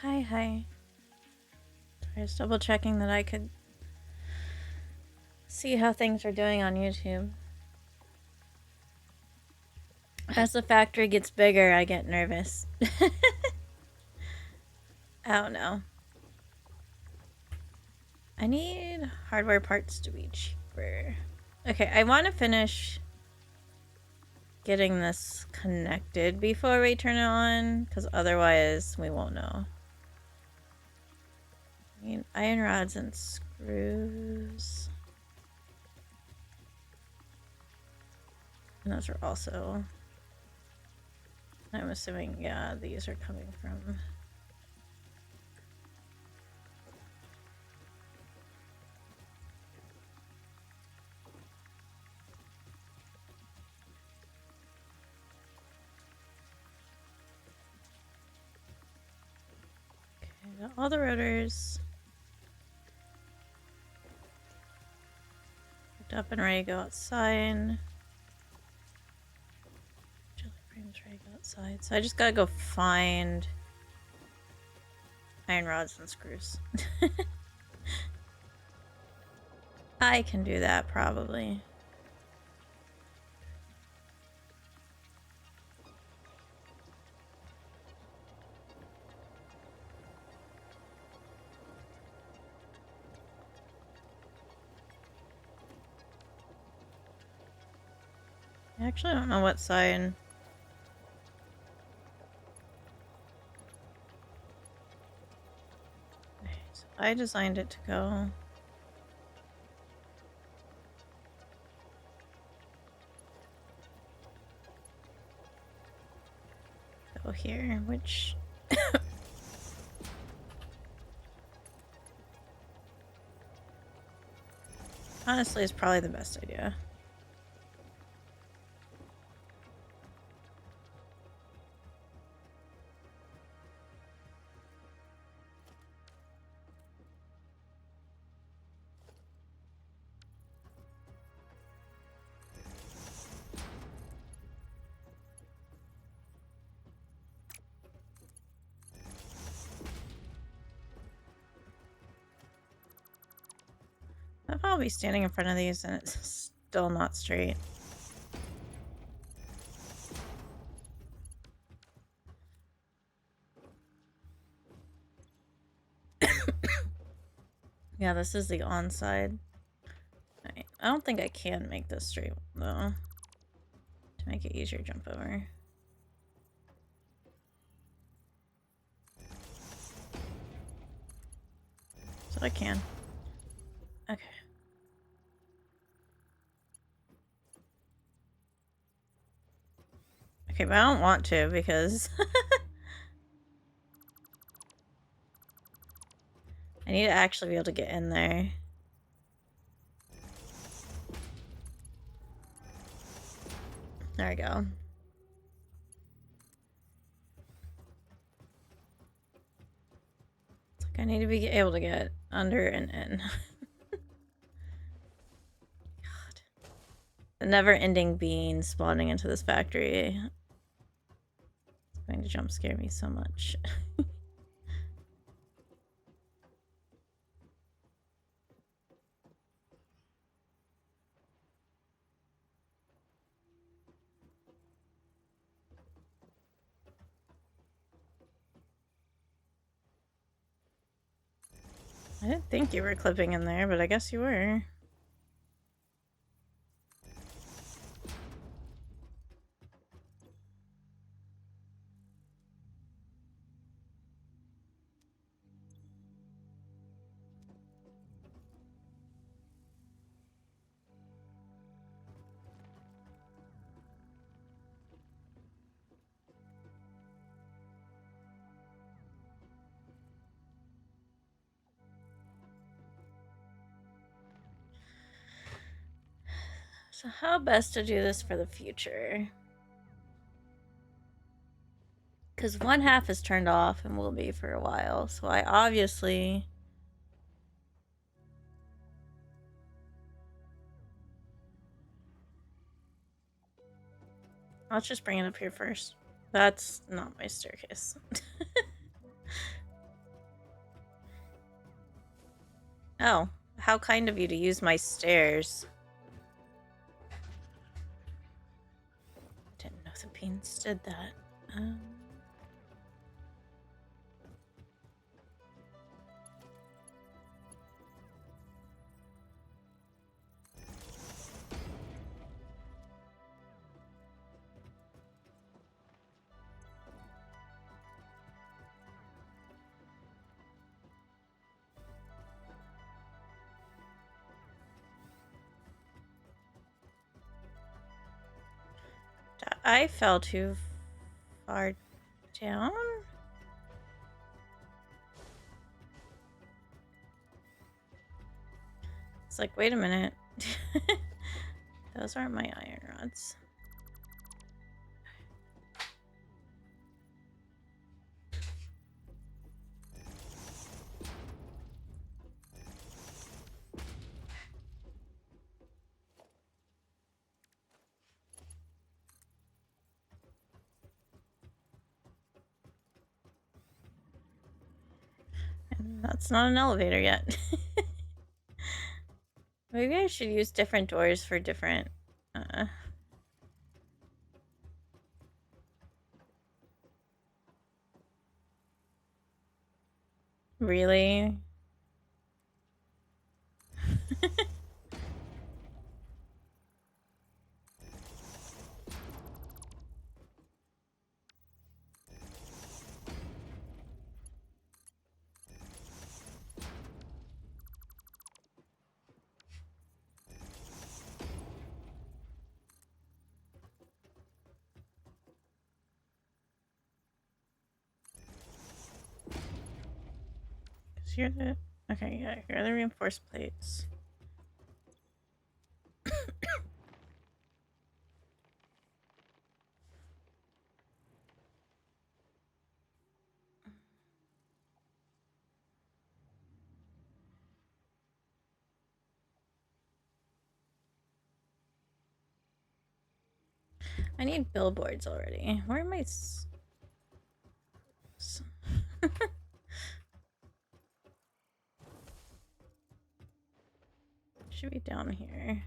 Hi, hi. I was double checking that I could see how things are doing on YouTube. As the factory gets bigger, I get nervous. Oh no. I need hardware parts to be cheaper. Okay, I want to finish getting this connected before we turn it on, because otherwise we won't know. I need iron rods and screws. And those are also... I'm assuming, yeah, these are coming from... Okay, all the rotors up and ready to go outside. Jelly frames ready to go outside. So I just gotta go find iron rods and screws. I can do that probably. I actually don't know what side. Okay, so I designed it to go here, which honestly is probably the best idea. I'll probably be standing in front of these and it's still not straight. Yeah, this is the on side. Right. I don't think I can make this straight though. To make it easier to jump over. So I can. Okay. Okay, but I don't want to because I need to actually be able to get in there. There we go. It's like I need to be able to get under and in. God. The never-ending being spawning into this factory. It's going to jump scare me so much. I didn't think you were clipping in there, but I guess you were. So how best to do this for the future? Because one half is turned off and will be for a while, so I obviously... Let's just bring it up here first. That's not my staircase. Oh, how kind of you to use my stairs. Didn't know the beans did that. I fell too far down? It's like, wait a minute. Those aren't my iron rods. And that's not an elevator yet. Maybe I should use different doors for different... Really? You're the... Okay, yeah, here are the reinforced plates. I need billboards already. Where am I? Should be down here.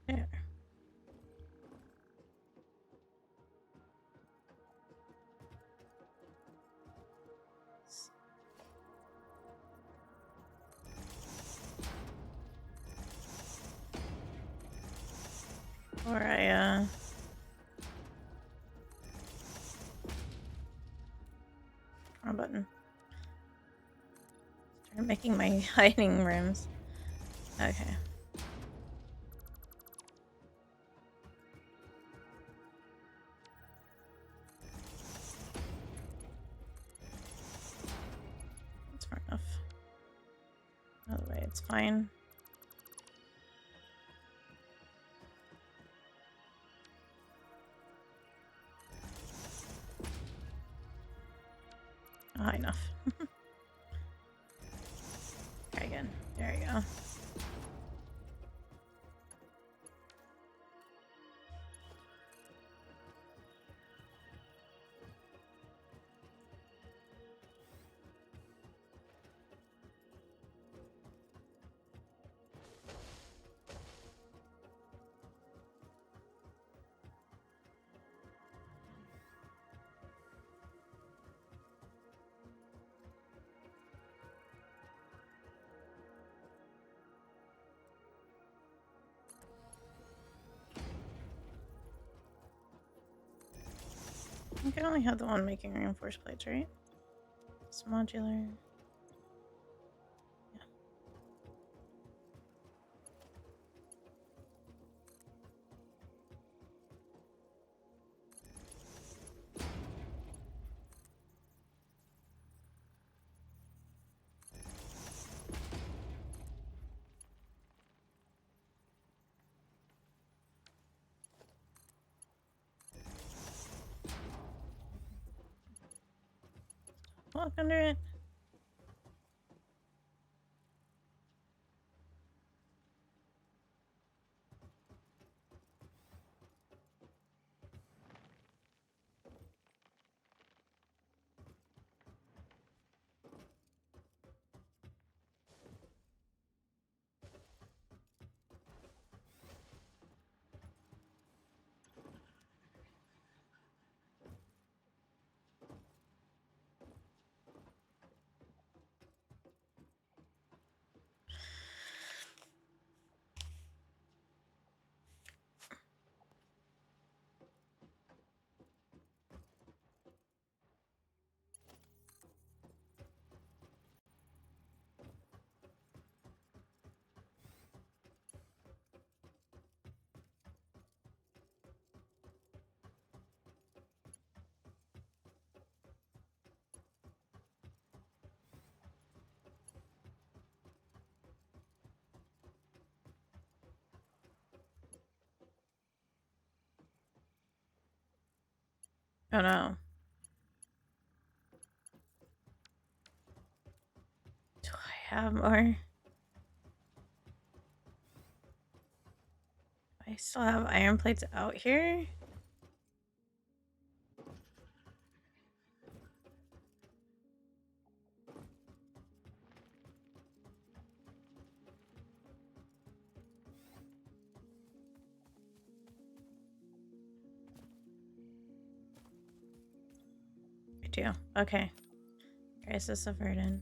There. Or wrong button. Start making my hiding rooms. Okay. That's far enough. Other way, it's fine. High enough. Try again. There you go. I can only have the one making reinforced plates, right? It's modular. Yeah. Walk under it. Oh no. Do I have more? I still have iron plates out here? I do. Okay. Crisis averted.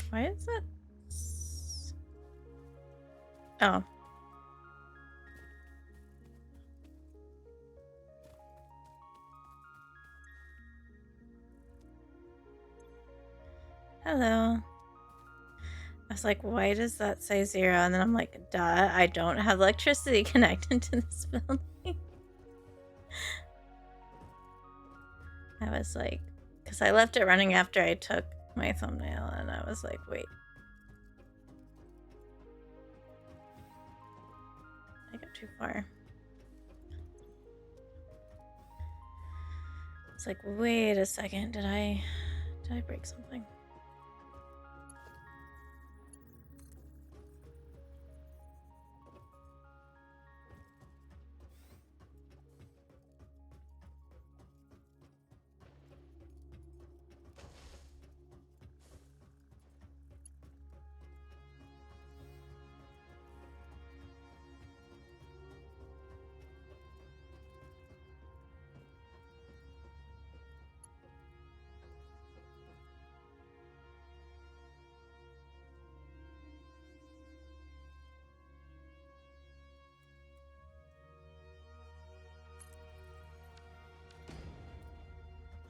Why is that? Oh. Hello. I was like, why does that say 0? And then I'm like, duh, I don't have electricity connected to this building. I was like, because I left it running after I took my thumbnail, and I was like, wait. I got too far. It's like, wait a second, did I break something?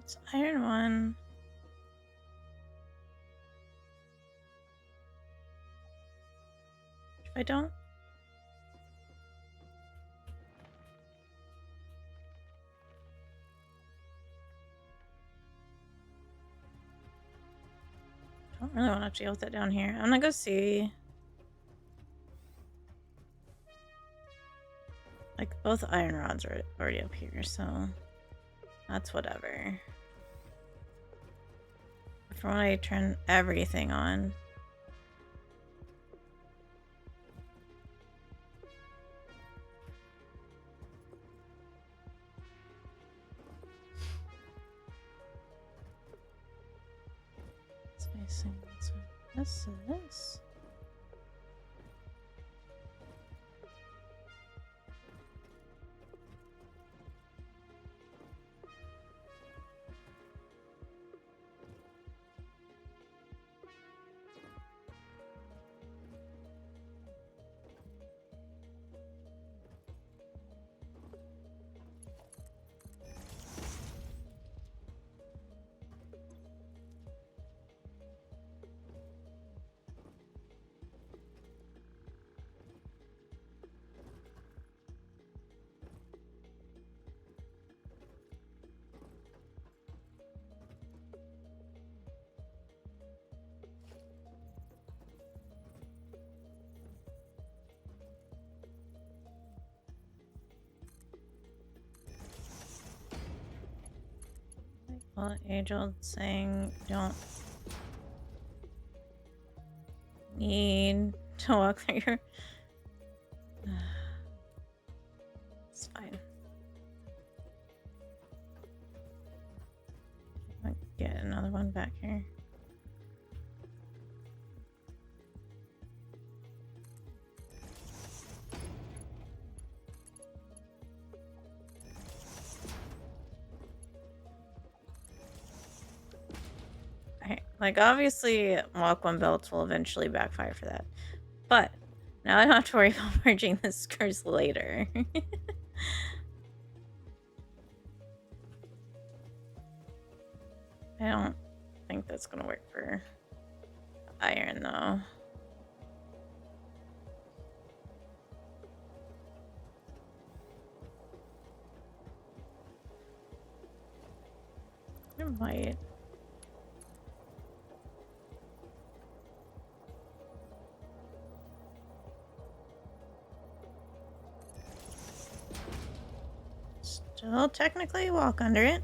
It's iron 1. If I don't... I don't really want to deal with it down here. I'm gonna go see. Like, both iron rods are already up here, so that's whatever. For when I turn everything on. Spacing. This is. Well, age-old saying, don't need to walk through your... It's fine. I'll get another one back here. Like, obviously, walk one belts will eventually backfire for that. But now I don't have to worry about merging the screws later. I don't think that's gonna work for iron, though. white. Still technically walk under it.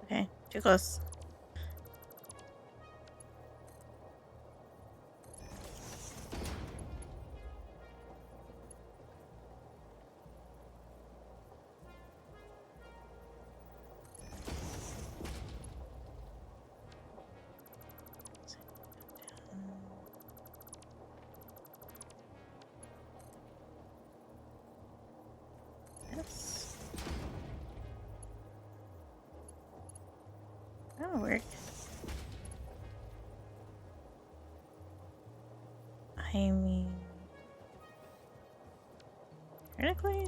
Okay, too close. Yes. That'll work. I mean, theoretically,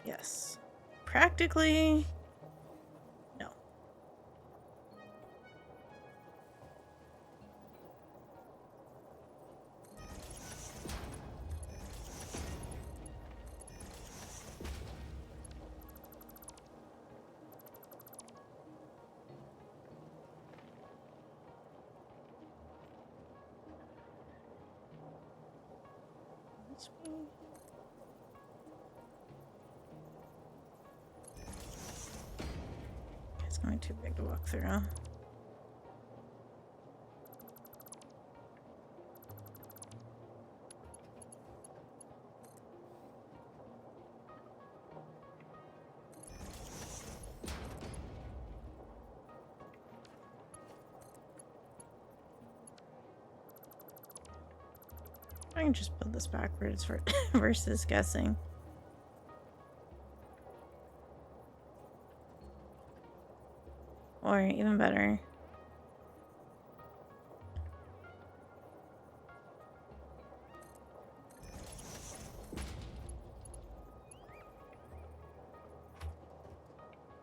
yes. Practically, no. Must be. It's going too big to walk through. I can just build this backwards for versus guessing. Or even better.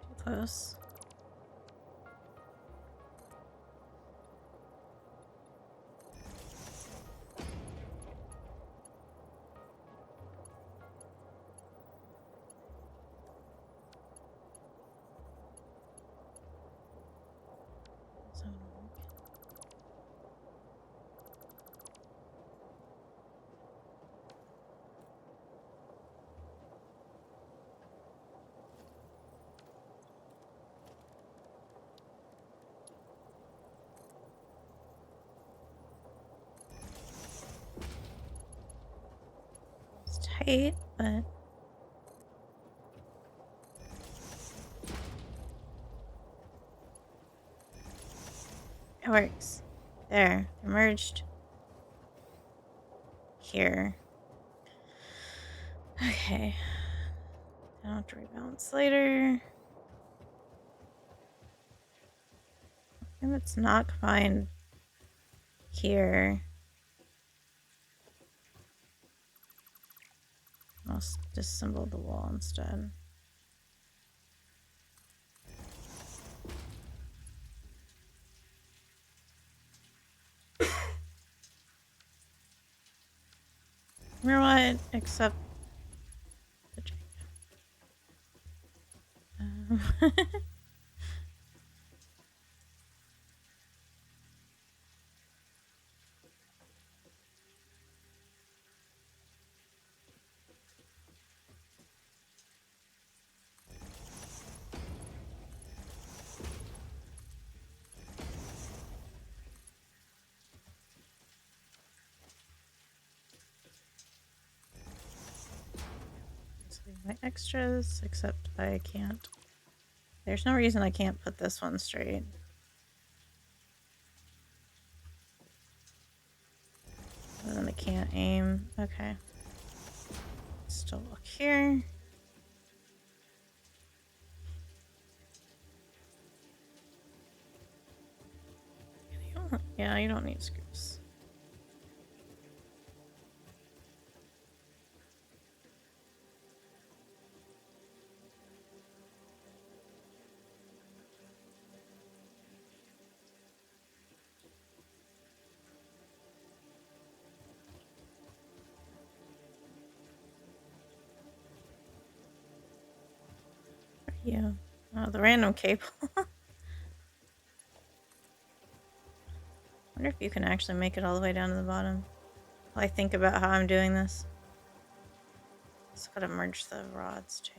Too close. It's tight, but it works. There, emerged here. Okay. I don't have to rebalance later. And it's not combined here. I'll disassemble the wall instead. You know what? Except the my extras, except I can't. There's no reason I can't put this one straight. Other than I can't aim. Okay. Still look here. Yeah, you don't need screws. you. Oh, the random cable. Wonder if you can actually make it all the way down to the bottom. While I think about how I'm doing this. Just gotta merge the rods too.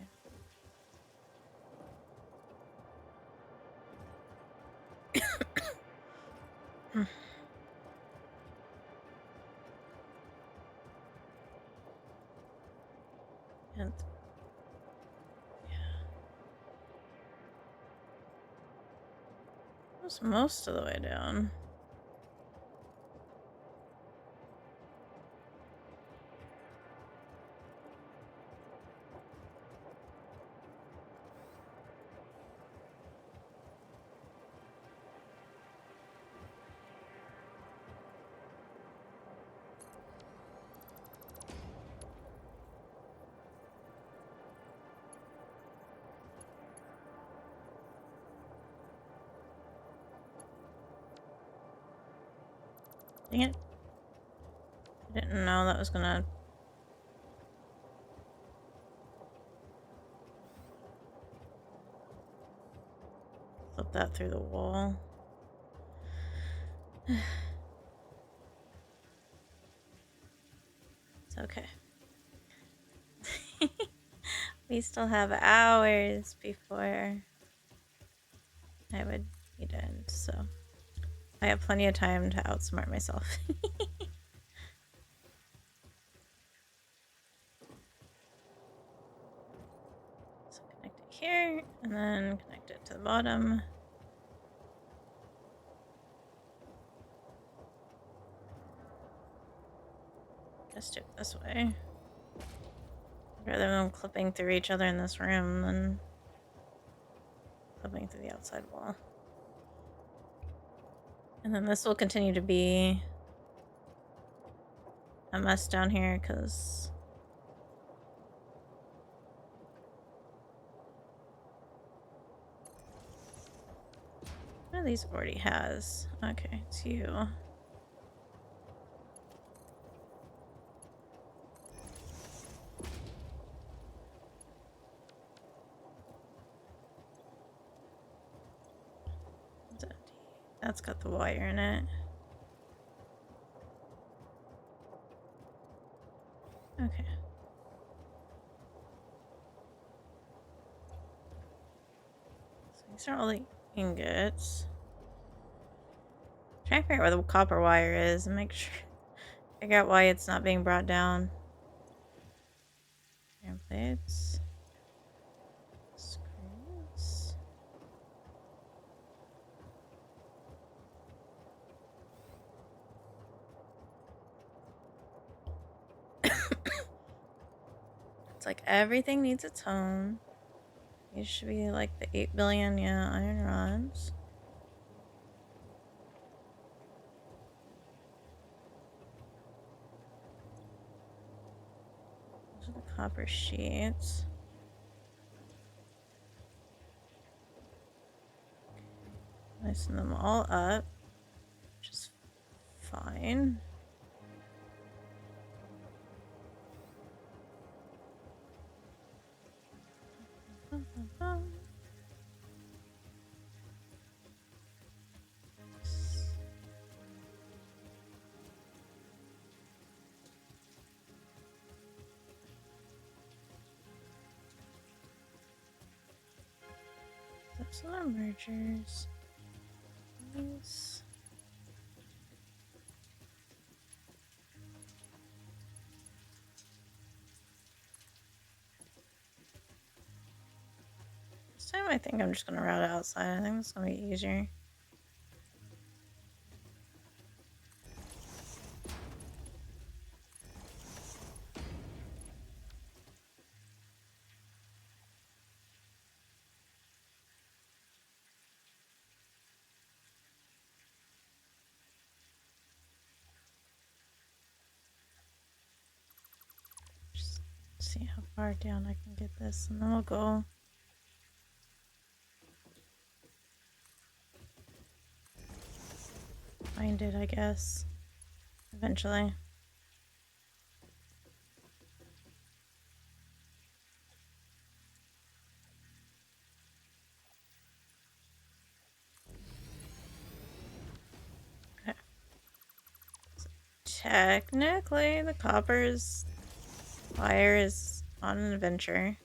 And it was most of the way down. Dang it. I didn't know that was gonna flip that through the wall. It's okay. We still have hours before I would be done, so I have plenty of time to outsmart myself. So connect it here, and then connect it to the bottom. Just do it this way. Rather than clipping through each other in this room than clipping through the outside wall. And then this will continue to be a mess down here because one of these already has. Okay, it's you. That's got the wire in it. Okay. So these are all the ingots. Try to figure out where the copper wire is and make sure, figure out why it's not being brought down. Iron plates. Screws. It's like everything needs its home. These should be like the 8 billion, yeah, iron rods. Those are the copper sheets. Loosen them all up, which is fine. Those are mergers. These. This time I think I'm just gonna route it outside. I think it's gonna be easier. Just see how far down I can get this, and then we'll go. Find it, I guess. Eventually. technically, the copper's fire is on an adventure.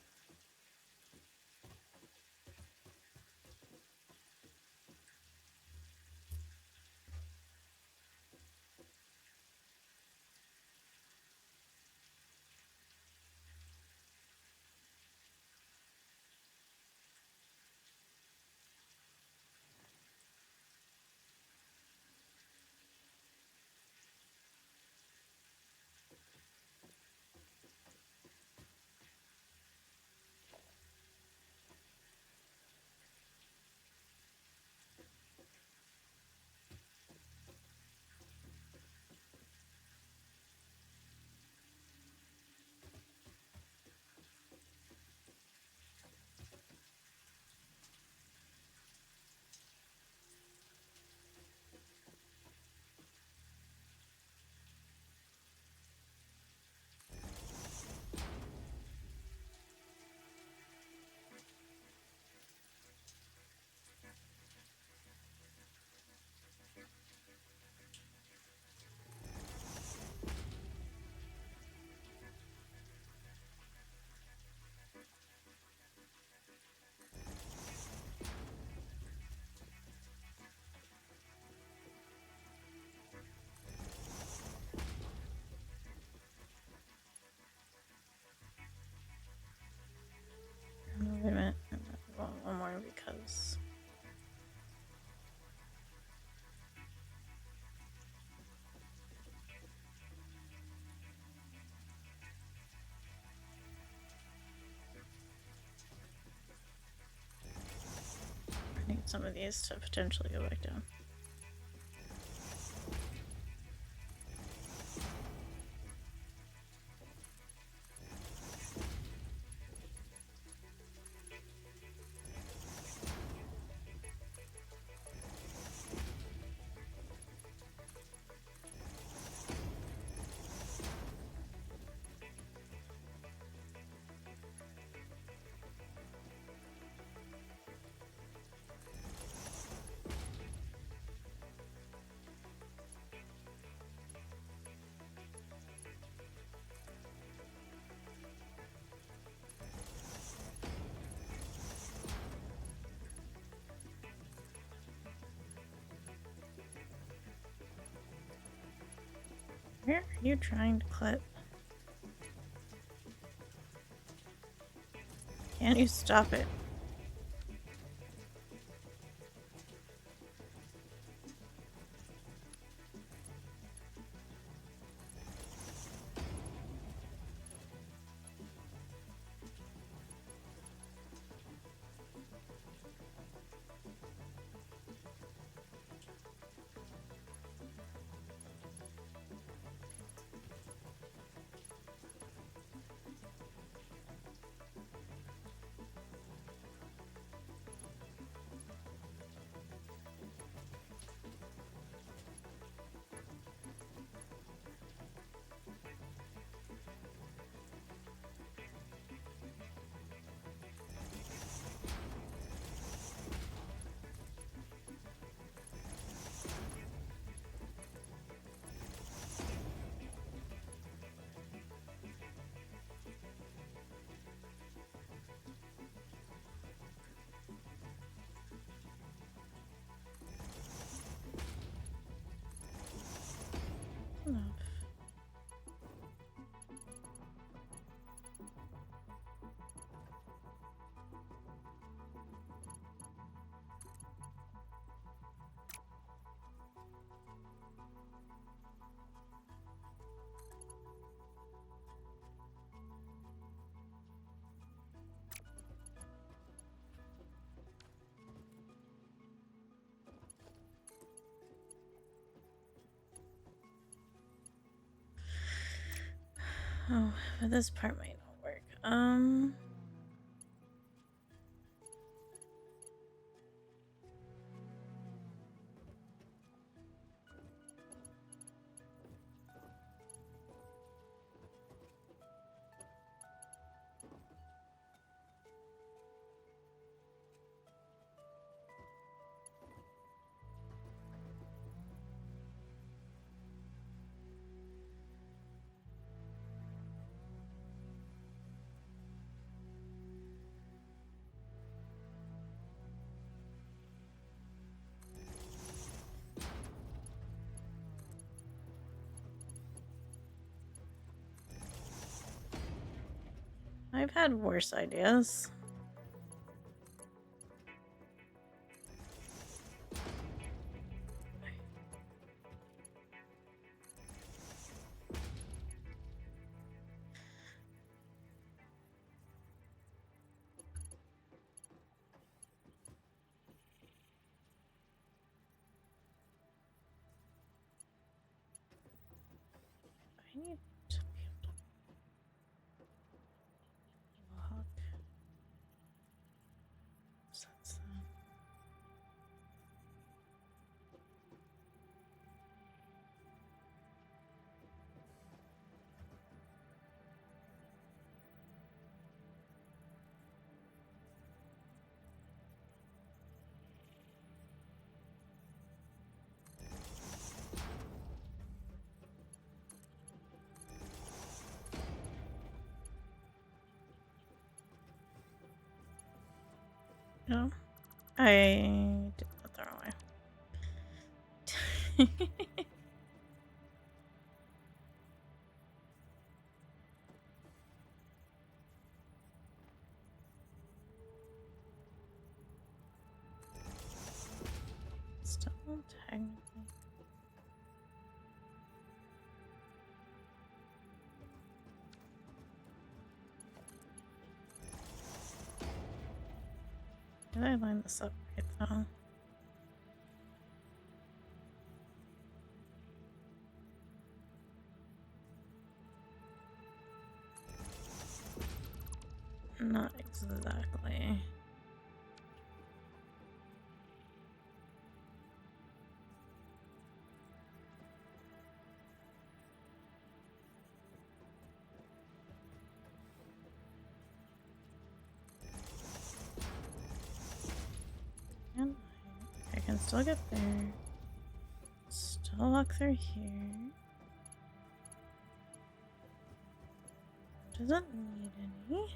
Oh, wait a minute. One more because... I need some of these to potentially go back down. Where are you trying to clip? Can't you stop it? Enough. Oh, but this part might not work. I've had worse ideas. I need to be able to walk. Sense that. No, I did that the wrong way. Still technically. Did I line this up right though? Not exactly. And I can still get there. Still walk through here. Doesn't need any.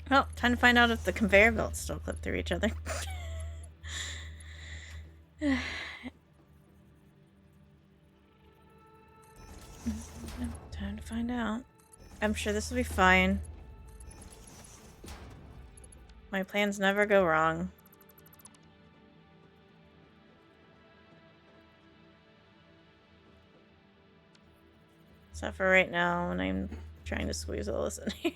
Well, time to find out if the conveyor belts still clip through each other. Time to find out. I'm sure this will be fine. My plans never go wrong. Except for right now when I'm trying to squeeze all this in here.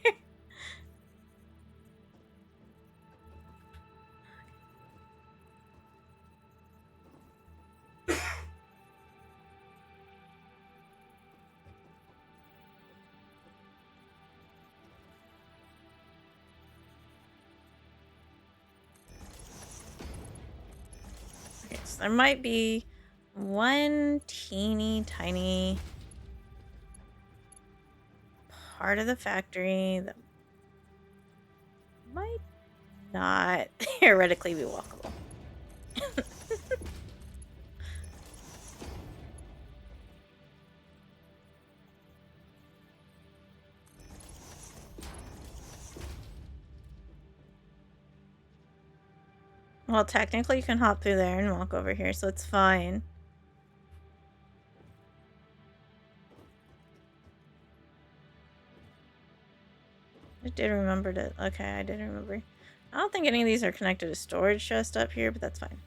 Okay, so there might be one teeny tiny part of the factory that might not theoretically be walkable. Well, technically you can hop through there and walk over here, so it's fine. I did remember to... Okay, I did remember. I don't think any of these are connected to storage chest up here, but that's fine.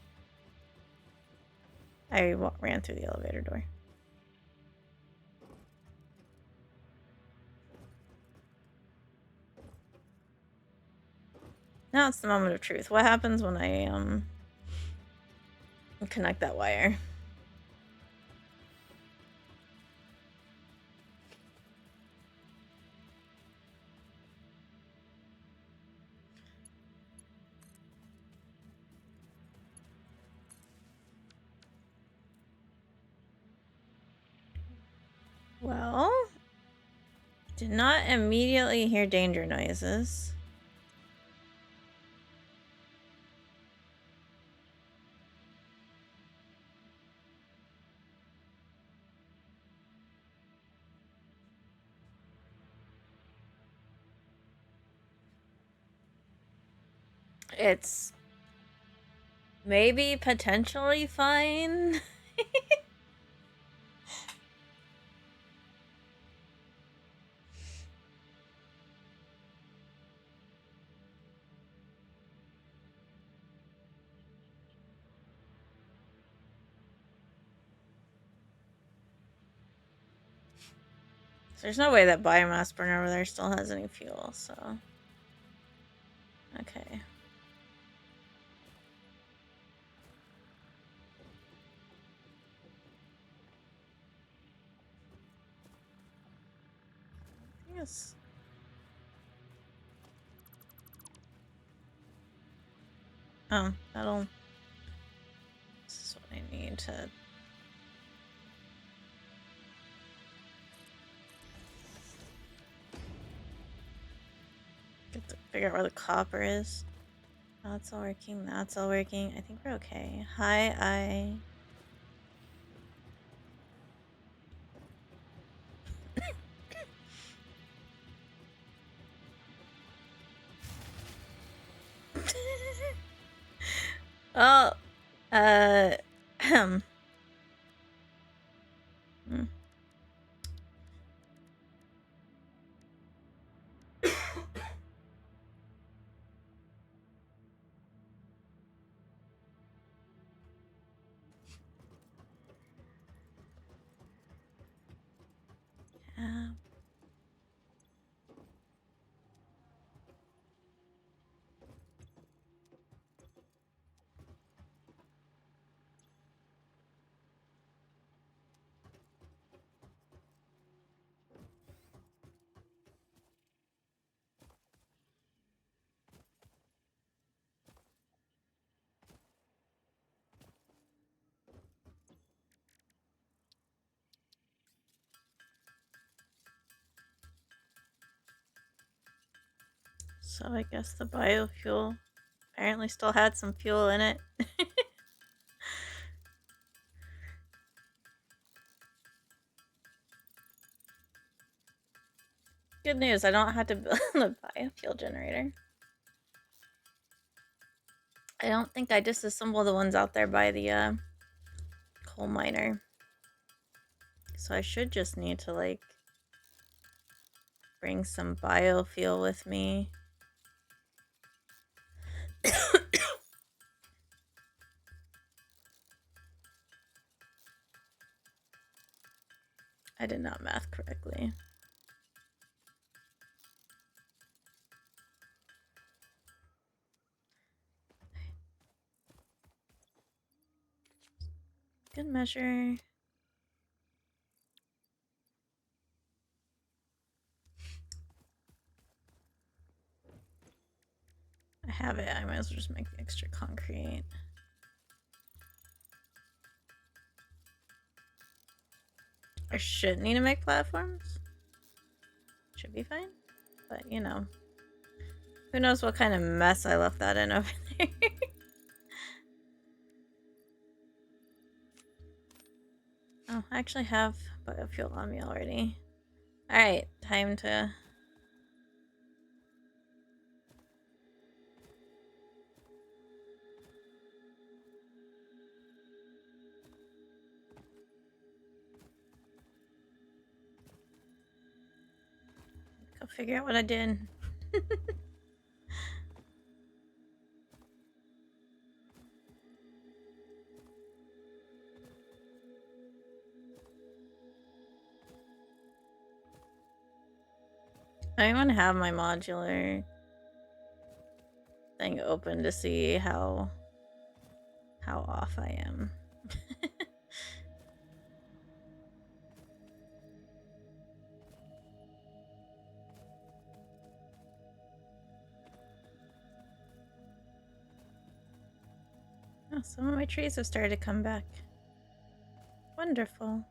I ran through the elevator door. Now it's the moment of truth. What happens when I connect that wire? Well, did not immediately hear danger noises. It's maybe potentially fine. There's no way that biomass burner over there still has any fuel, so... Okay. Yes. Oh, that'll... This is what I need to... figure out where the copper is. That's all working. That's all working. I think we're okay. Hi, Oh, hmm. Yeah. So I guess the biofuel apparently still had some fuel in it. Good news, I don't have to build a biofuel generator. I don't think I disassembled the ones out there by the coal miner. So I should just need to, like, bring some biofuel with me. I did not math correctly. Good measure. I have it. I might as well just make the extra concrete. I shouldn't need to make platforms. Should be fine. But, you know. Who knows what kind of mess I left that in over there. Oh, I actually have biofuel on me already. Alright, time to... go figure out what I did. I want to have my modular thing open to see how off I am. Oh, some of my trees have started to come back. Wonderful.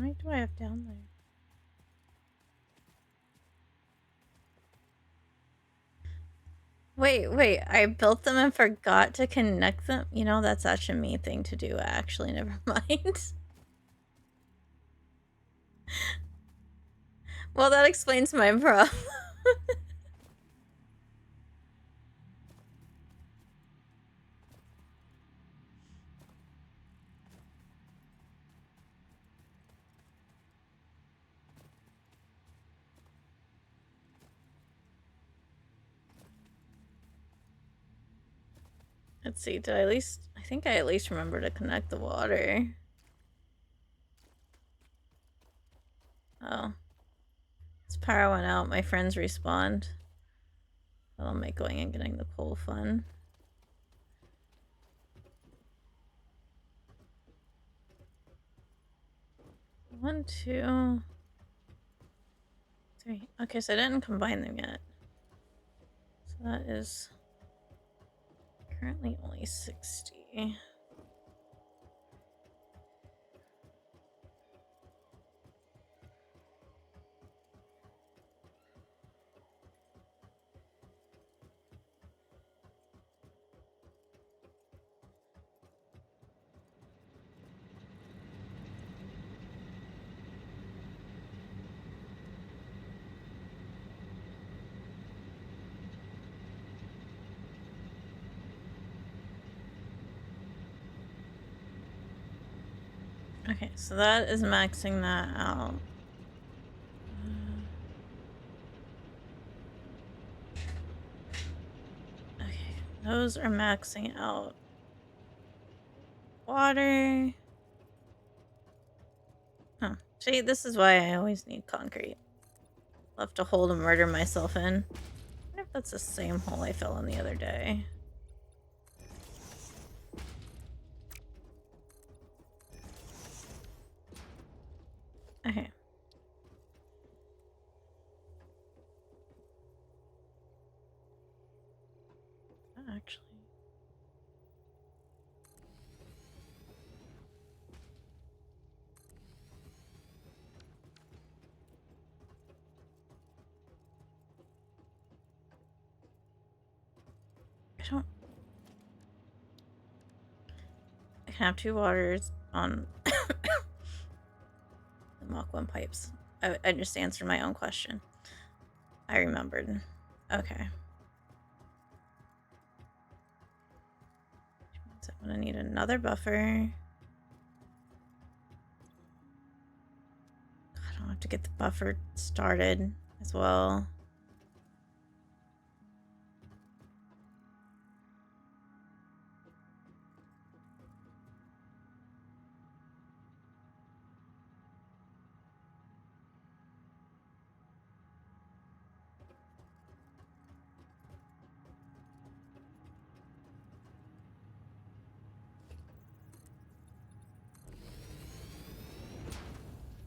many do I have down there? Wait, I built them and forgot to connect them? You know, that's such a me thing to do, actually. Never mind. Well, that explains my problem. Let's see, did I at least... I think I at least remember to connect the water. Oh. Its power went out. My friends respawned. That'll make going and getting the coal fun. One, two... three. Okay, so I didn't combine them yet. So that is... currently only 60. Okay, so that is maxing that out. Okay, those are maxing out. Water. Huh. See, this is why I always need concrete. I'll have to hole to murder myself in. I wonder if that's the same hole I fell in the other day. Okay. Actually. I can have 2 waters on the Mach 1 pipes. I just answered my own question. I remembered. Okay. Which means I'm gonna need another buffer. I don't have to get the buffer started as well.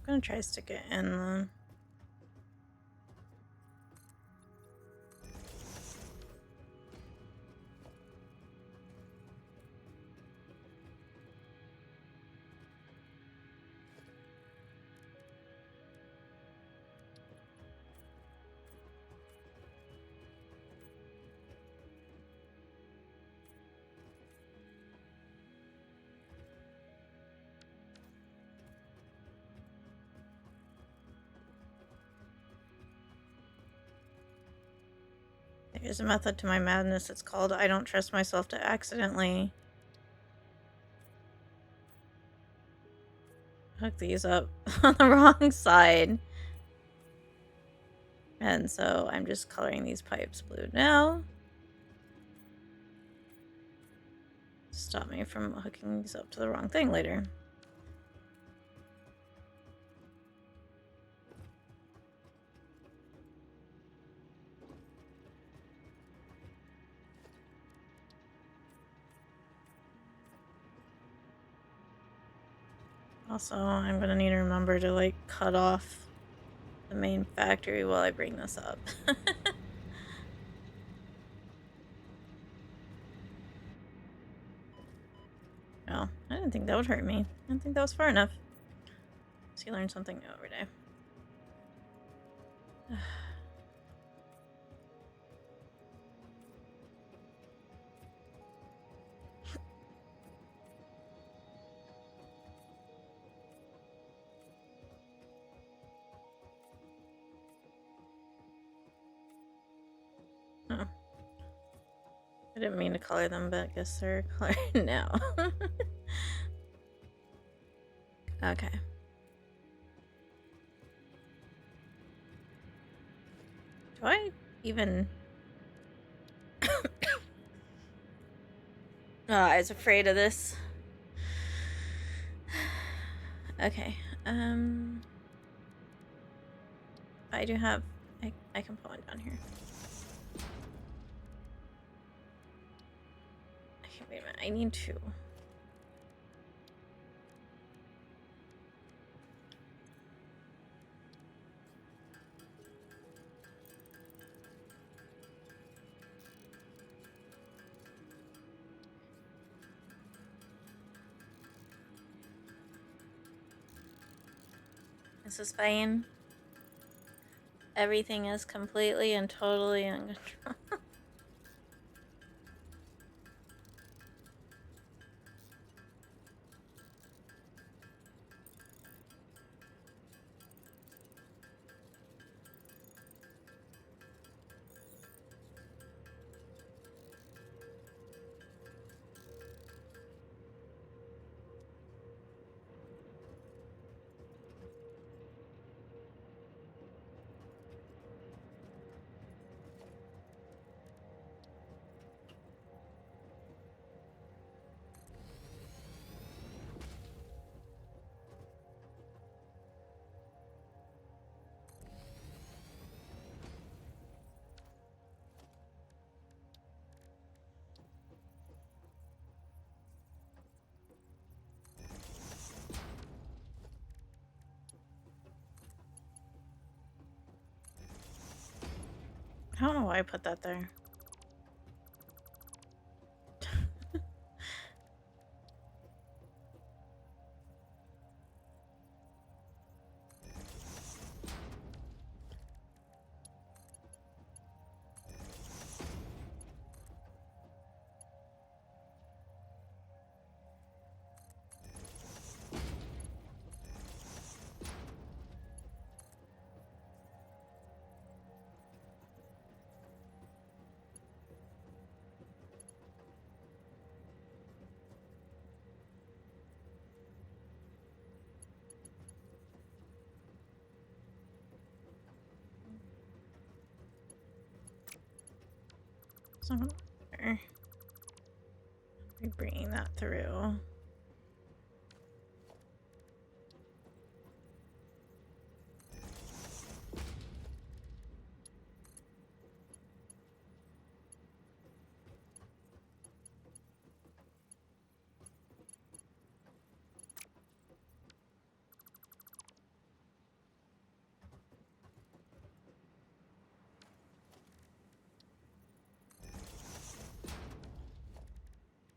I'm gonna try to stick it in the... There's a method to my madness. It's called I don't trust myself to accidentally hook these up on the wrong side. And so I'm just coloring these pipes blue now. Stop me from hooking these up to the wrong thing later. Also, I'm gonna need to remember to, like, cut off the main factory while I bring this up. Oh, I didn't think that would hurt me. I didn't think that was far enough. So you learn something new every day. Oh. I didn't mean to color them, but I guess they're colored now. Okay. Do I even... Oh, I was afraid of this. Okay. I do have... I can put one down here. Okay, wait a minute. I need two. This is fine. Everything is completely and totally in control. I don't know why I put that there. So be bringing that through.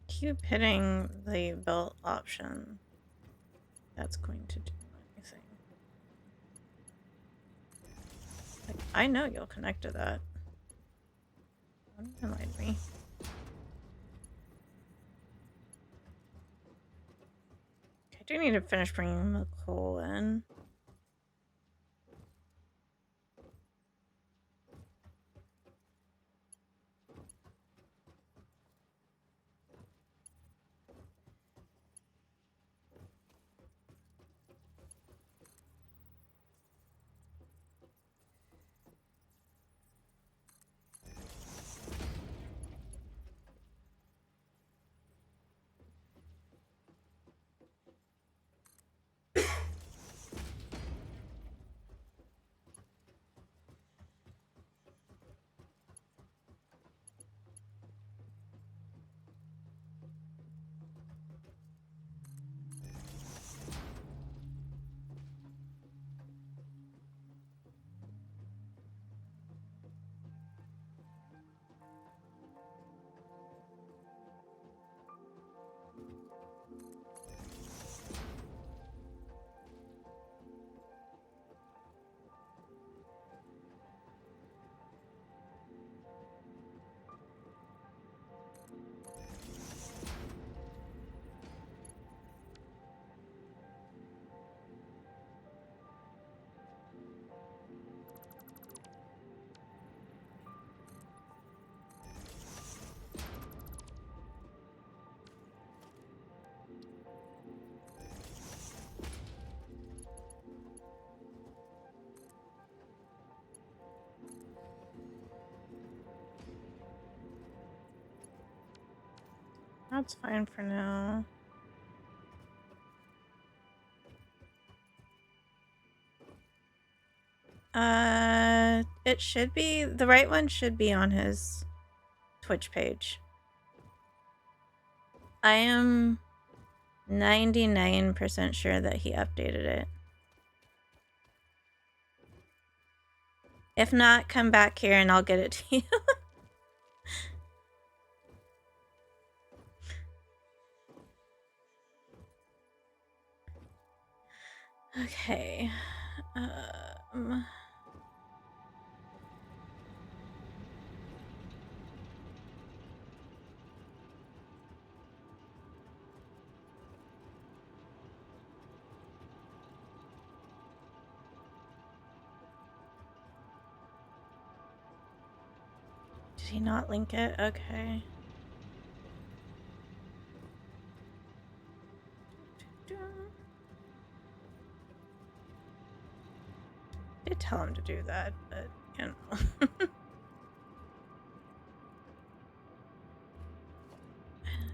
Keep hitting the belt option. That's going to do anything. Like, I know you'll connect to that. Don't even lie to me. Okay, I do need to finish bringing the coal in. That's fine for now. It should be, the right one should be on his Twitch page. I am 99% sure that he updated it. If not, come back here and I'll get it to you. Okay. Did he not link it? Okay. I did tell him to do that, but you know.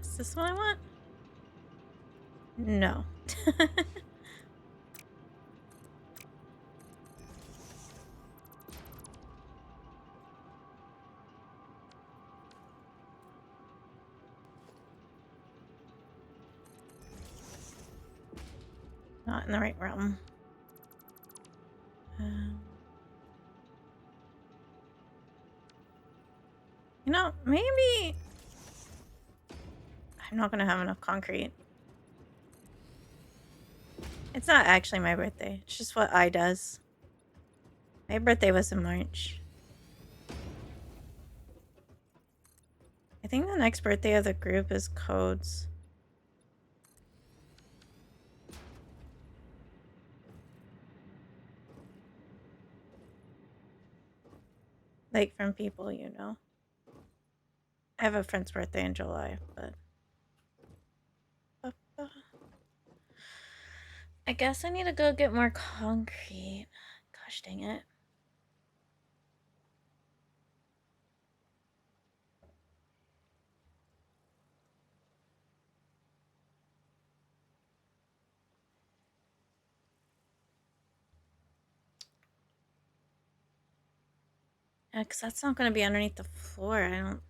Is this what I want? No. Not in the right realm. You know, maybe I'm not gonna have enough concrete. It's not actually my birthday. It's just what I does. My birthday was in March. I think the next birthday of the group is Code's. Like from people you know. I have a friend's birthday in July, but... I guess I need to go get more concrete. Gosh dang it. Yeah, because that's not going to be underneath the floor, I don't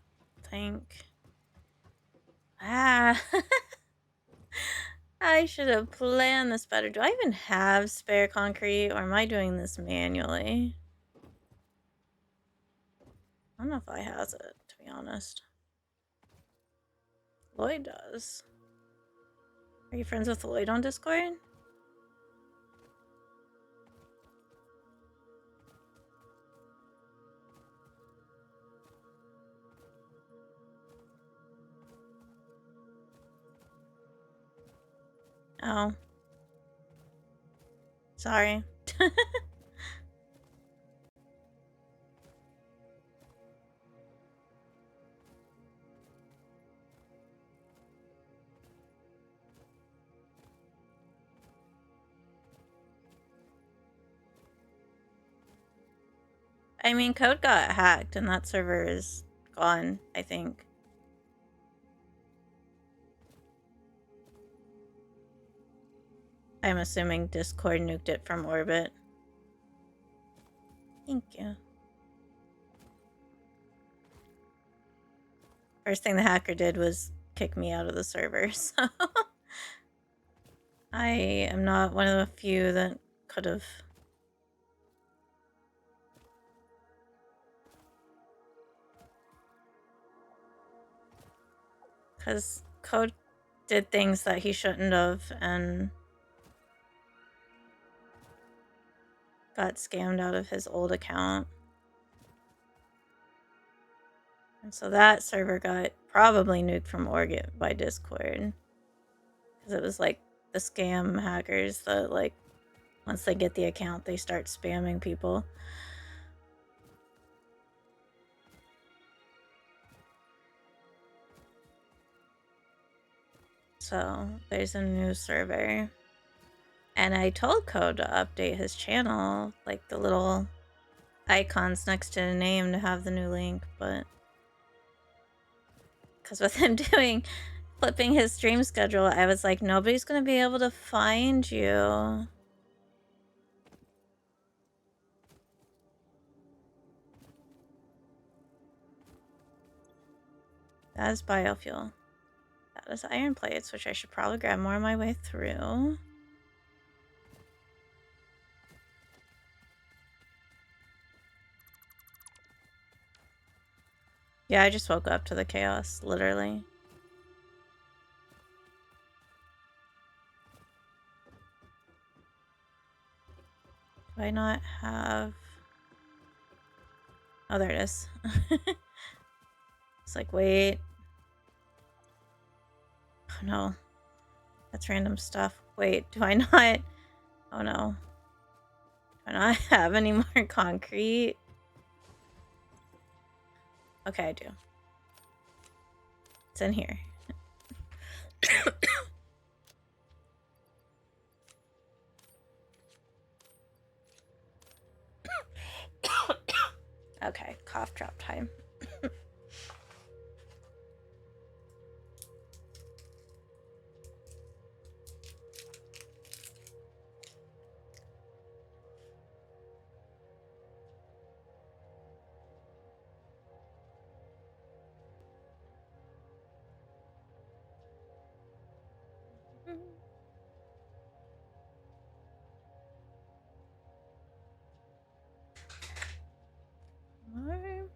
think. Ah! I should have planned this better. Do I even have spare concrete, or am I doing this manually? I don't know if I has it, to be honest. Lloyd does. Are you friends with Lloyd on Discord? Oh. Sorry. I mean, code got hacked and that server is gone, I think. I'm assuming Discord nuked it from orbit. Thank you. First thing the hacker did was kick me out of the server, so... I am not one of the few that could have... Because Code did things that he shouldn't have, and... got scammed out of his old account. And so that server got probably nuked from orbit by Discord. Because it was like the scam hackers that, like, once they get the account, they start spamming people. So there's a new server. And I told Code to update his channel, like the little icons next to the name to have the new link, but... Because with him doing flipping his stream schedule, I was like, nobody's gonna be able to find you. That is biofuel. That is iron plates, which I should probably grab more on my way through. Yeah, I just woke up to the chaos, literally. Do I not have... Oh, there it is. It's like, wait. Oh, no. That's random stuff. Wait, do I not... Oh, no. Do I not have any more concrete? Okay, I do. It's in here. Okay, cough drop time. Alright.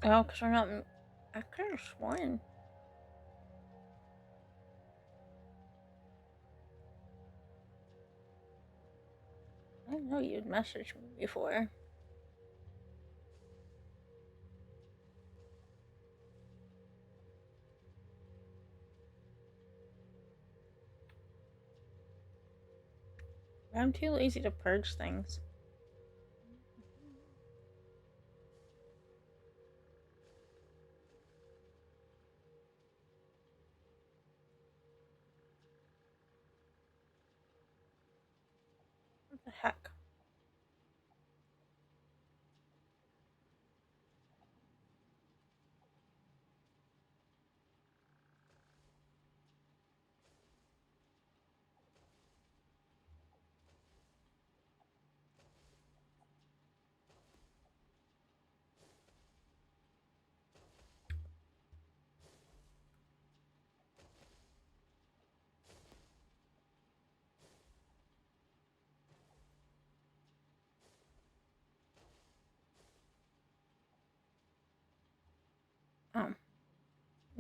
Oh, because we're not... I could have sworn. I know you'd messaged me before. I'm too lazy to purge things. What the heck? Oh.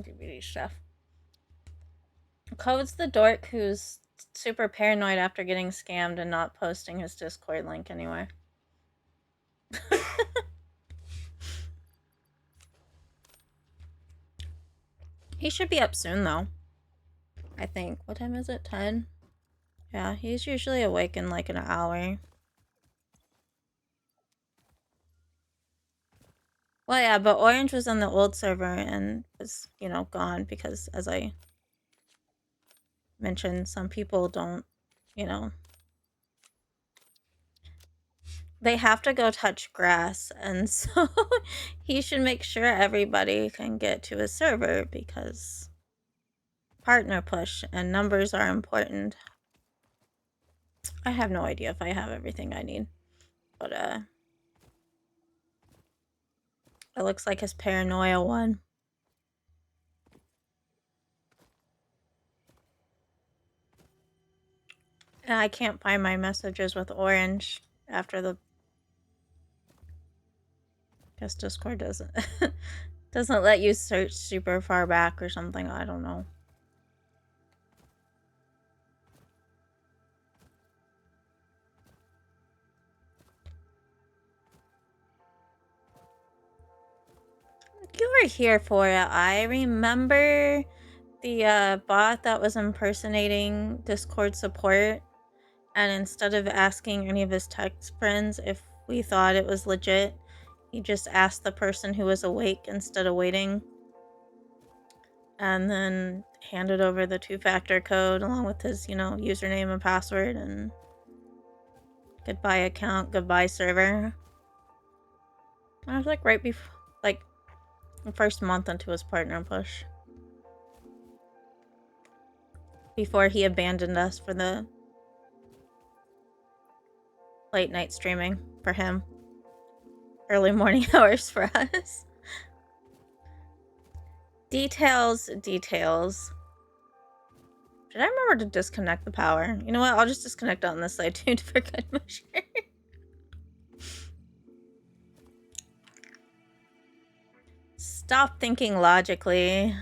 DVD stuff. Code's the dork who's super paranoid after getting scammed and not posting his Discord link anywhere. He should be up soon, though. I think. What time is it? 10? Yeah, he's usually awake in like an hour. Well, yeah, but Orange was on the old server and was, you know, gone because, as I mentioned, some people don't, you know, they have to go touch grass, and so he should make sure everybody can get to his server because partner push and numbers are important. I have no idea if I have everything I need, but it looks like his paranoia won. And I can't find my messages with Orange after the... Guess Discord doesn't doesn't let you search super far back or something. I don't know. were here for it. I remember the bot that was impersonating Discord support, and instead of asking any of his text friends if we thought it was legit, he just asked the person who was awake instead of waiting, and then handed over the 2-factor code along with his, username and password, and goodbye account, goodbye server. I was like right before, like, the first month into his partner push. Before he abandoned us for the late night streaming for him. Early morning hours for us. Details. Should I remember to disconnect the power? You know what? I'll just disconnect on this side too for good measure. Stop thinking logically.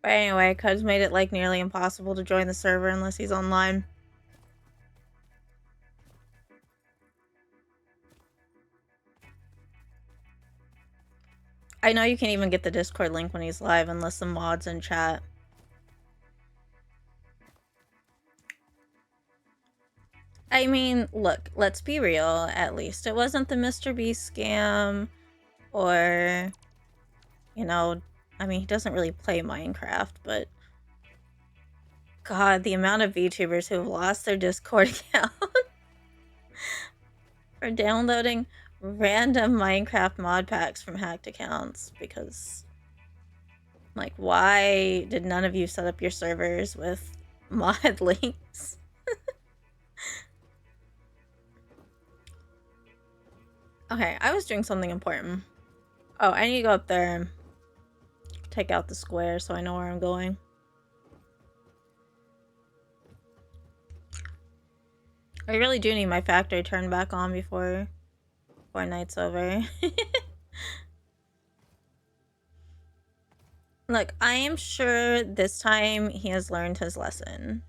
But anyway, Cubs made it like nearly impossible to join the server unless he's online. I know you can't even get the Discord link when he's live unless the mod's in chat. I mean, look, let's be real, at least. It wasn't the Mr. Beast scam, or, I mean, he doesn't really play Minecraft, but God, the amount of VTubers who have lost their Discord account for downloading random Minecraft mod packs from hacked accounts, because, like, why did none of you set up your servers with mod links? Okay, I was doing something important. Oh, I need to go up there and take out the square so I know where I'm going. I really do need my factory turned back on before night's over. Look, I am sure this time he has learned his lesson.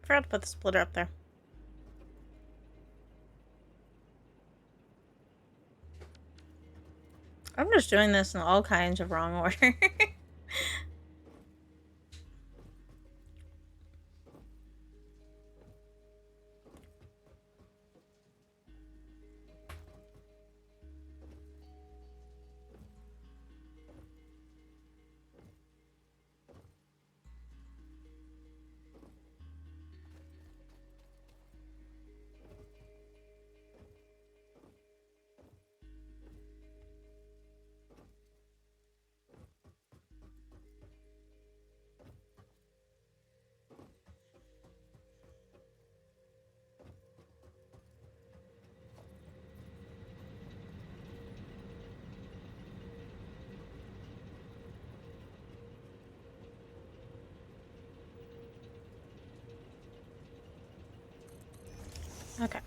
Forgot to put the splitter up there. I'm just doing this in all kinds of wrong order. Okay.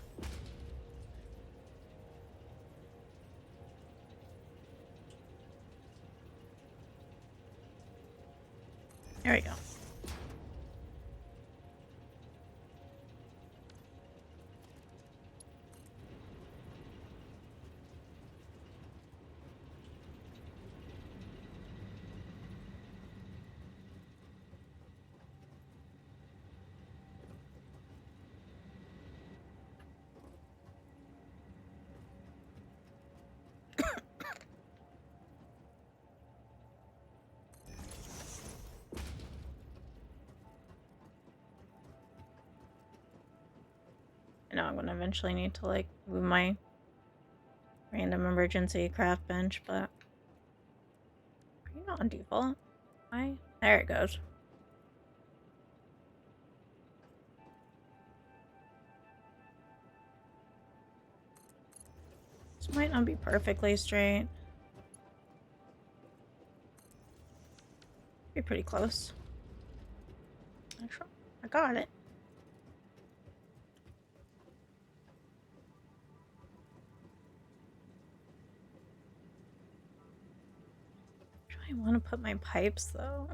There we go. I know I'm gonna eventually need to like move my random emergency craft bench, but are you not on default? Why? There it goes. This might not be perfectly straight. Be pretty close. Actually, I got it. Do I want to put my pipes though?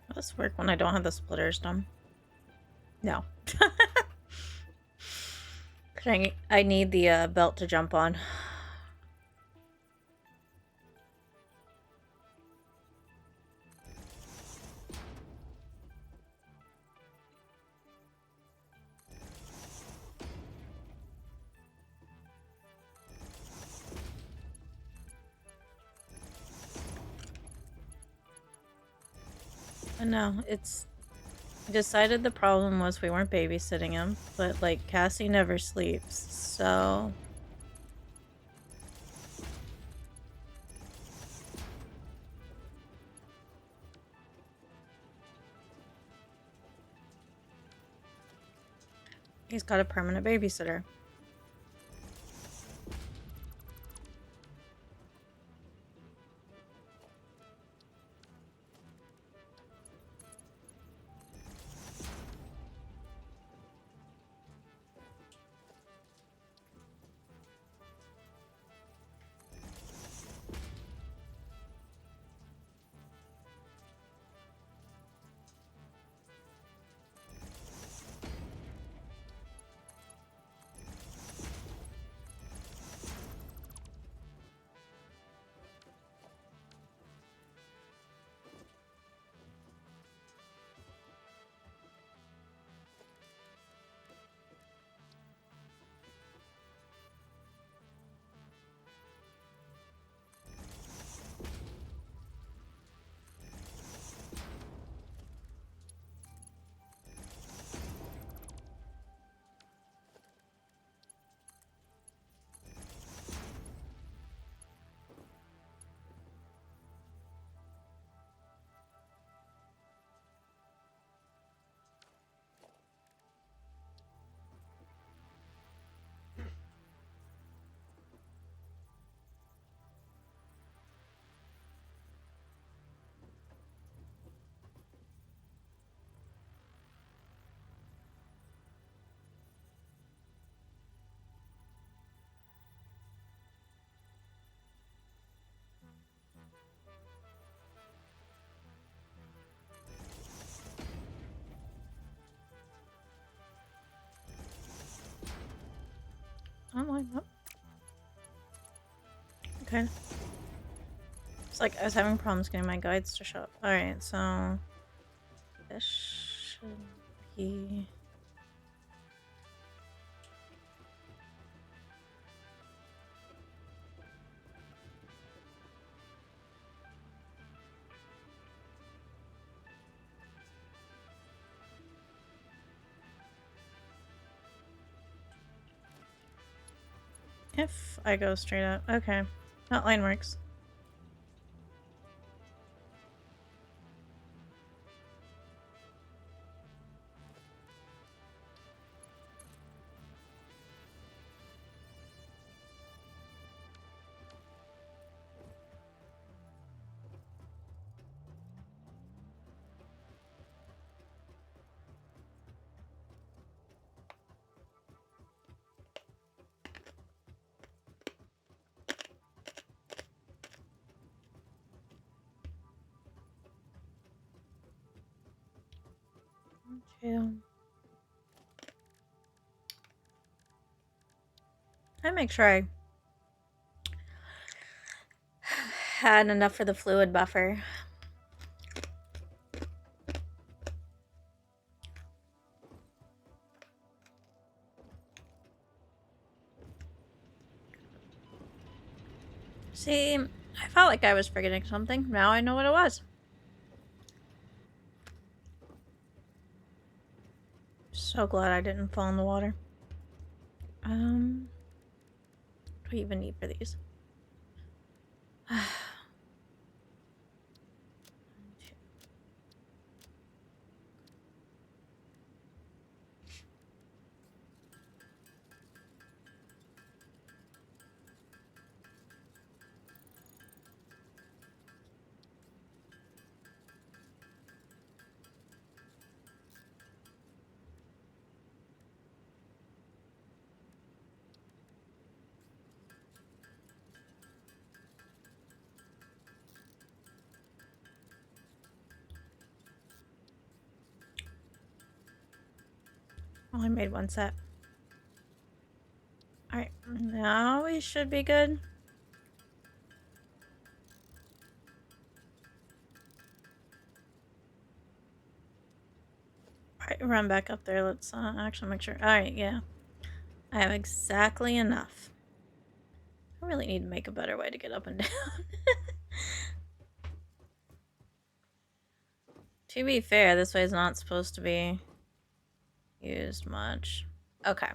Will this work when I don't have the splitters done? No. I need the belt to jump on. No, it's... I decided the problem was we weren't babysitting him, but, like, Cassie never sleeps, so... He's got a permanent babysitter. Oh, no. Okay. It's like I was having problems getting my guides to show up. Alright, so... this should be... If I go straight up. Okay. That line works. 2. I make sure I had enough for the fluid buffer. See, I felt like I was forgetting something. Now I know what it was. So glad I didn't fall in the water. What do we even need for these? Only made one set. Alright, now we should be good. Alright, run back up there. Let's actually make sure. Alright, yeah. I have exactly enough. I really need to make a better way to get up and down. To be fair, this way is not supposed to be used much. Okay.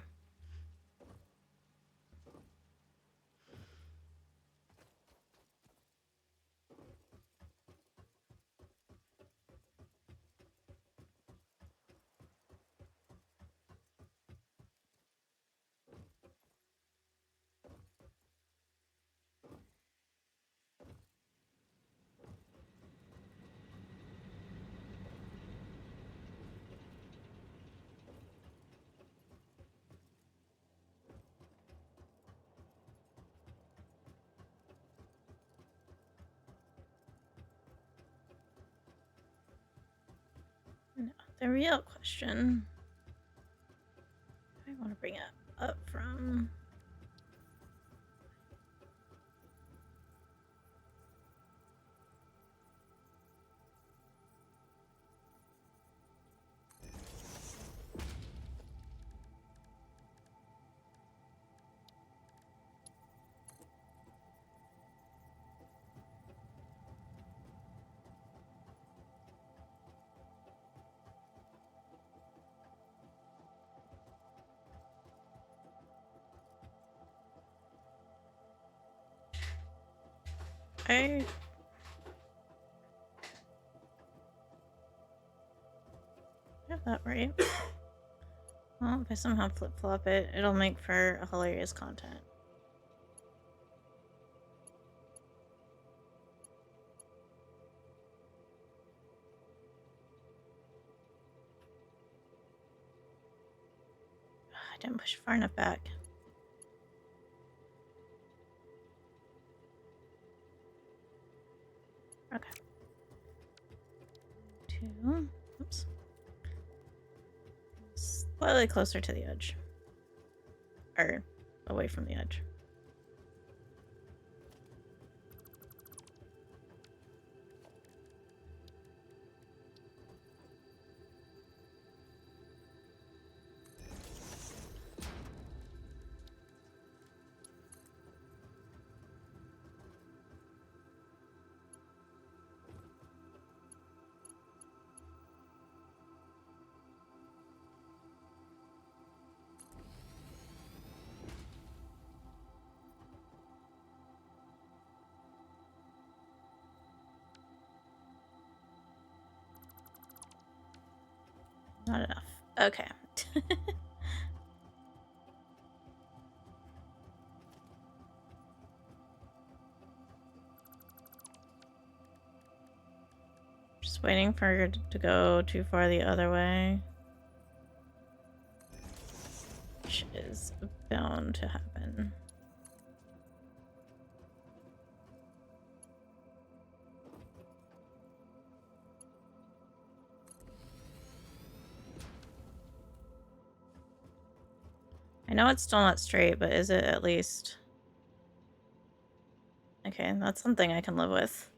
No, the real question, I want to bring it up from. I have that right. Well, if I somehow flip-flop it, it'll make for a hilarious content. I didn't push far enough back. Okay. 2. Oops. Slightly closer to the edge. Or away from the edge. Not enough. Okay. Just waiting for it to go too far the other way. Which is bound to happen. I know it's still not straight, but is it at least... Okay, that's something I can live with.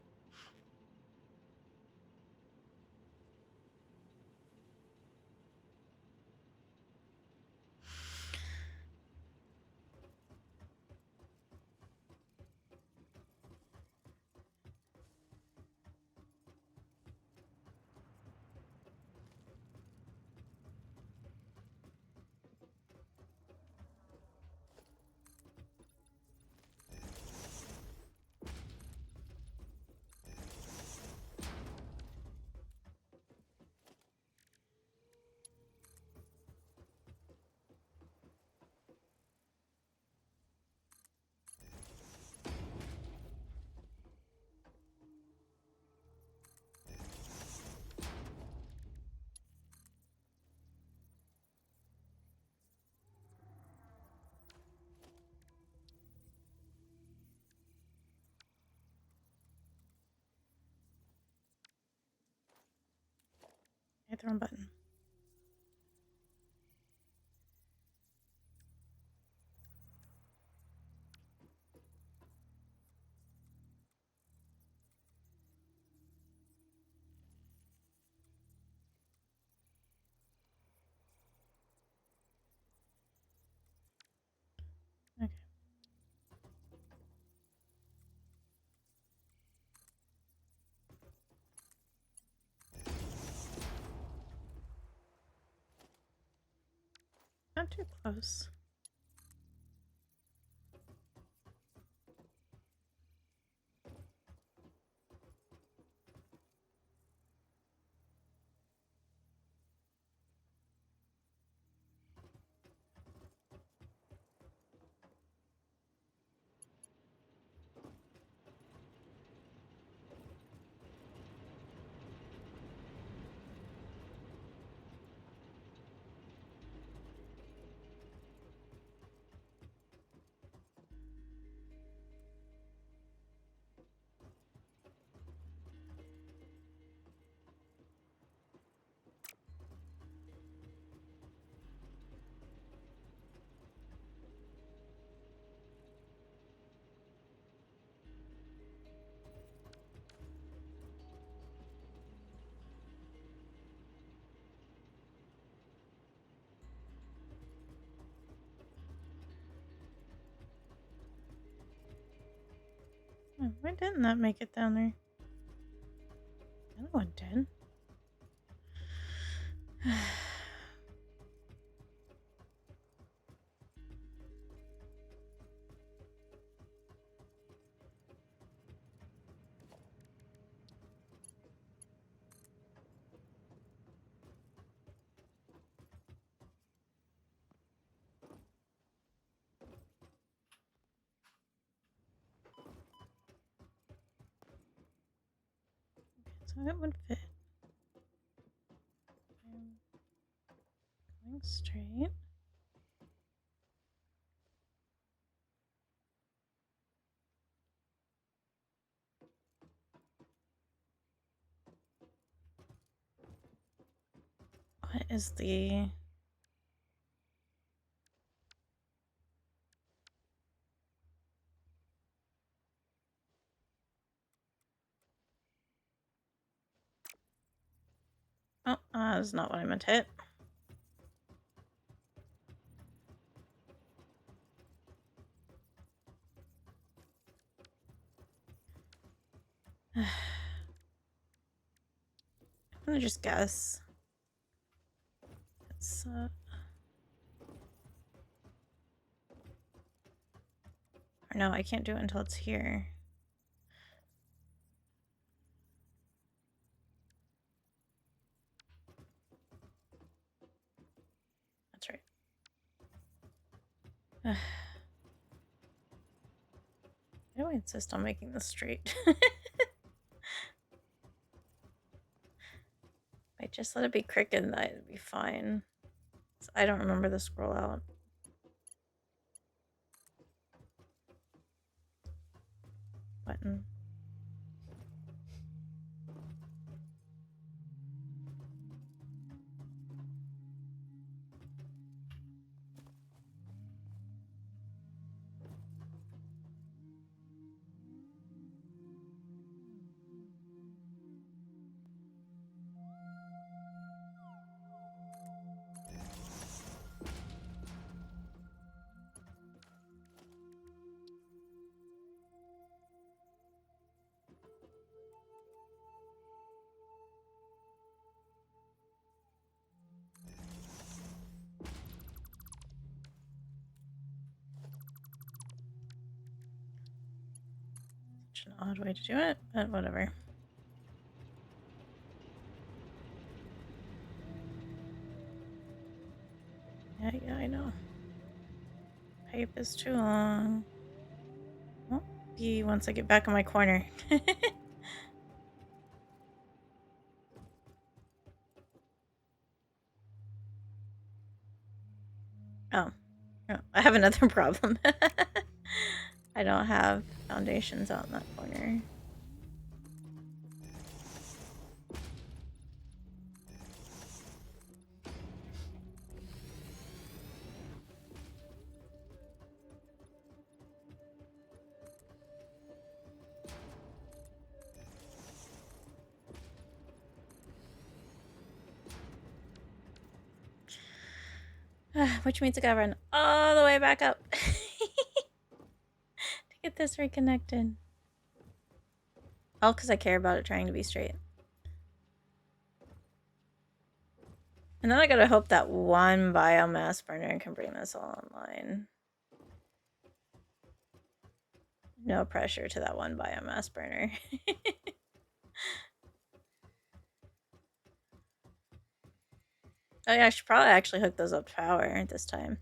Hit the wrong button. Okay. Not too close. Oh, why didn't that make it down there? The other one did. So it would fit. Going straight. What is the... Oh, that's not what I meant to hit. I'm gonna just guess. It's, or no, I can't do it until it's here. That's right. Why do I insist on making this straight? I just let it be crooked, that'd be fine. So I don't remember the scroll out. Button. Such an odd way to do it, but whatever. Yeah, I know. Pipe is too long. Won't be once I get back in my corner. Oh. Oh, I have another problem. I don't have foundations out in that corner. Which means I gotta run all the way back up to get this reconnected. All because I care about it trying to be straight. And then I gotta hope that one biomass burner can bring this all online. No pressure to that one biomass burner. Oh yeah, I should probably actually hook those up to power this time.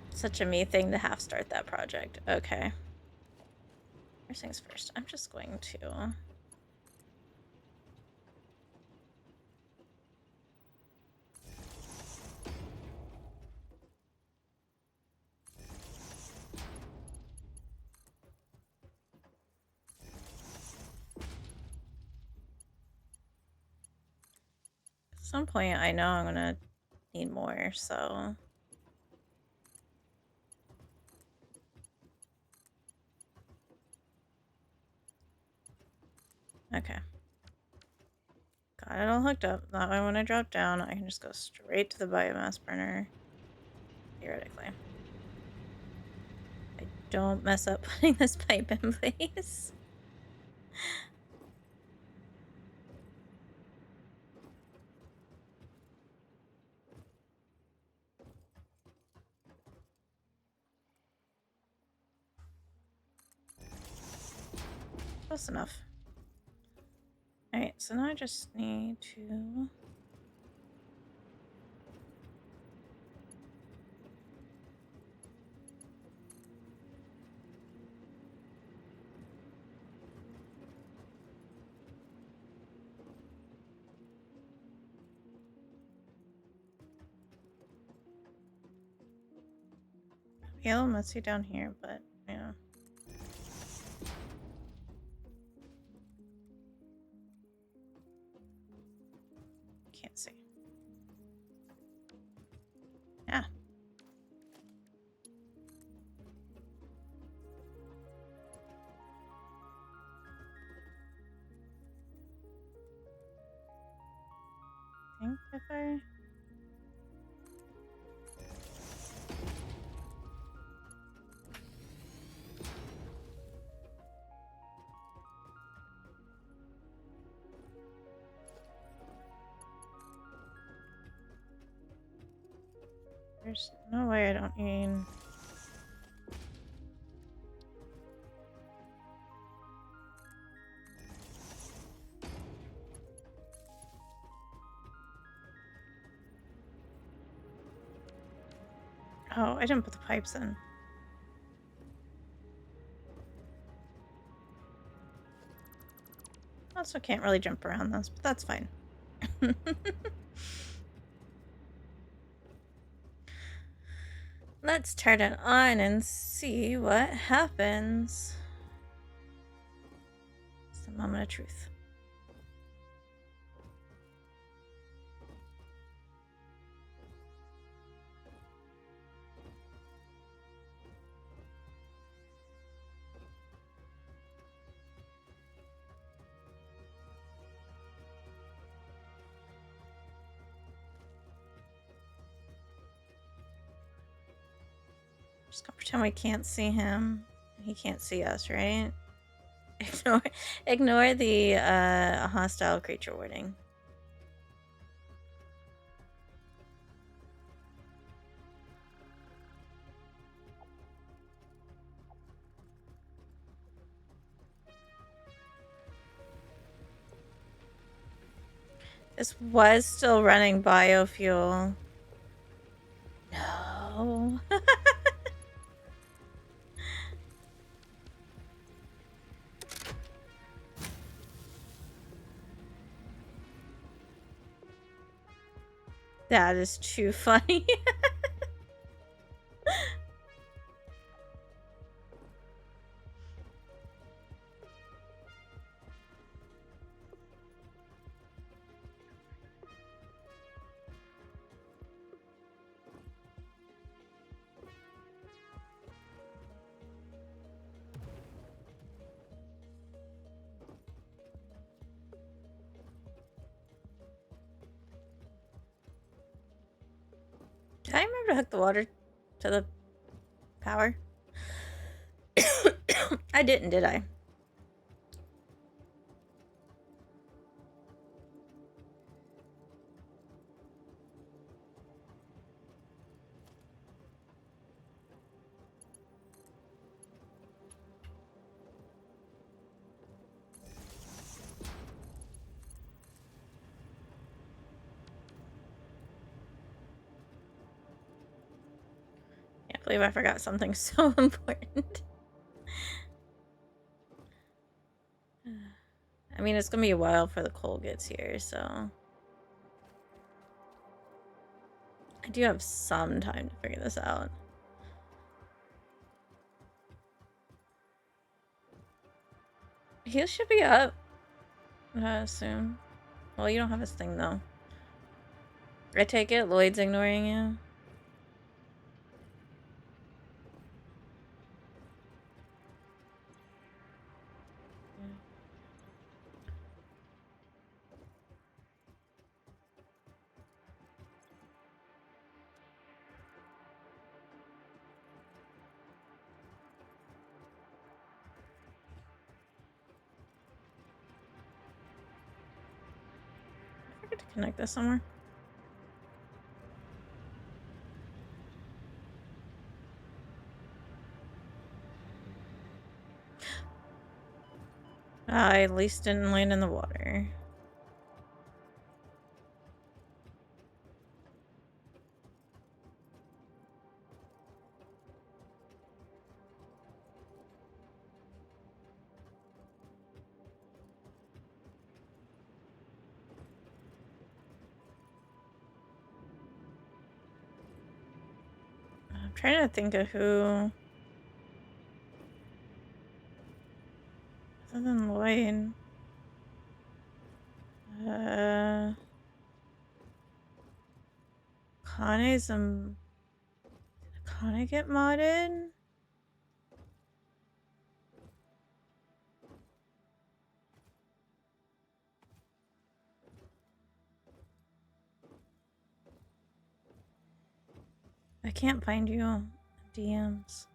Such a me thing to half start that project. Okay. First things first, I'm just going to... At some point, I know I'm gonna need more, so... Okay. Got it all hooked up. That way when I drop down, I can just go straight to the biomass burner. Theoretically. I don't mess up putting this pipe in place. Close enough. Alright, so now I just need to... be a little messy down here, but yeah. Can't see. Yeah. I think if I... There's no way I don't need... Oh, I didn't put the pipes in. Also can't really jump around this, but that's fine. Let's turn it on and see what happens. It's the moment of truth. Just gonna pretend we can't see him. He can't see us, right? Ignore the hostile creature warning. This was still running biofuel. No. That is too funny. Did I remember to hook the water to the power? I didn't, did I? Can't believe I forgot something so important. I mean, it's gonna be a while before the coal gets here, so... I do have some time to figure this out. He should be up soon. Well, you don't have his thing, though. I take it Lloyd's ignoring you? I forget to connect this somewhere. I at least didn't land in the water. I'm trying to think of who... Other than Lloyd... Kane's Did Kane get modded? I can't find you on DMs.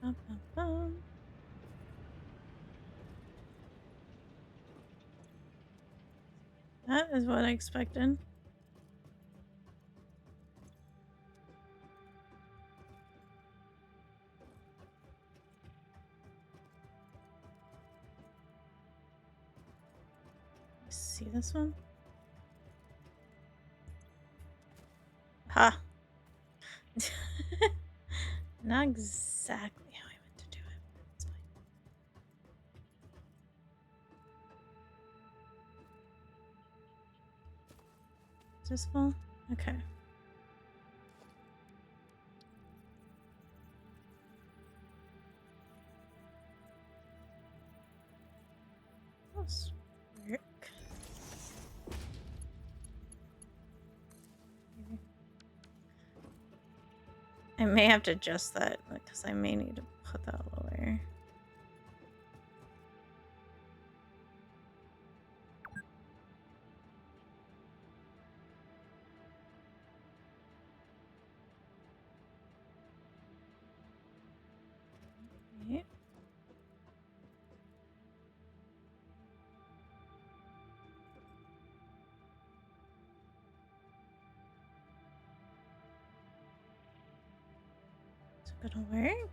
Bum, bum, bum. That is what I expected. See this one? Ha! Not exactly how I meant to do it, but it's fine. Is this full? Okay. Let's work. I may have to adjust that because I may need to put that lower. Okay. gonna work?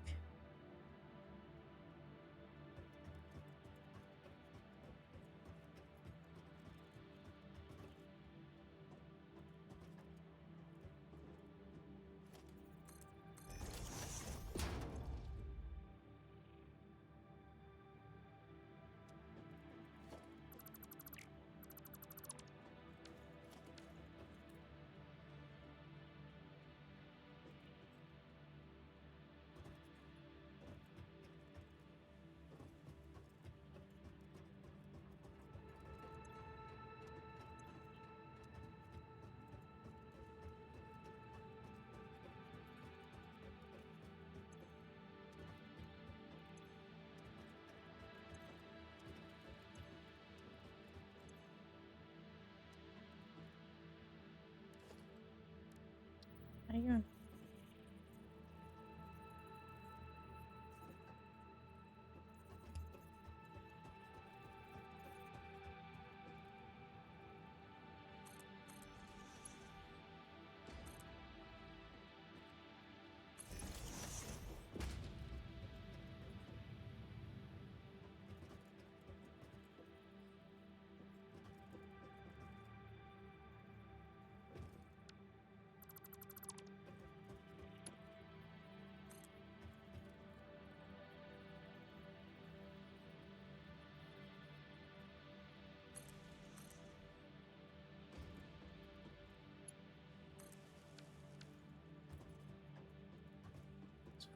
How you doing?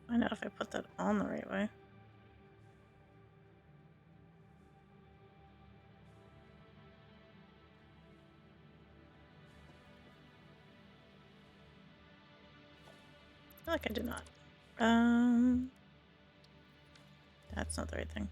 Find out if I put that on the right way. I feel like I did not. That's not the right thing.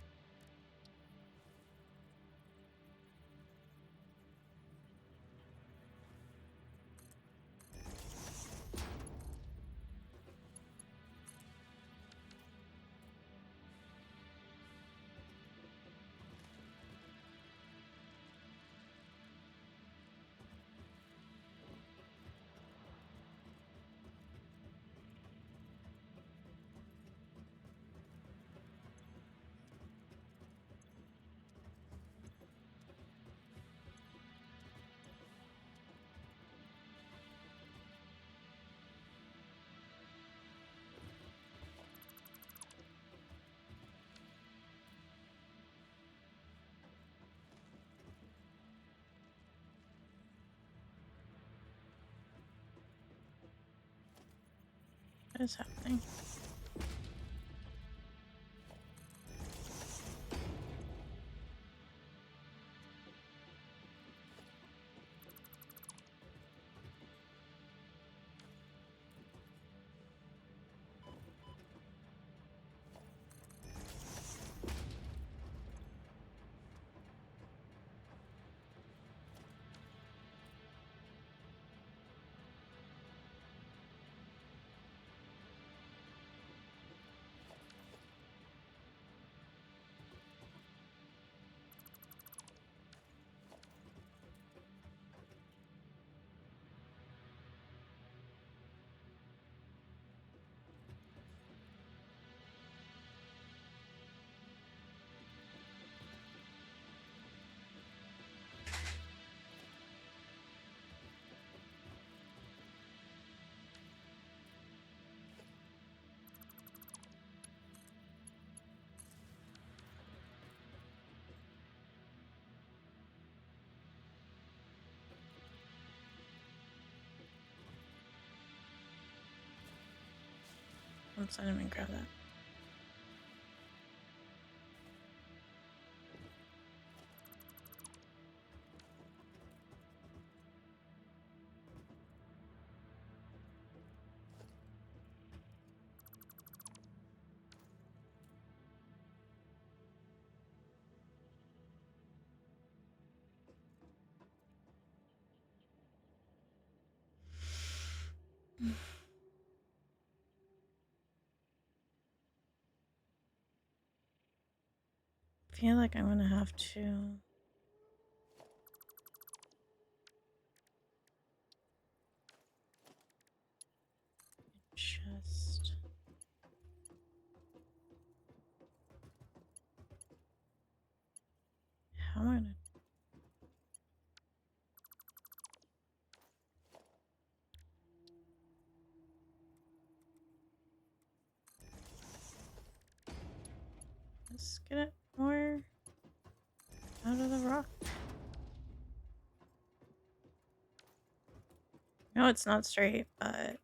What is happening? Oops, I didn't even grab that. I feel like I'm gonna have to just Let's get it more out of the rock. No, it's not straight, but...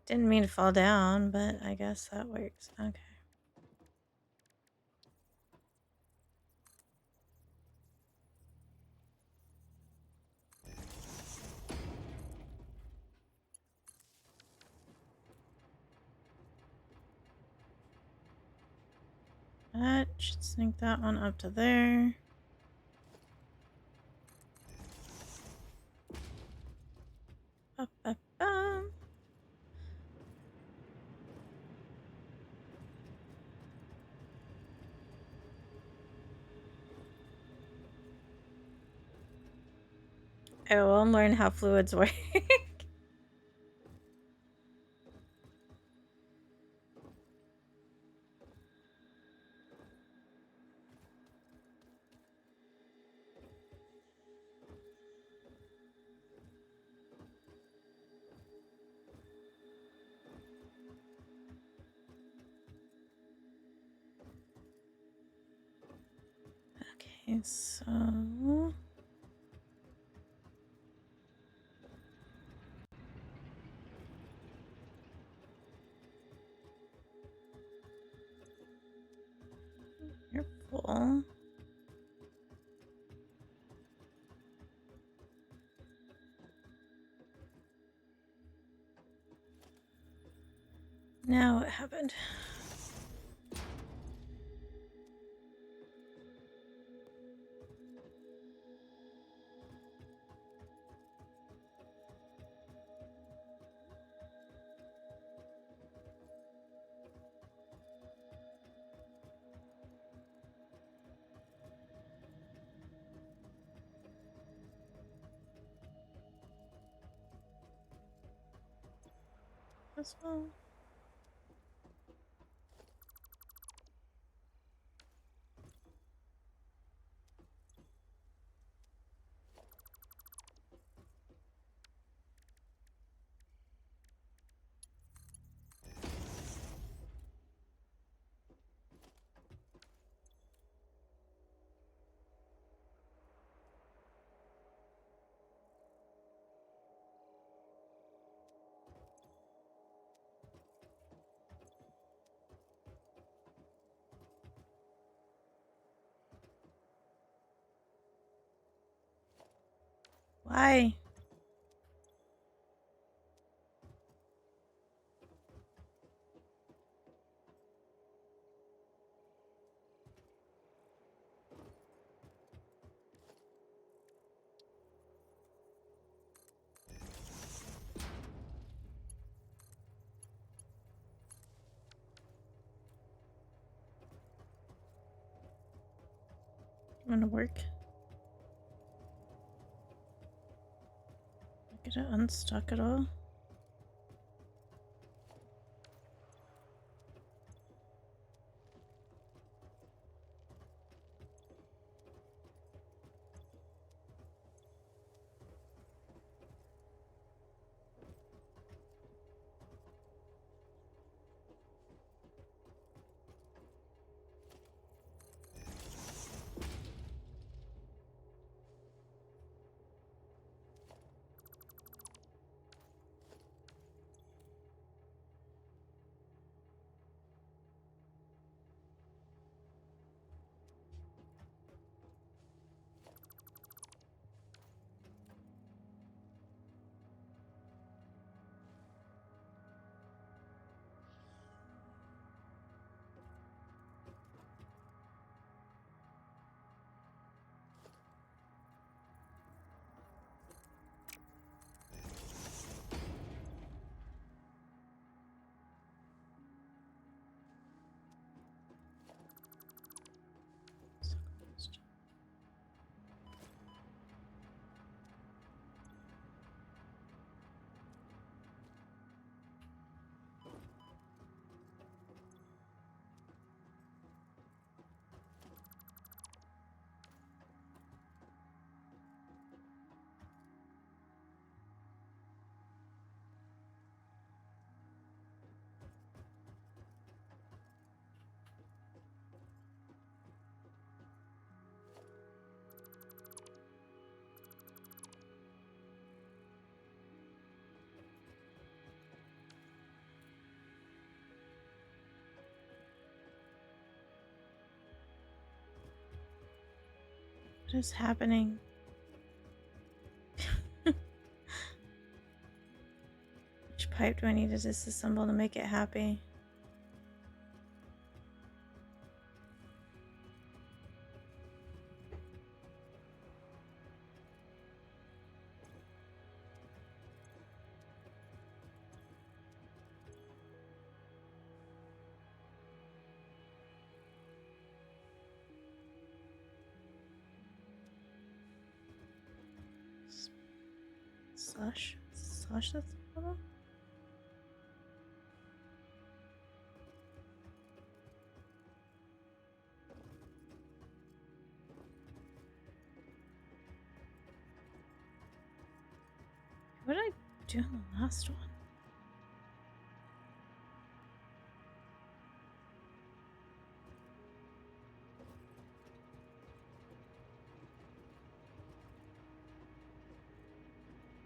Didn't mean to fall down, but I guess that works. Okay. That should sneak that one up to there. Up, up, up. I will learn how fluids work. Okay, so... You're full. Now what happened? This one. Why? Gonna work. Get it unstuck at all? What is happening? Which pipe do I need to disassemble to make it happy? Slush? Slush that's a little? What did I do in the last one?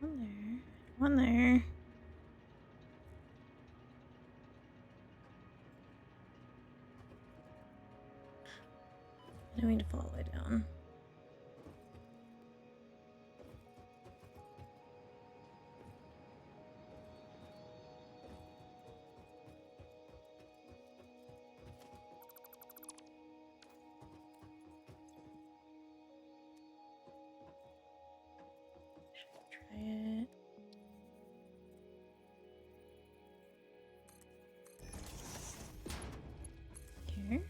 One there. One there. I don't mean to fall all the way down. Try it. Here.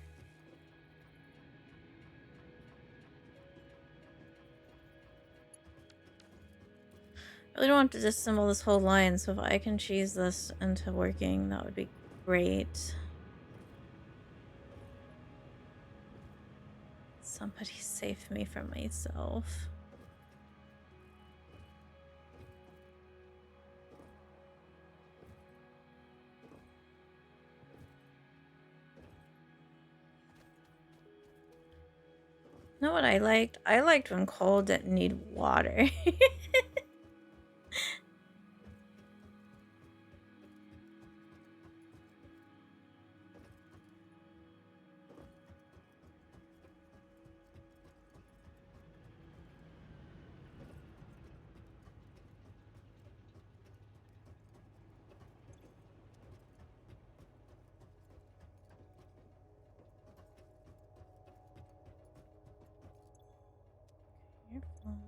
I really don't want to disassemble this whole line, so if I can cheese this into working, that would be great. Somebody save me from myself. You know what I liked? I liked when coal didn't need water. Careful.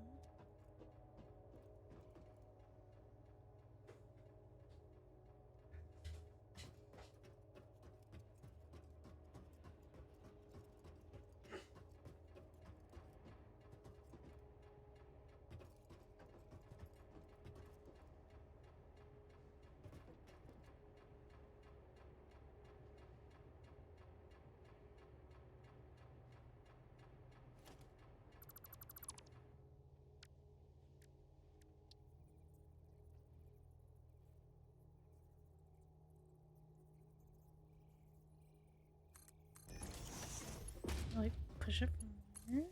Like, push it from there.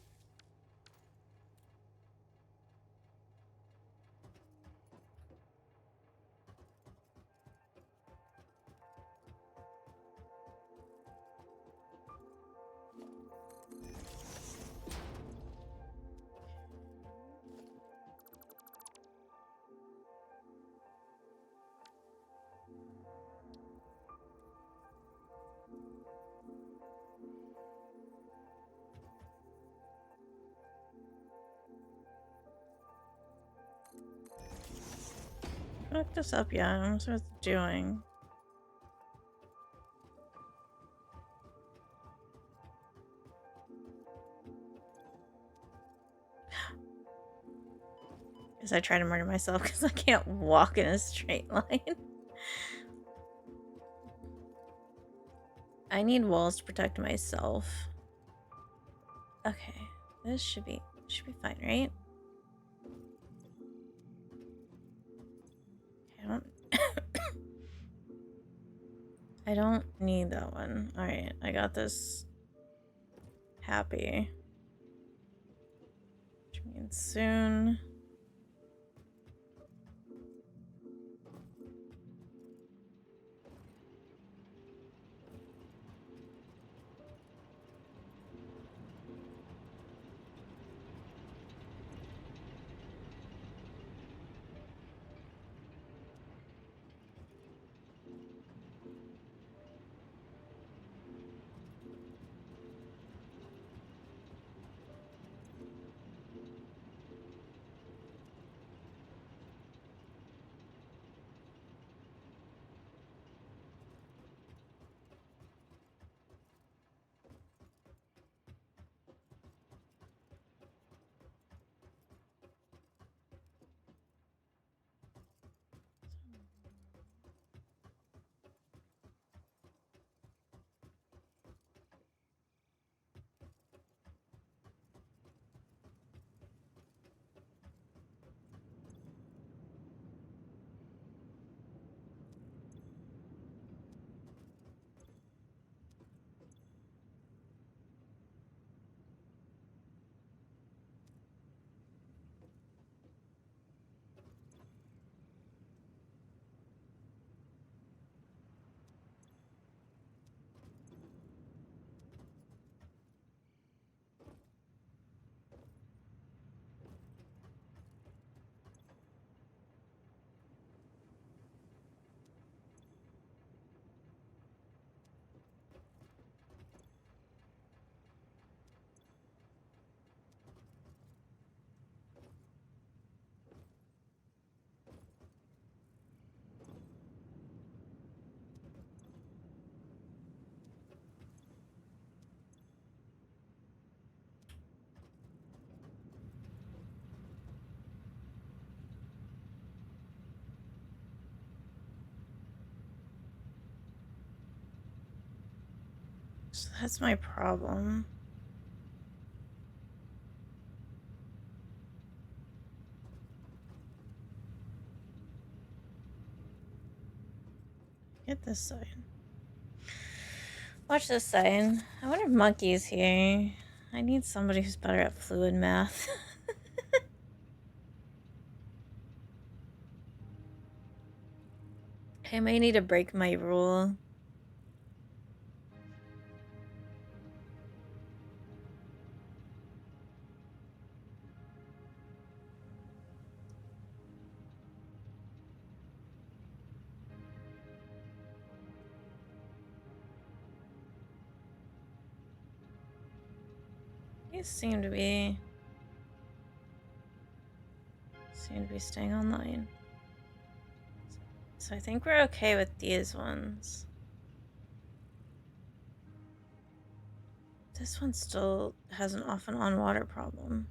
Look this up, yeah. I'm what it's doing. Guess I try to murder myself because I can't walk in a straight line. I need walls to protect myself. Okay, this should be fine, right? I don't need that one. Alright, I got this happy. Which means soon. So that's my problem. Get this side. Watch this side. I wonder if Monkey's here. I need somebody who's better at fluid math. I may need to break my rule. You seem to be staying online. So I think we're okay with these ones. This one still has an off and on water problem.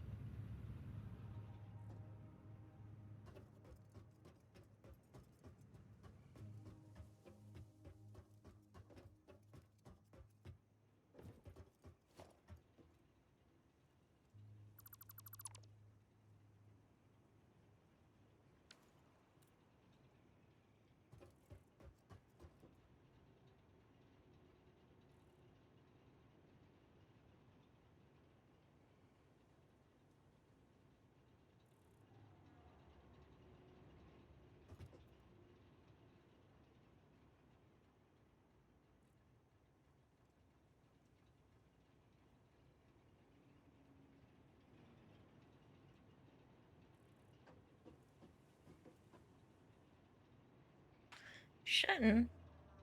Shouldn't.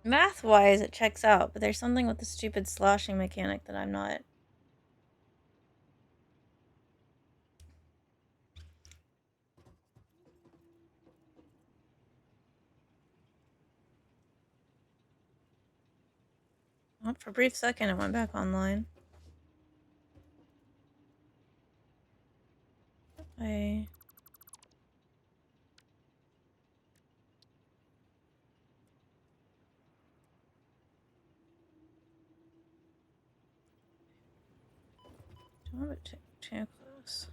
Math-wise, it checks out, but there's something with the stupid sloshing mechanic that I'm not. Oh, for a brief second, it went back online. I... don't want it too close.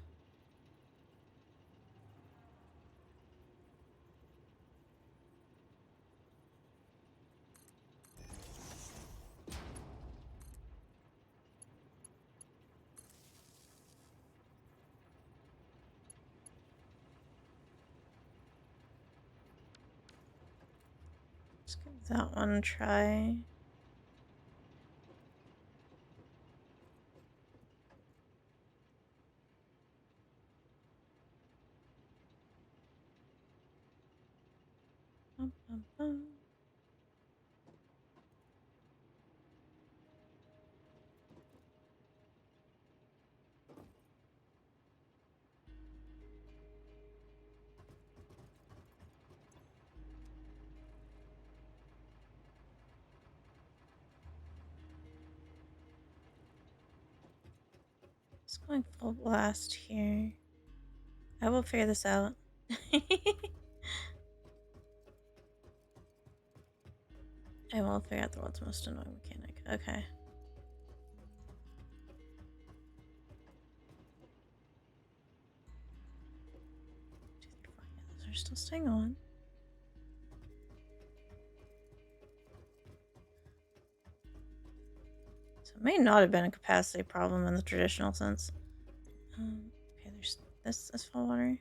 Let's give that one a try. Bum, bum, bum. Just going full blast here. I will figure this out. I will figure out the world's most annoying mechanic. Okay. 2, 3, 4. Yeah, those are still staying on. So it may not have been a capacity problem in the traditional sense. Okay, there's this full water.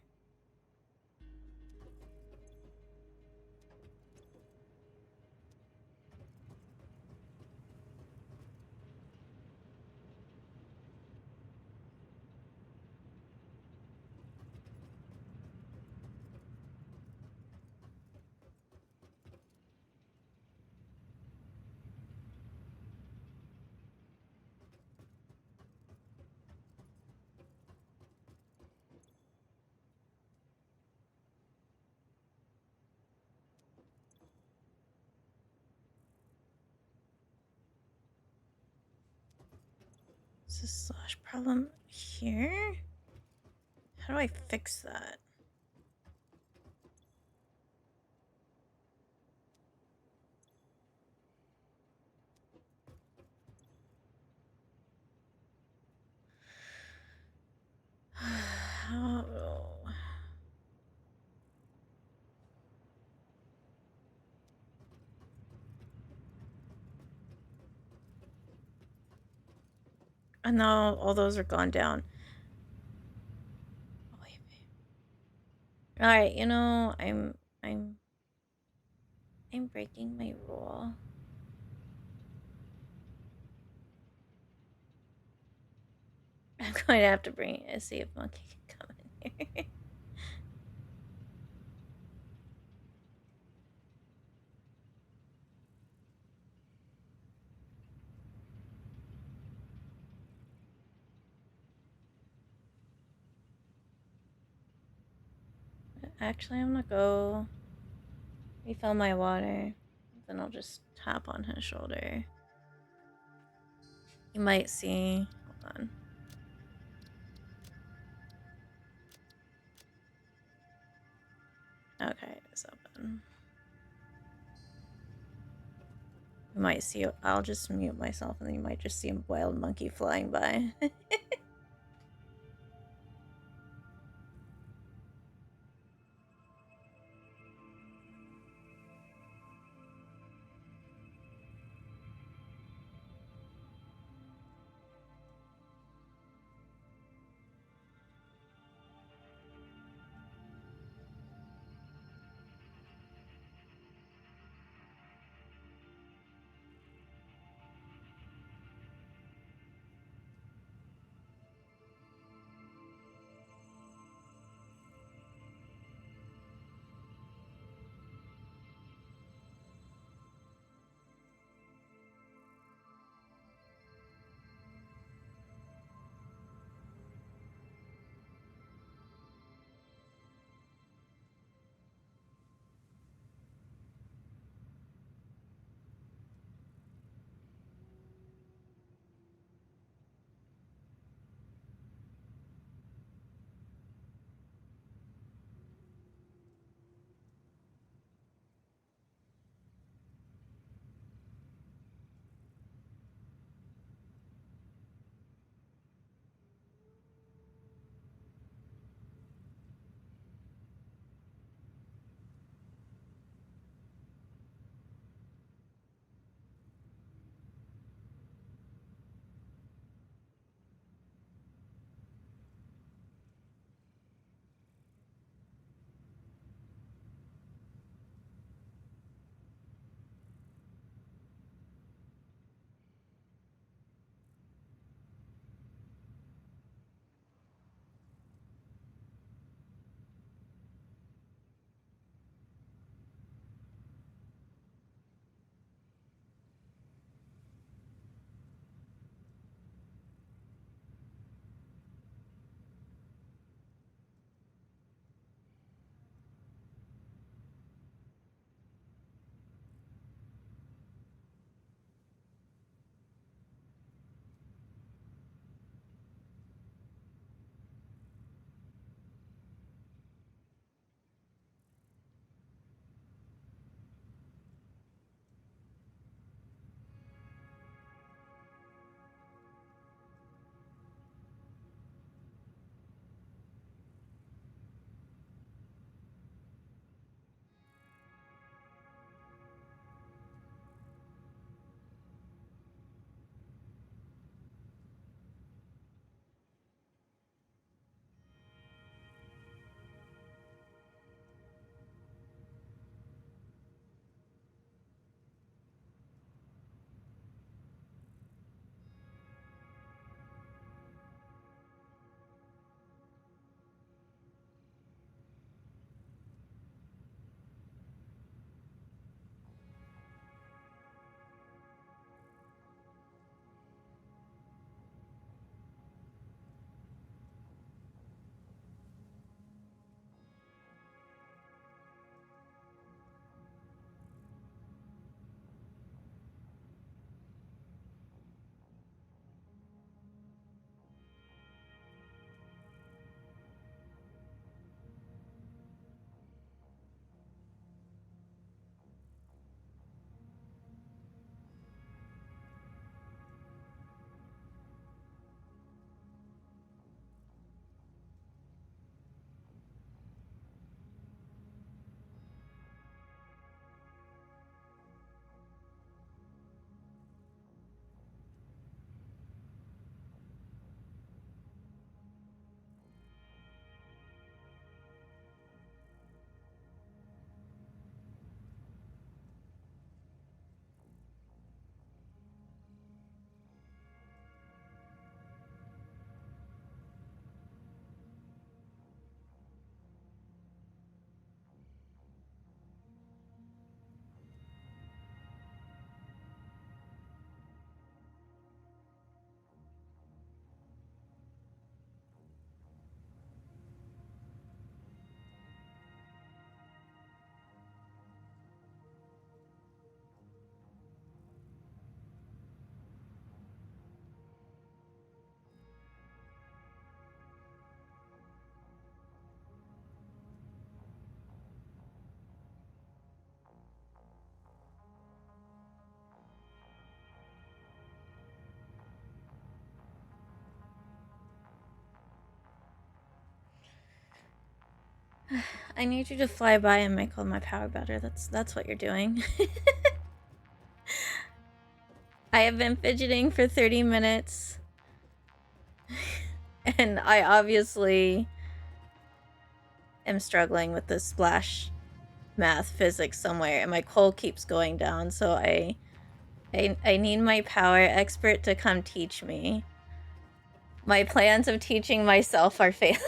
Is this slash problem here? How do I fix that? And now all those are gone down. Oh, wait. Alright, you know, I'm breaking my rule. I'm going to have to see if Monkey can come in here. Actually, I'm gonna go refill my water. Then I'll just tap on his shoulder. You might see. Hold on. Okay, it's open. You might see. I'll just mute myself, and then you might just see a wild monkey flying by. I need you to fly by and make all my power better. That's what you're doing. I have been fidgeting for 30 minutes. And I obviously am struggling with this splash math physics somewhere, and my coal keeps going down, so I need my power expert to come teach me. My plans of teaching myself are failing.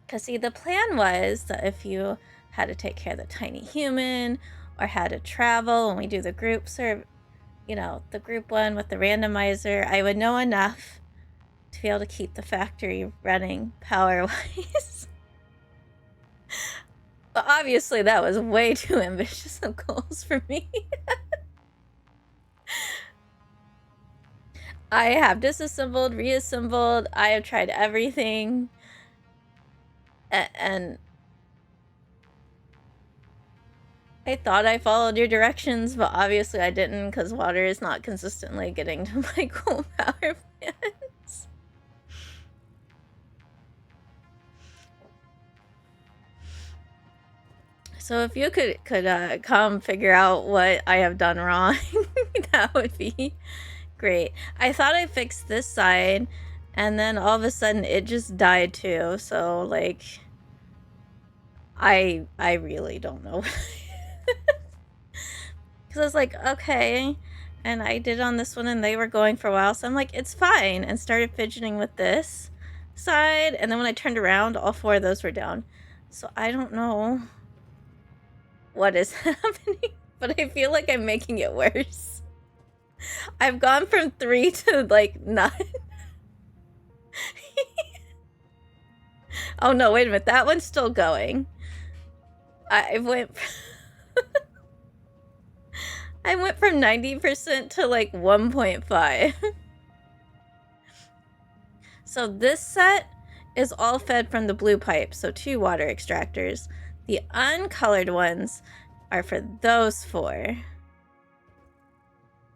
Because, see, the plan was that if you had to take care of the tiny human, or had to travel when we do the group serve, you know, the group one with the randomizer, I would know enough to be able to keep the factory running power-wise. But obviously that was way too ambitious of goals for me. I have disassembled, reassembled, I have tried everything. And I thought I followed your directions, but obviously I didn't, because water is not consistently getting to my coal power plants. So if you could come figure out what I have done wrong, that would be great. I thought I fixed this side, and then all of a sudden it just died too, so, like, I really don't know. Because I was like, okay, and I did on this one, and they were going for a while, so I'm like, it's fine, and started fidgeting with this side, and then when I turned around, all 4 of those were down. So I don't know what is happening, but I feel like I'm making it worse. I've gone from 3 to, like, 9. Oh no, wait a minute, that one's still going. I went from 90% to, like, 1.5. So this set is all fed from the blue pipe, so 2 water extractors. The uncolored ones are for those 4.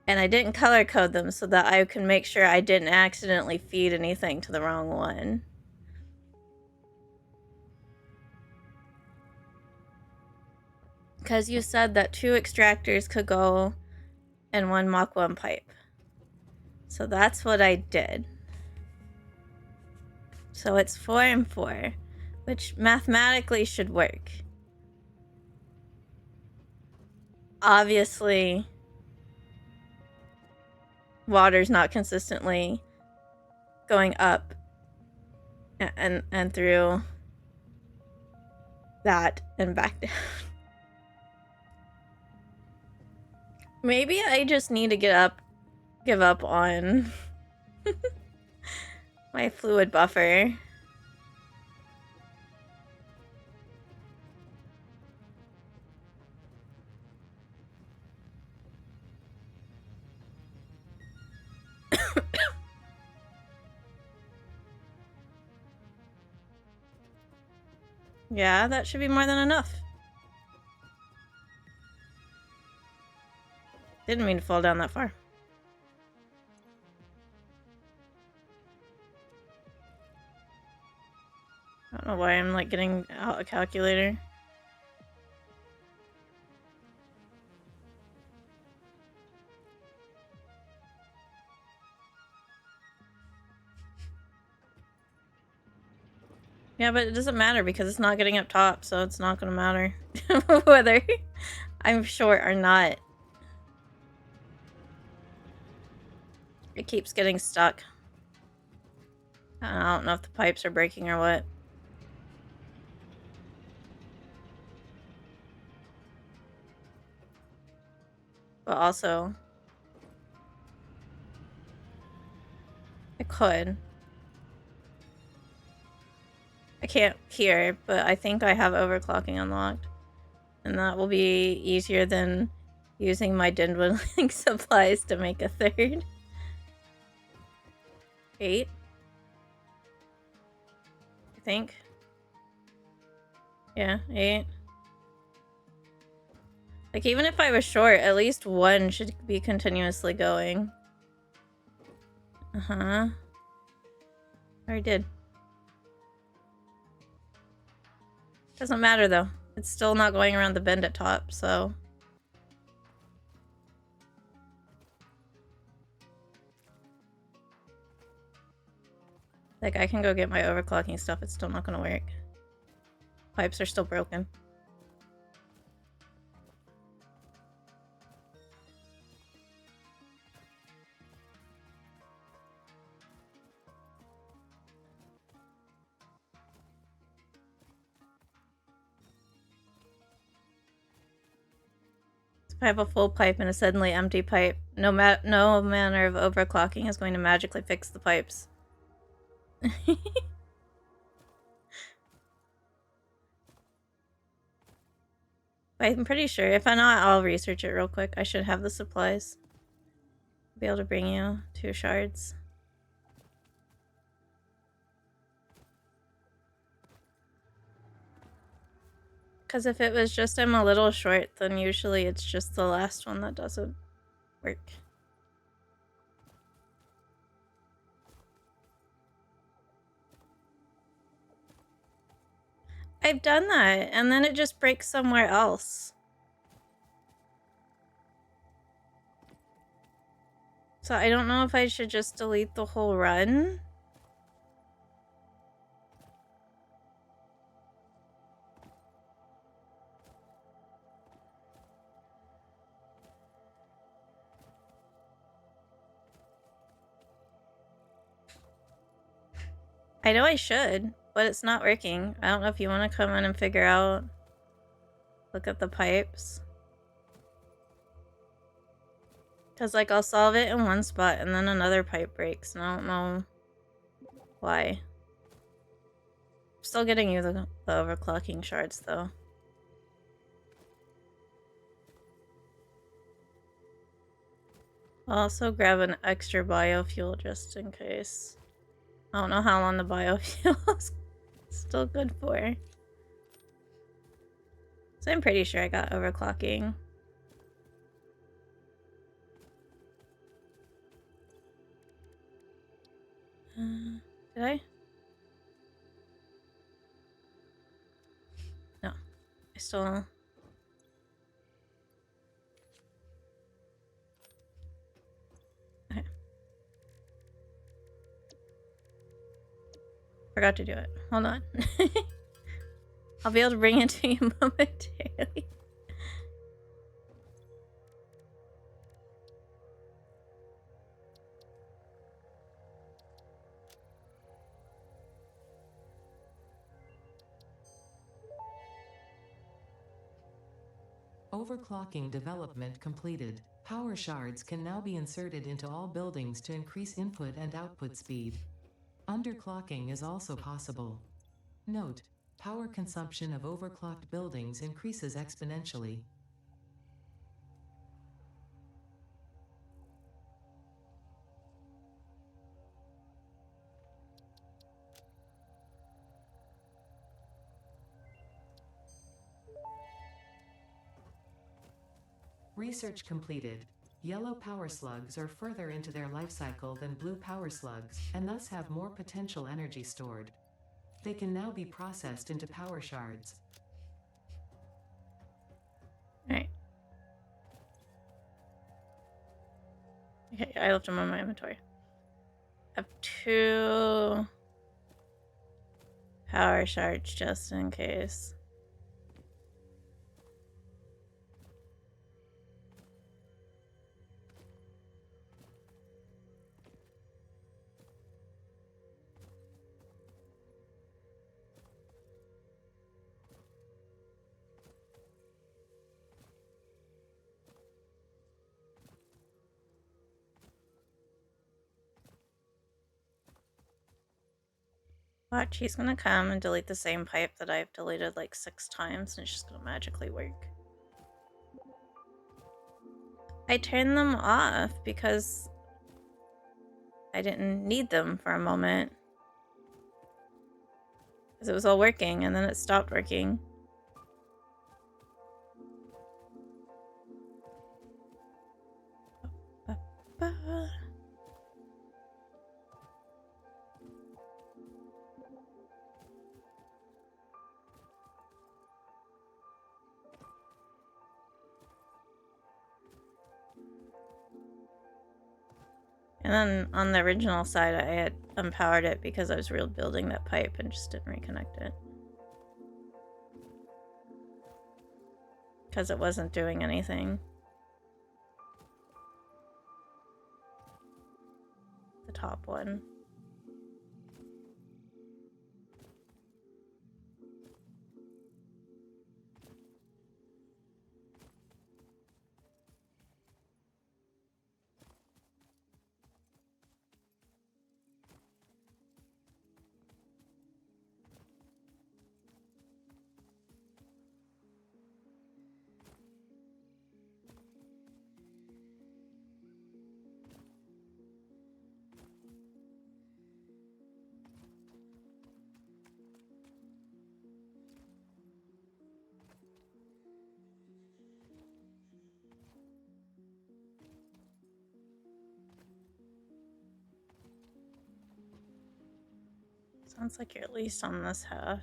And I didn't color code them so that I can make sure I didn't accidentally feed anything to the wrong one. Because you said that 2 extractors could go in 1 Mach 1 pipe. So that's what I did. So it's 4 and 4, which mathematically should work. Obviously, water's not consistently going up and through that and back down. Maybe I just need to give up on my fluid buffer. Yeah, that should be more than enough. Didn't mean to fall down that far. I don't know why I'm, like, getting out a calculator. Yeah, but it doesn't matter because it's not getting up top, so it's not gonna matter whether I'm short or not. It keeps getting stuck. I don't know if the pipes are breaking or what. But also, I could. I can't here, but I think I have overclocking unlocked. And that will be easier than using my dwindling supplies to make a 3rd. 8. I think. Yeah, 8. Like, even if I was short, at least 1 should be continuously going. Uh-huh. I already did. Doesn't matter though. It's still not going around the bend at top, so. Like, I can go get my overclocking stuff, it's still not gonna work. Pipes are still broken. If I have a full pipe and a suddenly empty pipe, no manner of overclocking is going to magically fix the pipes. I'm pretty sure. If I'm not, I'll research it real quick. I should have the supplies. Be able to bring you 2 shards. Because if it was just I'm a little short, then usually it's just the last one that doesn't work. I've done that, and then it just breaks somewhere else. So I don't know if I should just delete the whole run. I know I should, but it's not working. I don't know if you want to come in and figure out. Look at the pipes. Because, like, I'll solve it in one spot and then another pipe breaks, and I don't know why. I'm still getting you the overclocking shards, though. I'll also grab an extra biofuel just in case. I don't know how long the biofuel is still good for. So I'm pretty sure I got overclocking. Did I? No. I still... Okay. Forgot to do it. Hold on. I'll be able to bring it to you momentarily. Overclocking development completed. Power shards can now be inserted into all buildings to increase input and output speed. Underclocking is also possible. Note: power consumption of overclocked buildings increases exponentially. Research completed. Yellow power slugs are further into their life cycle than blue power slugs, and thus have more potential energy stored. They can now be processed into power shards. Alright. Okay, I left them on my inventory. I have 2 power shards just in case. Watch, he's gonna come and delete the same pipe that I've deleted like 6 times, and it's just gonna magically work. I turned them off because I didn't need them for a moment. Because it was all working, and then it stopped working. And then on the original side, I had unpowered it because I was rebuilding that pipe and just didn't reconnect it. Because it wasn't doing anything. The top one. Sounds like you're at least on this half.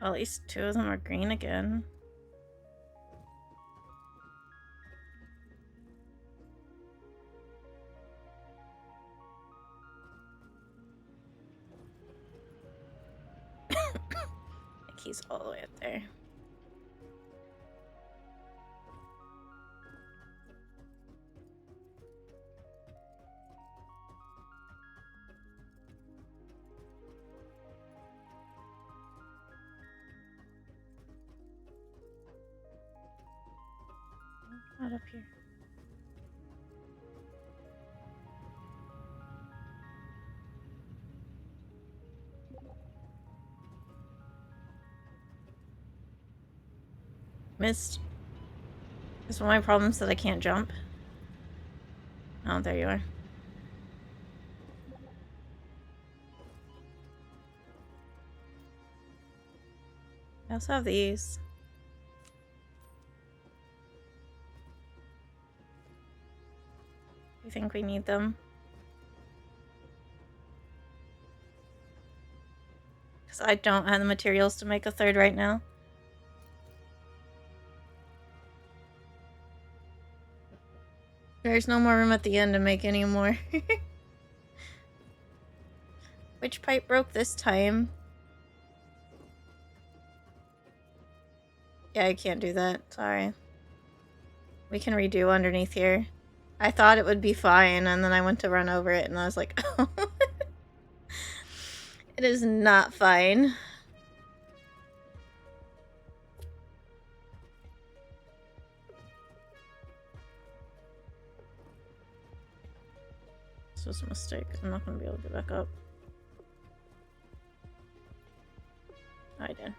Well, at least 2 of them are green again. The key's all the way up there. Not up here. Missed. Is one of my problems that I can't jump? Oh, there you are. I also have these. You think we need them? Because I don't have the materials to make a third right now. There's no more room at the end to make any more. Which pipe broke this time? Yeah, I can't do that. Sorry. We can redo underneath here. I thought it would be fine, and then I went to run over it, and I was like, oh. It is not fine. This was a mistake. I'm not going to be able to get back up. Oh, I did.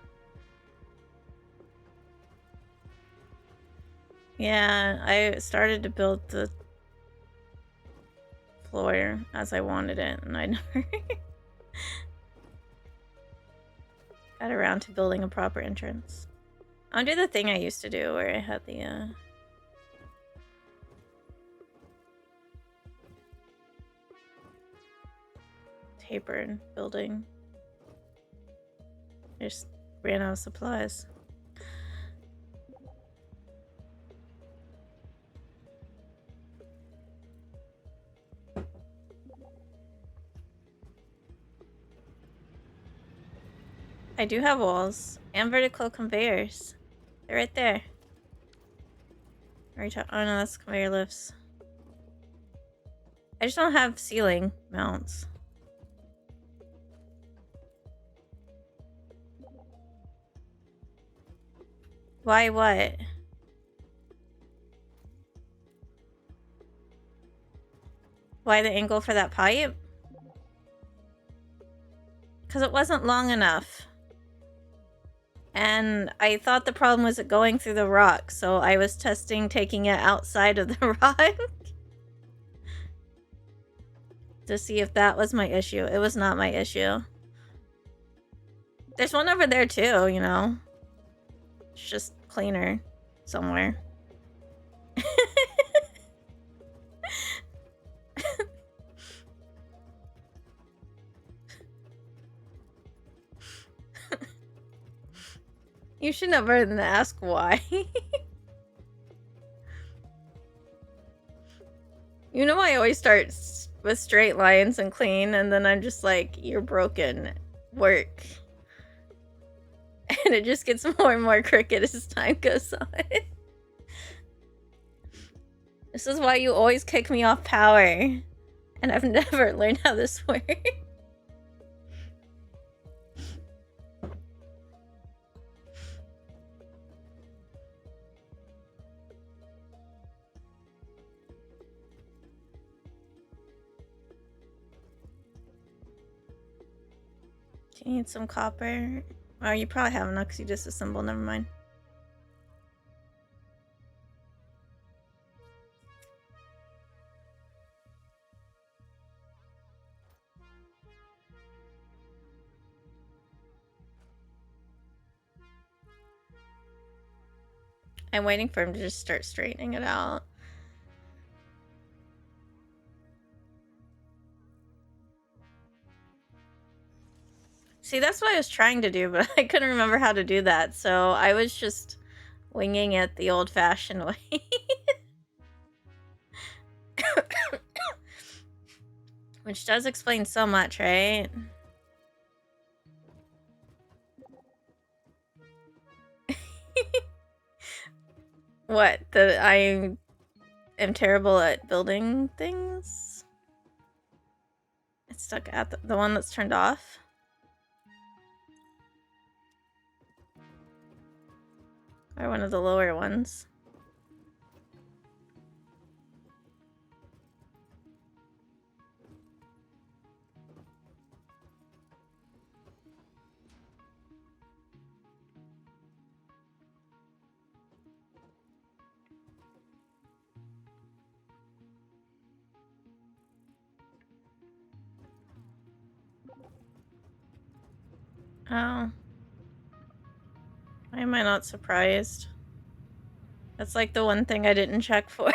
Yeah, I started to build the floor as I wanted it, and I never got around to building a proper entrance. I'll do the thing I used to do where I had the tapered building. I just ran out of supplies. I do have walls and vertical conveyors. They're right there. Oh no, that's conveyor lifts. I just don't have ceiling mounts. Why what? Why the angle for that pipe? Because it wasn't long enough. And I thought the problem was it going through the rock, so I was testing taking it outside of the rock to see if that was my issue. It was not my issue. There's one over there too, you know. It's just cleaner somewhere. You should never ask why. You know, I always start with straight lines and clean, and then I'm just like, you're broken. Work. And it just gets more and more crooked as time goes on. This is why you always kick me off power. And I've never learned how this works. Do you need some copper? Oh, you probably have enough because you disassembled. Never mind. I'm waiting for him to just start straightening it out. See, that's what I was trying to do, but I couldn't remember how to do that, so I was just winging it the old-fashioned way. Which does explain so much, right? What? That I am terrible at building things? It's stuck at the one that's turned off? Or one of the lower ones? Oh. Why am I not surprised? That's like the one thing I didn't check for.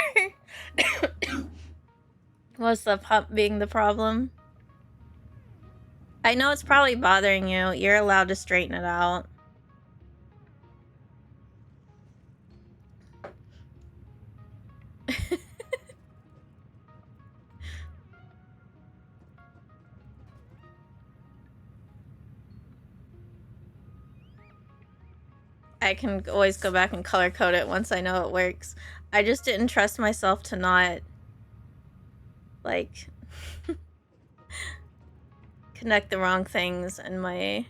Was the pump being the problem? I know it's probably bothering you. You're allowed to straighten it out. I can always go back and color code it once I know it works. I just didn't trust myself to not, like, connect the wrong things in my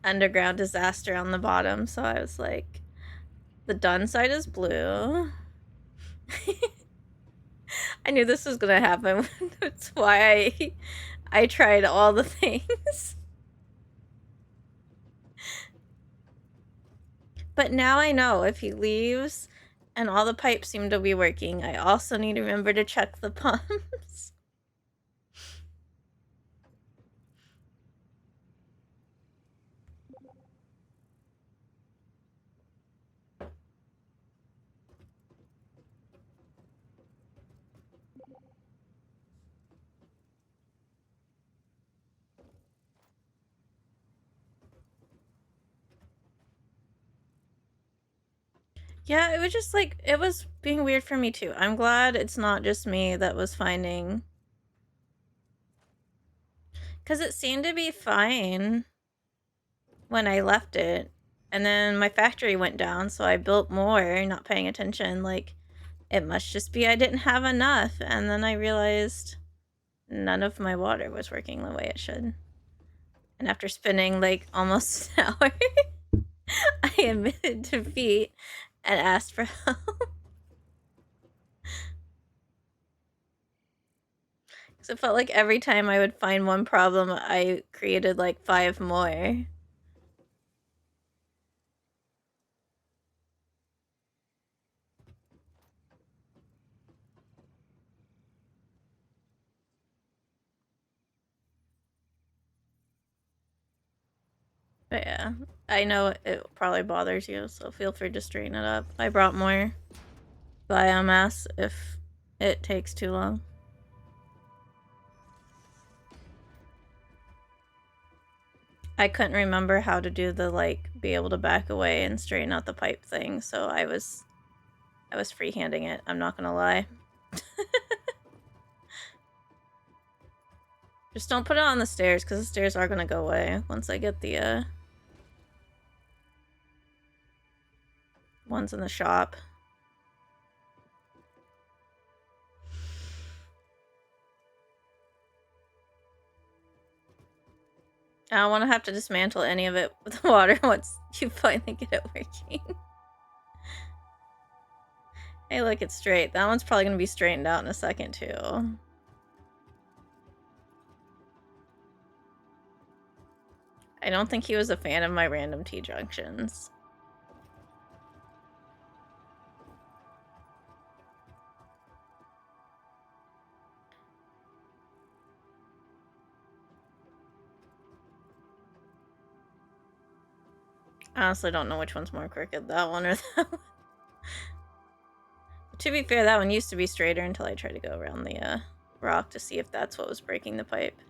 underground disaster on the bottom. So I was like, the done side is blue. I knew this was gonna happen. That's why I tried all the things. But now I know if he leaves and all the pipes seem to be working, I also need to remember to check the pumps. Yeah, it was just like, it was being weird for me too. I'm glad it's not just me that was finding. Because it seemed to be fine when I left it. And then my factory went down, so I built more, not paying attention. Like, it must just be I didn't have enough. And then I realized none of my water was working the way it should. And after spending like almost an hour, I admitted defeat and asked for help. Because it felt like every time I would find one problem, I created like 5 more. But yeah, I know it probably bothers you, so feel free to straighten it up. I brought more biomass if it takes too long. I couldn't remember how to do the, like, be able to back away and straighten out the pipe thing, so I was freehanding it, I'm not gonna lie. Just don't put it on the stairs, because the stairs are gonna go away once I get the, ones in the shop. I don't want to have to dismantle any of it with water once you finally get it working. Hey, look, it's straight. That one's probably going to be straightened out in a second, too. I don't think he was a fan of my random T-junctions. I honestly don't know which one's more crooked, that one or that one. To be fair, that one used to be straighter until I tried to go around the rock to see if that's what was breaking the pipe.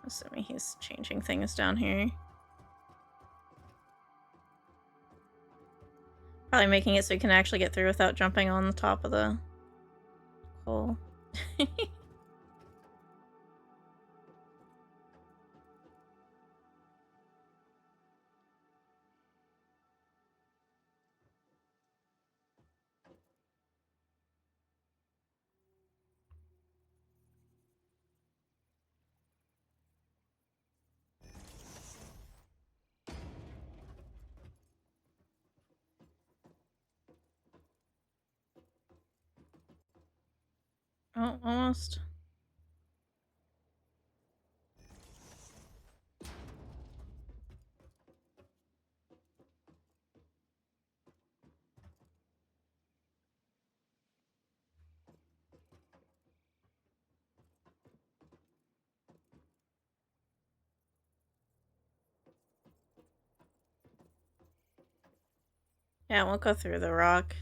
Assuming he's changing things down here. Probably making it so he can actually get through without jumping on the top of the hole. Oh, almost. Yeah, we'll go through the rock.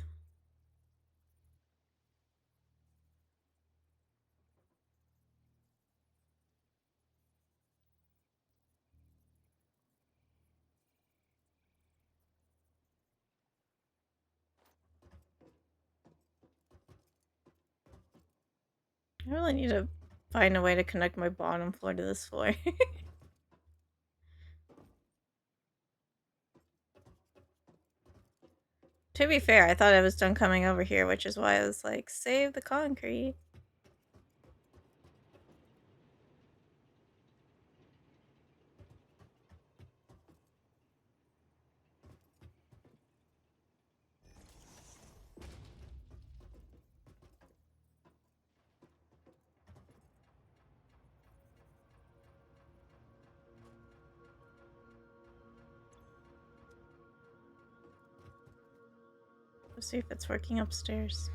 I really need to find a way to connect my bottom floor to this floor. To be fair, I thought I was done coming over here, which is why I was like, save the concrete. Let's see if it's working upstairs.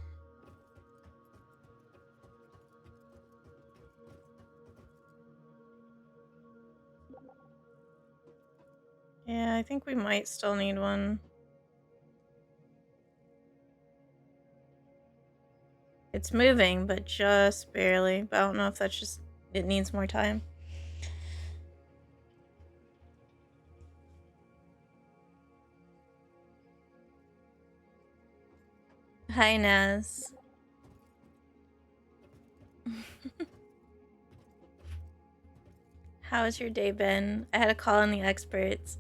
Yeah, I think we might still need one. It's moving, but just barely. But I don't know if that's just... it needs more time. Hi, Naz. How has your day been? I had to call in the experts.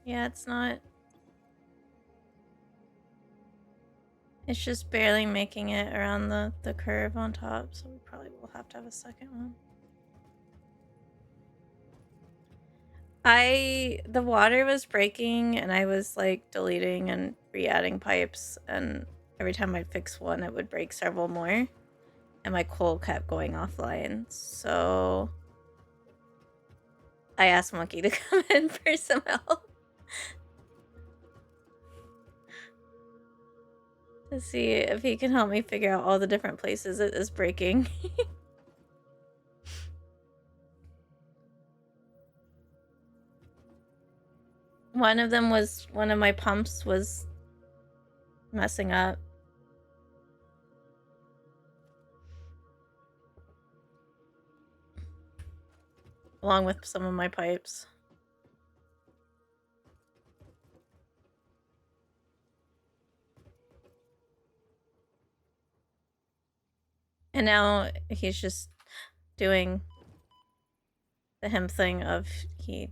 Yeah, it's not... it's just barely making it around the curve on top, so we probably will have to have a second one. The water was breaking and I was like deleting and re-adding pipes, and every time I'd fix one it would break several more and my coal kept going offline, so I asked Monkey to come in for some help. to see if he can help me figure out all the different places it is breaking. One of them was one of my pumps was messing up. Along with some of my pipes. And now he's just doing the him thing of he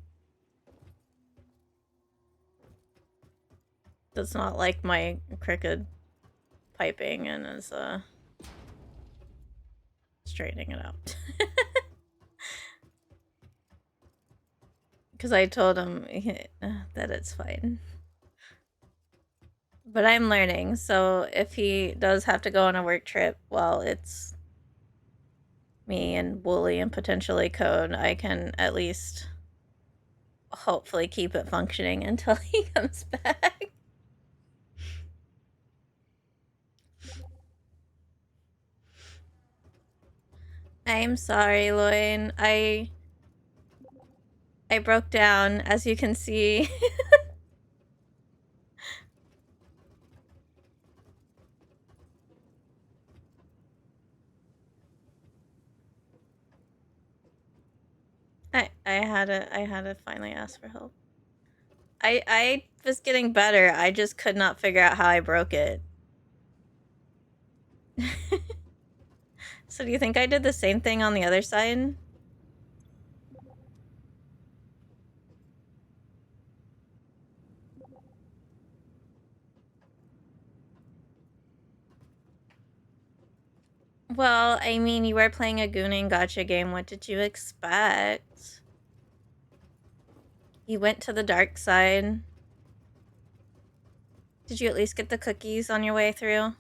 does not like my crooked piping and is straightening it out. Because I told him that it's fine. But I'm learning, so if he does have to go on a work trip while it's me and Wooly and potentially Code, I can at least hopefully keep it functioning until he comes back. I'm sorry, Lloyd. I broke down, as you can see. I had to finally ask for help. I was getting better. I just could not figure out how I broke it. So do you think I did the same thing on the other side? Well, I mean, you were playing a Gooning Gotcha game. What did you expect? You went to the dark side. Did you at least get the cookies on your way through?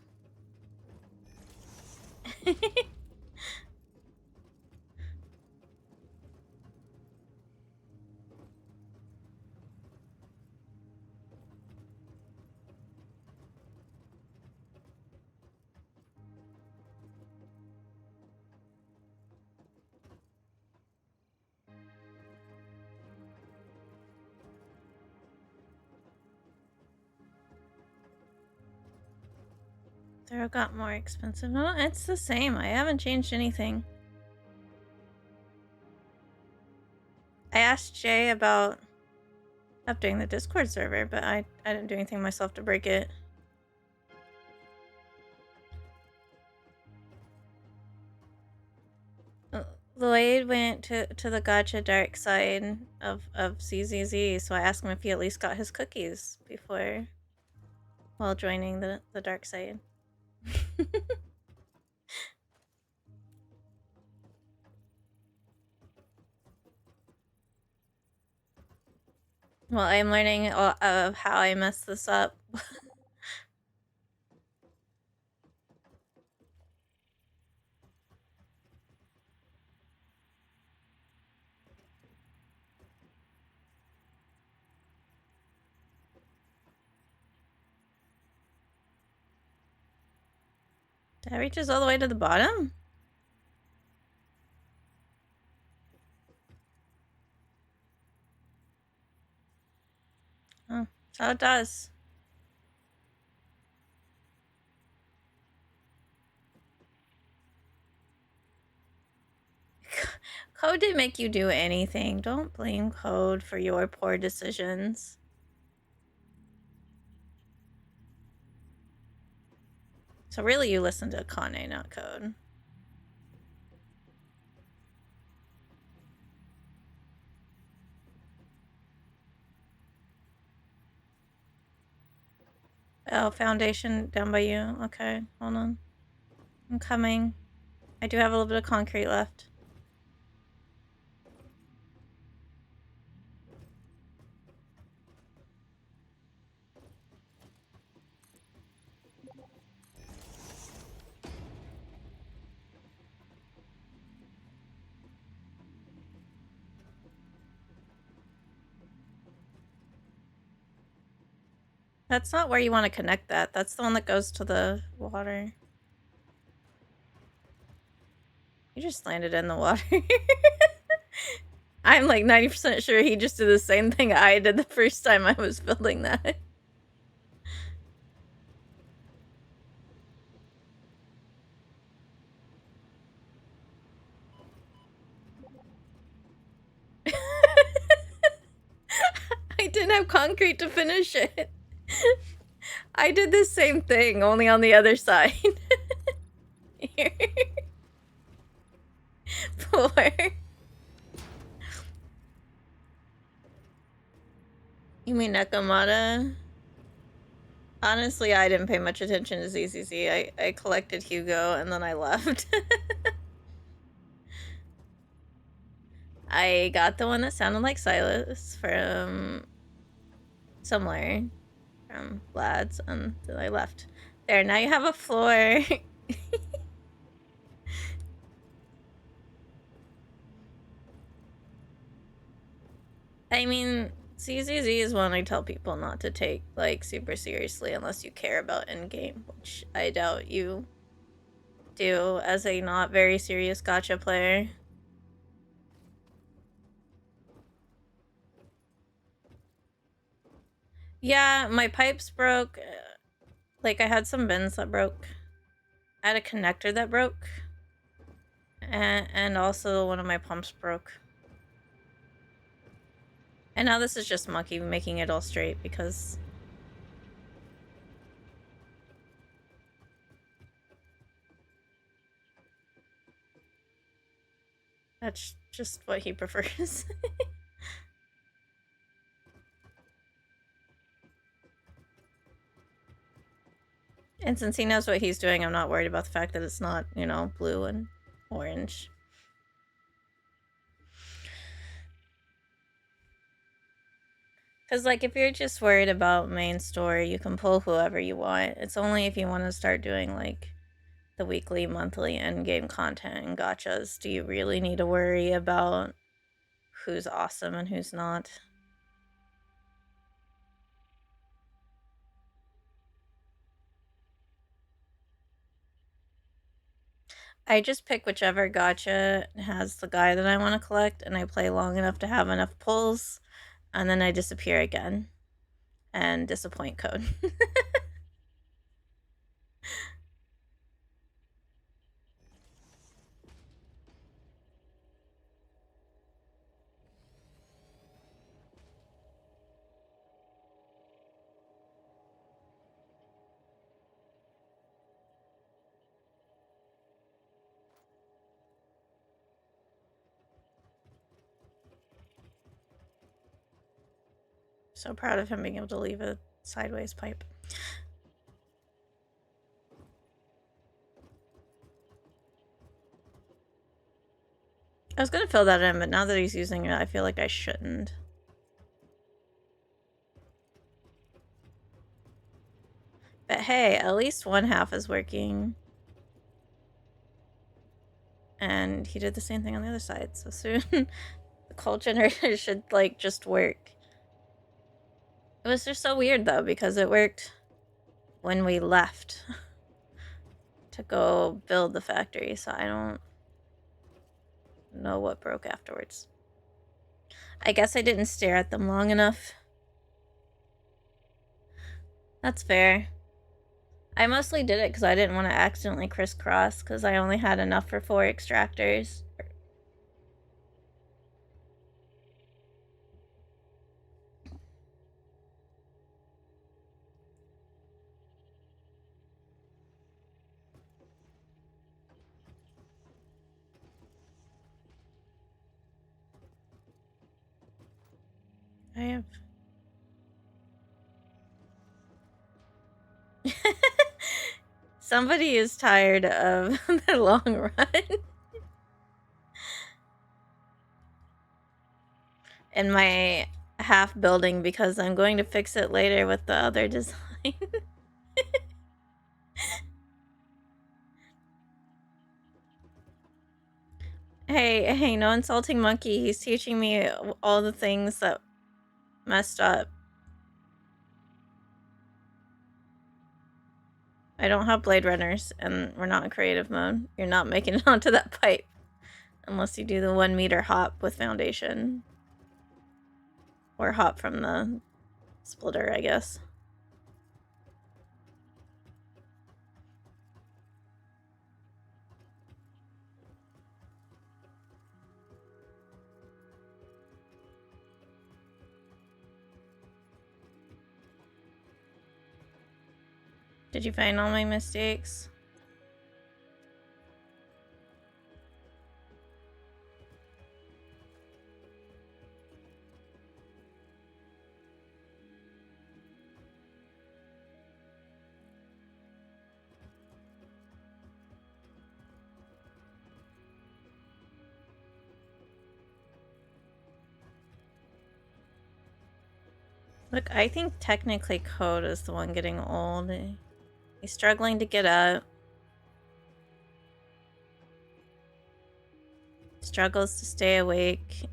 Thorough got more expensive. No, it's the same. I haven't changed anything. I asked Jay about updating the Discord server, but I didn't do anything myself to break it. Lloyd went to the Gotcha dark side of CZZ, so I asked him if he at least got his cookies before while joining the dark side. Well, I'm learning of how I messed this up. Did I reach us all the way to the bottom? Oh, that's how it does. Code didn't make you do anything. Don't blame Code for your poor decisions. So really you listened to Kane, not Code. Oh, foundation down by you. Okay, hold on. I'm coming. I do have a little bit of concrete left. That's not where you want to connect that. That's the one that goes to the water. You just landed in the water. I'm like 90% sure he just did the same thing I did the first time I was building that. I didn't have concrete to finish it. I did the same thing, only on the other side. Here. 4. You mean Nakamata? Honestly, I didn't pay much attention to ZZZ. I collected Hugo and then I left. I got the one that sounded like Silas from somewhere from Vlad's, and then I left. There, now you have a floor. I mean, CZZ is one I tell people not to take, like, super seriously unless you care about endgame, which I doubt you do as a not very serious gacha player. Yeah, my pipes broke. Like, I had some bins that broke. I had a connector that broke. And also one of my pumps broke. And now this is just Monkey making it all straight because... that's just what he prefers. And since he knows what he's doing, I'm not worried about the fact that it's not, you know, blue and orange. Because, like, if you're just worried about main story, you can pull whoever you want. It's only if you want to start doing, like, the weekly, monthly endgame content and gachas do you really need to worry about who's awesome and who's not. I just pick whichever gacha has the guy that I want to collect, and I play long enough to have enough pulls, and then I disappear again. And disappoint code. So proud of him being able to leave a sideways pipe. I was gonna fill that in, but now that he's using it, I feel like I shouldn't. But hey, at least one half is working. And he did the same thing on the other side, so soon the cold generator should, like, just work. It was just so weird, though, because it worked when we left to go build the factory, so I don't know what broke afterwards. I guess I didn't stare at them long enough. That's fair. I mostly did it because I didn't want to accidentally crisscross because I only had enough for 4 extractors. I have... Somebody is tired of the long run. In my half building because I'm going to fix it later with the other design. Hey, no insulting monkey. He's teaching me all the things that messed up. I don't have blade runners, and we're not in creative mode. You're not making it onto that pipe. Unless you do the 1 meter hop with foundation. Or hop from the splitter, I guess. Did you find all my mistakes? Look, I think technically Code is the one getting old. He's struggling to get up. Struggles to stay awake.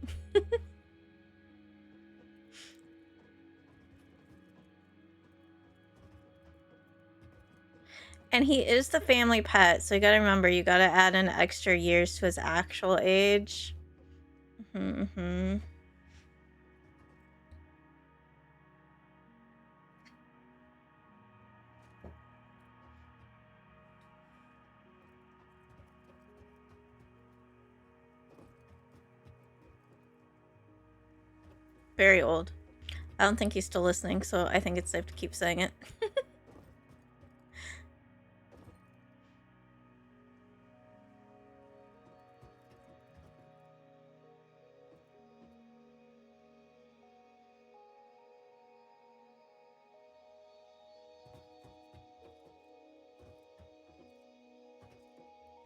And he is the family pet, so you gotta remember, you gotta add in extra years to his actual age. Mm-hmm. Very old. I don't think he's still listening, so I think it's safe to keep saying it.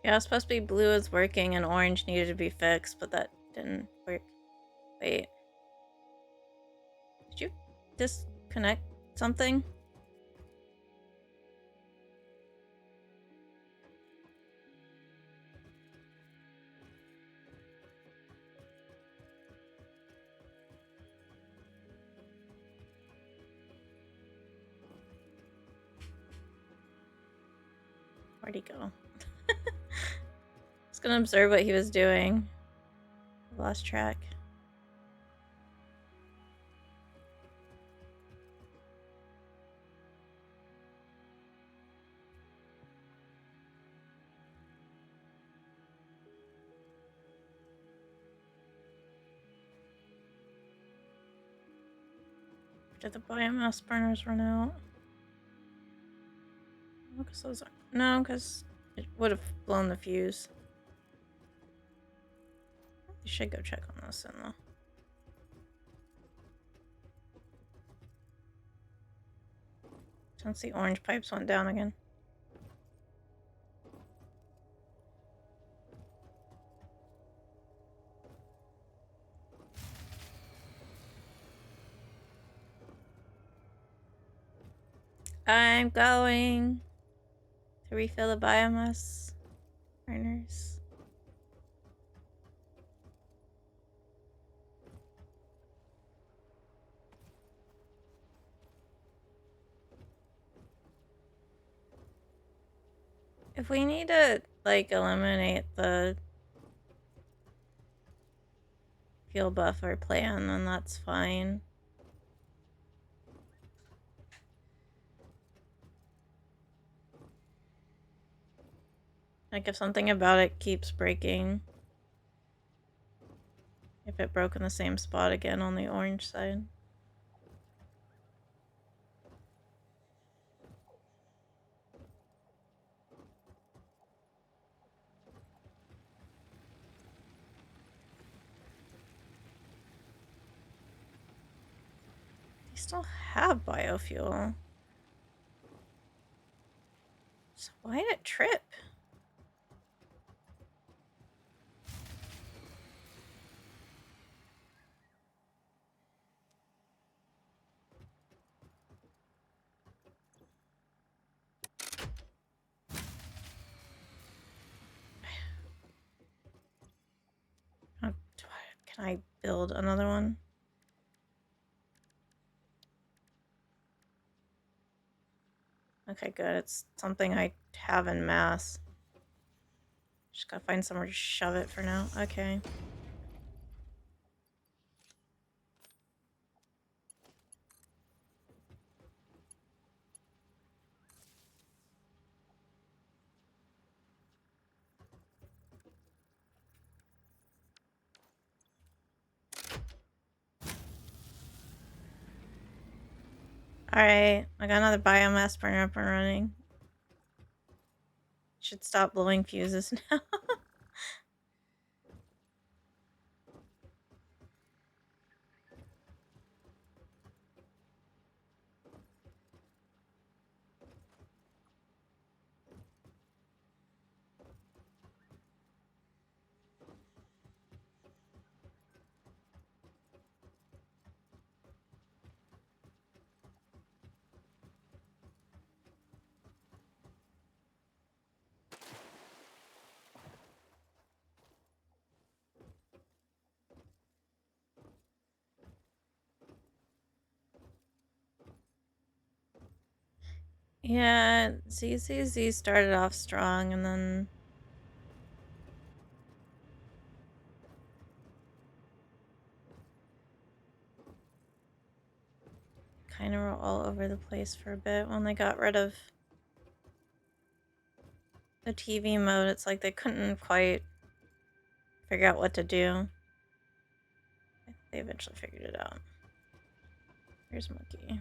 Yeah, it was supposed to be blue is working and orange needed to be fixed, but that didn't work. Wait. Did you disconnect something? Where'd he go? I was gonna observe what he was doing. I lost track. Did the biomass burners run out? No, because those are... No, because it would have blown the fuse. You should go check on this then, though. Since the orange pipes went down again. I'm going to refill the biomass burners. If we need to, like, eliminate the fuel buffer plan, then that's fine. Like, if something about it keeps breaking. If it broke in the same spot again on the orange side. They still have biofuel. So why did it trip? Can I build another one? Okay, good. It's something I have in mass. Just gotta find somewhere to shove it for now. Okay. Alright, I got another biomass burner up and running. Should stop blowing fuses now. Yeah, ZZZ started off strong and then kind of were all over the place for a bit when they got rid of the TV mode. It's like they couldn't quite figure out what to do. They eventually figured it out. Here's Monkey.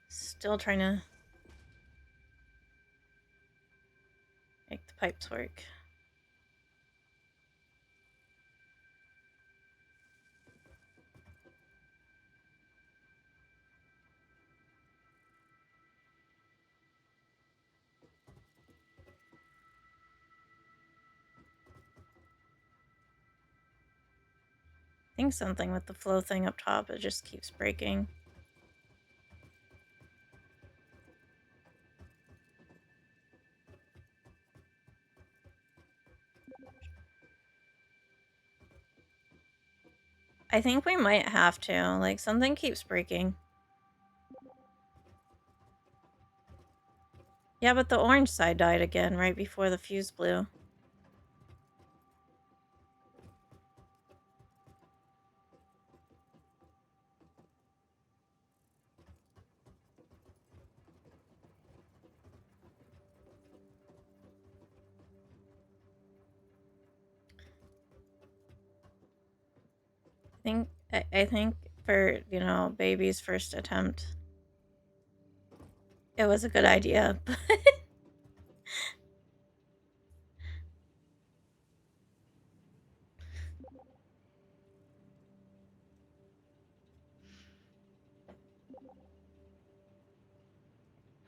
Still trying to make the pipes work. I think something with the flow thing up top, it just keeps breaking. I think we might have to. Like, something keeps breaking. Yeah, but the orange side died again right before the fuse blew. I think for, you know, baby's first attempt, it was a good idea.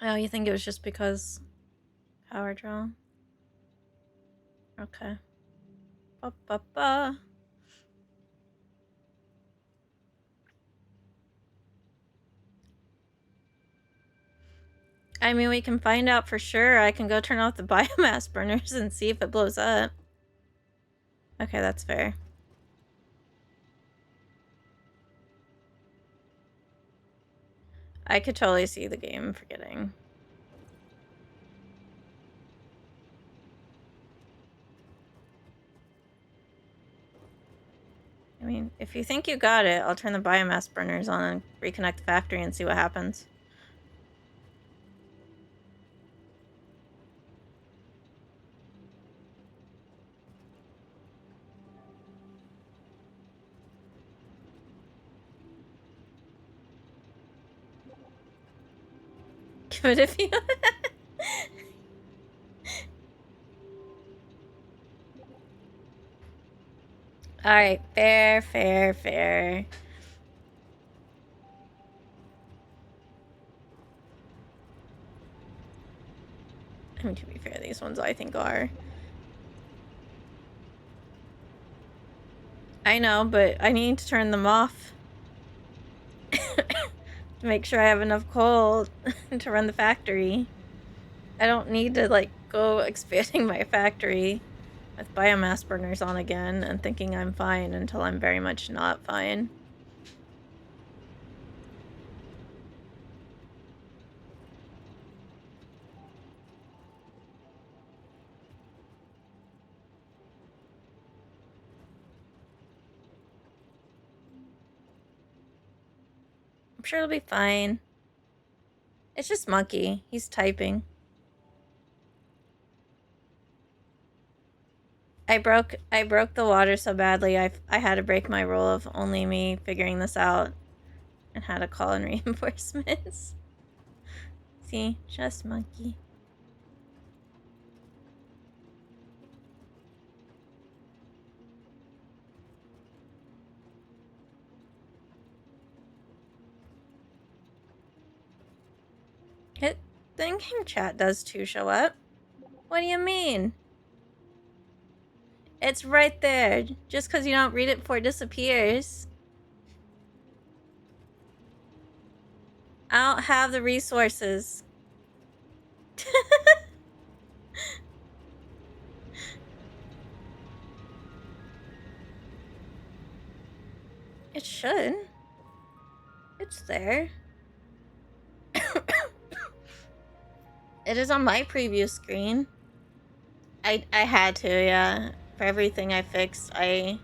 Oh, you think it was just because power draw? Okay. Ba ba ba. I mean, we can find out for sure. I can go turn off the biomass burners and see if it blows up. Okay, that's fair. I could totally see the game forgetting. I mean, if you think you got it, I'll turn the biomass burners on and reconnect the factory and see what happens. Give it a few. Alright, fair, fair, fair. I mean, to be fair, these ones I think are. I know, but I need to turn them off. To make sure I have enough coal to run the factory. I don't need to, like, go expanding my factory with biomass burners on again and thinking I'm fine until I'm very much not fine. sure it'll be fine. It's just Monkey. He's typing. I broke the water so badly I had to break my rule of only me figuring this out and had to call in reinforcements. See, just Monkey. It the in-game chat does too show up. What do you mean? It's right there. Just because you don't read it before it disappears. I don't have the resources. It should. It's there. It is on my preview screen. I had to, yeah. For everything I fixed, I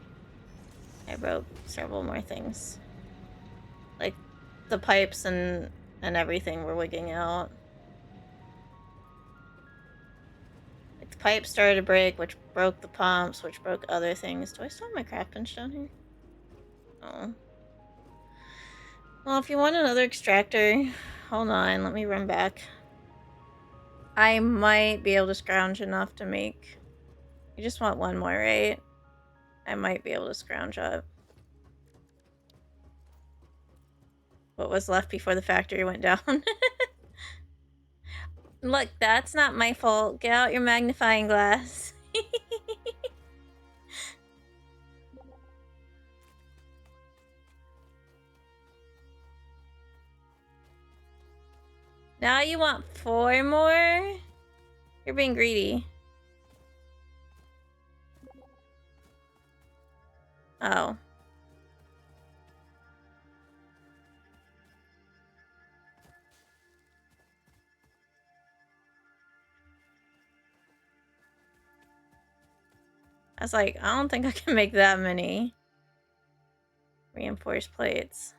wrote several more things. Like the pipes and everything were wigging out. Like the pipe started to break, which broke the pumps, which broke other things. Do I still have my craft bench down here? Oh. Well, if you want another extractor, hold on, let me run back. I might be able to scrounge enough to make... You just want one more, right? I might be able to scrounge up what was left before the factory went down. Look, that's not my fault. Get out your magnifying glass. Now you want 4 more? You're being greedy. Oh. I was like, I don't think I can make that many reinforced plates.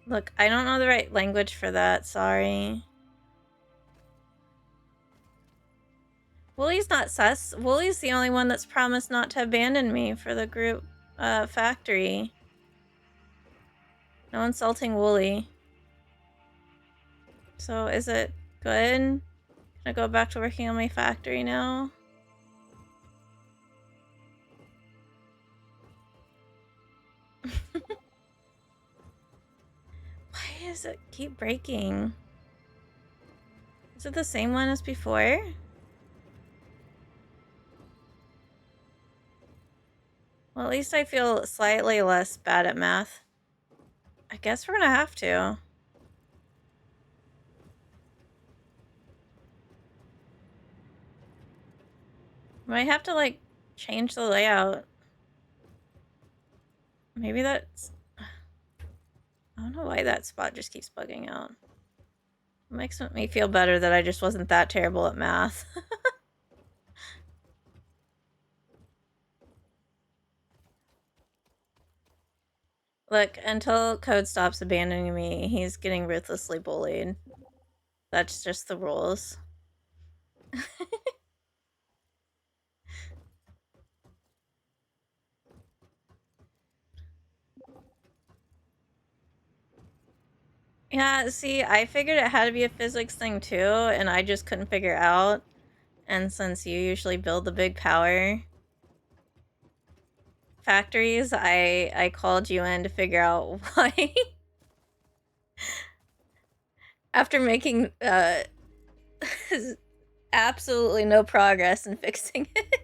Look, I don't know the right language for that, sorry. Wooly's not sus. Wooly's the only one that's promised not to abandon me for the group factory. No insulting Wooly. So is it good? Can I go back to working on my factory now? Why does it keep breaking? Is it the same one as before? Well, at least I feel slightly less bad at math. I guess we're gonna have to. Might have to, like, change the layout. Maybe that's... I don't know why that spot just keeps bugging out. It makes me feel better that I just wasn't that terrible at math. Look, until Code stops abandoning me, he's getting ruthlessly bullied. That's just the rules. Yeah, see, I figured it had to be a physics thing too, and I just couldn't figure it out. And since you usually build the big power factories, I called you in to figure out why. After making absolutely no progress in fixing it,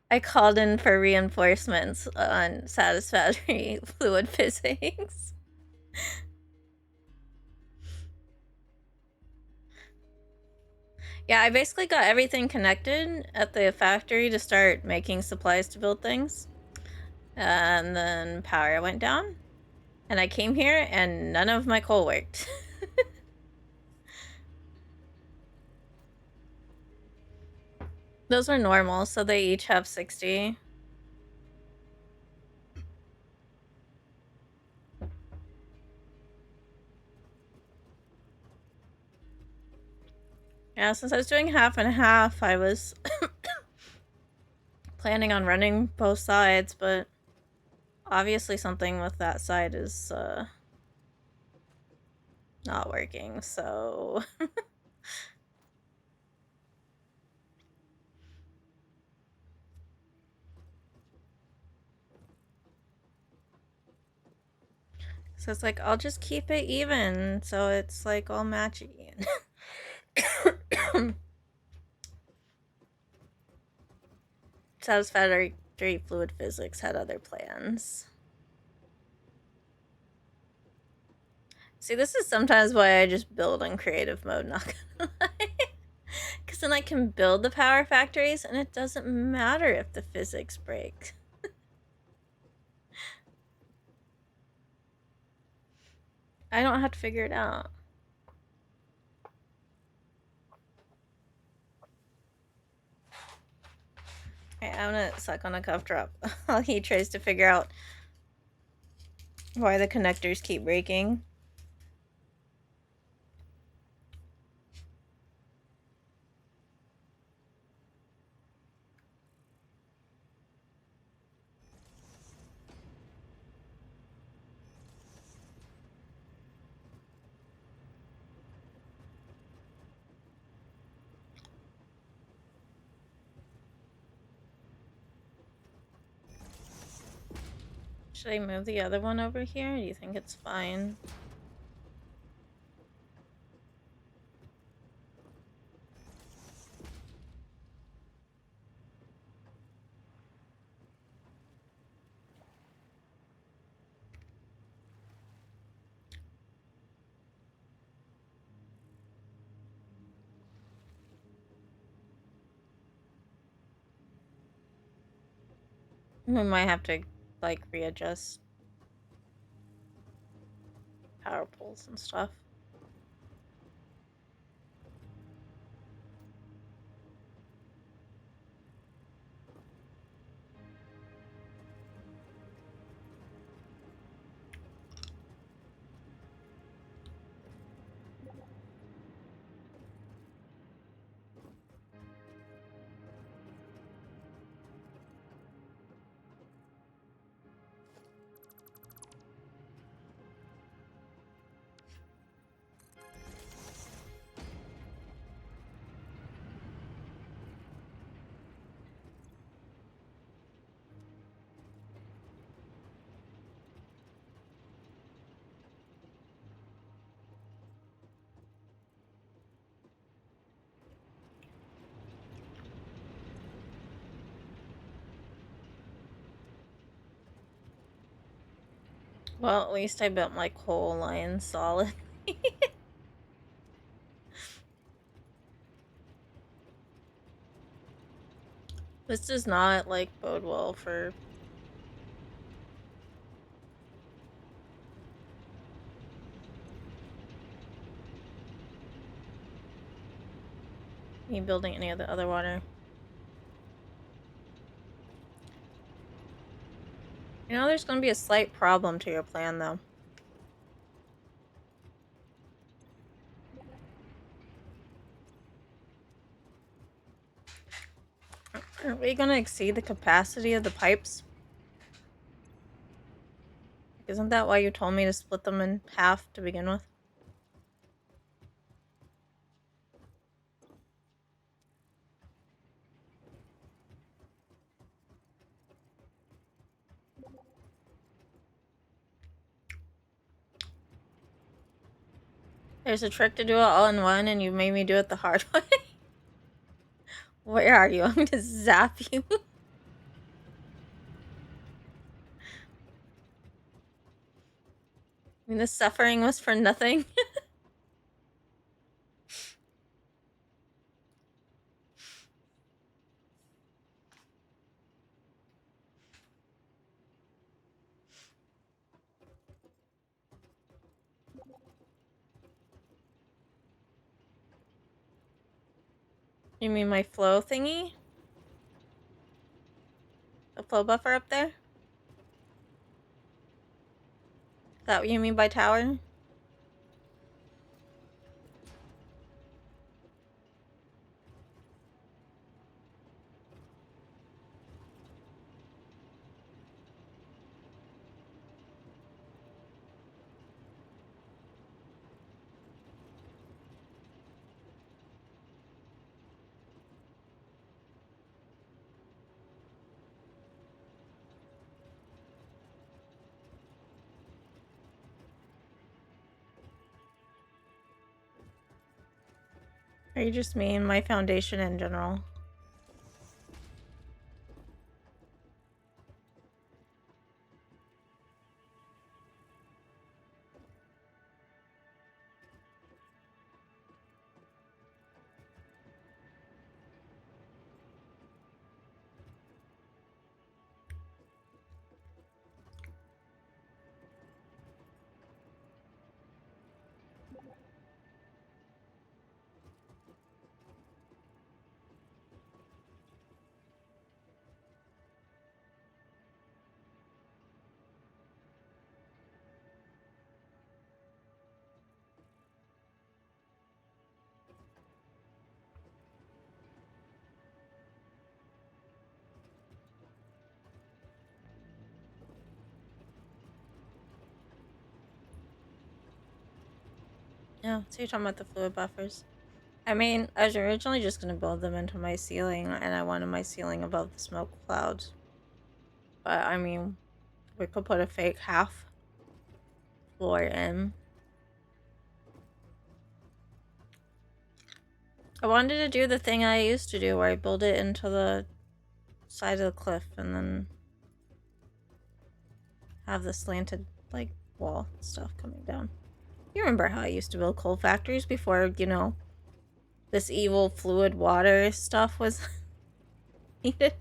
I called in for reinforcements on satisfactory fluid physics. Yeah, I basically got everything connected at the factory to start making supplies to build things. And then power went down. And I came here and none of my coal worked. Those are normal, so they each have 60. Yeah, since I was doing half and half, I was planning on running both sides, but obviously something with that side is not working, so so it's like I'll just keep it even, so it's like all matchy. Satisfactory fluid physics had other plans. See, this is sometimes why I just build in creative mode, not gonna lie. Because then I can build the power factories and it doesn't matter if the physics break. I don't have to figure it out. Okay, I'm gonna suck on a cuff drop while he tries to figure out why the connectors keep breaking. Should I move the other one over here? Do you think it's fine? We might have to, like, readjust power poles and stuff. Well, at least I built my coal line solid. This does not, like, bode well for me building any of the other water. You know, there's gonna be a slight problem to your plan, though. Are we gonna exceed the capacity of the pipes? Isn't that why you told me to split them in half to begin with? There's a trick to do it all in one, and you made me do it the hard way. Where are you? I'm gonna zap you. I mean, the suffering was for nothing. You mean my flow thingy? The flow buffer up there? Is that what you mean by tower? Or you just mean my foundation in general? Yeah, so you're talking about the fluid buffers. I mean, I was originally just going to build them into my ceiling, and I wanted my ceiling above the smoke clouds. But, I mean, we could put a fake half floor in. I wanted to do the thing I used to do, where I build it into the side of the cliff, and then have the slanted, like, wall stuff coming down. You remember how I used to build coal factories before, you know, this evil fluid water stuff was needed?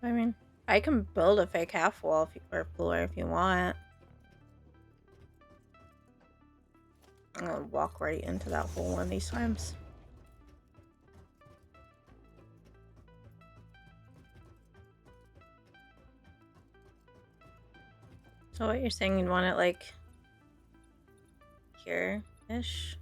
I mean, I can build a fake half wall or floor if you want. I'm gonna walk right into that hole one of these times. So what you're saying, you'd want it like here-ish?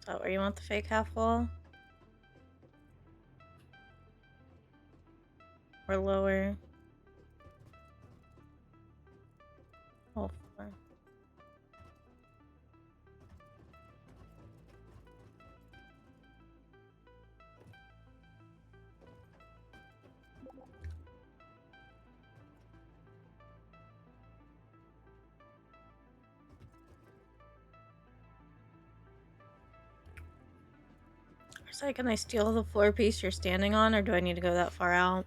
Is that where you want the fake half wall? Or lower? Whole floor. So can I steal the floor piece you're standing on, or do I need to go that far out?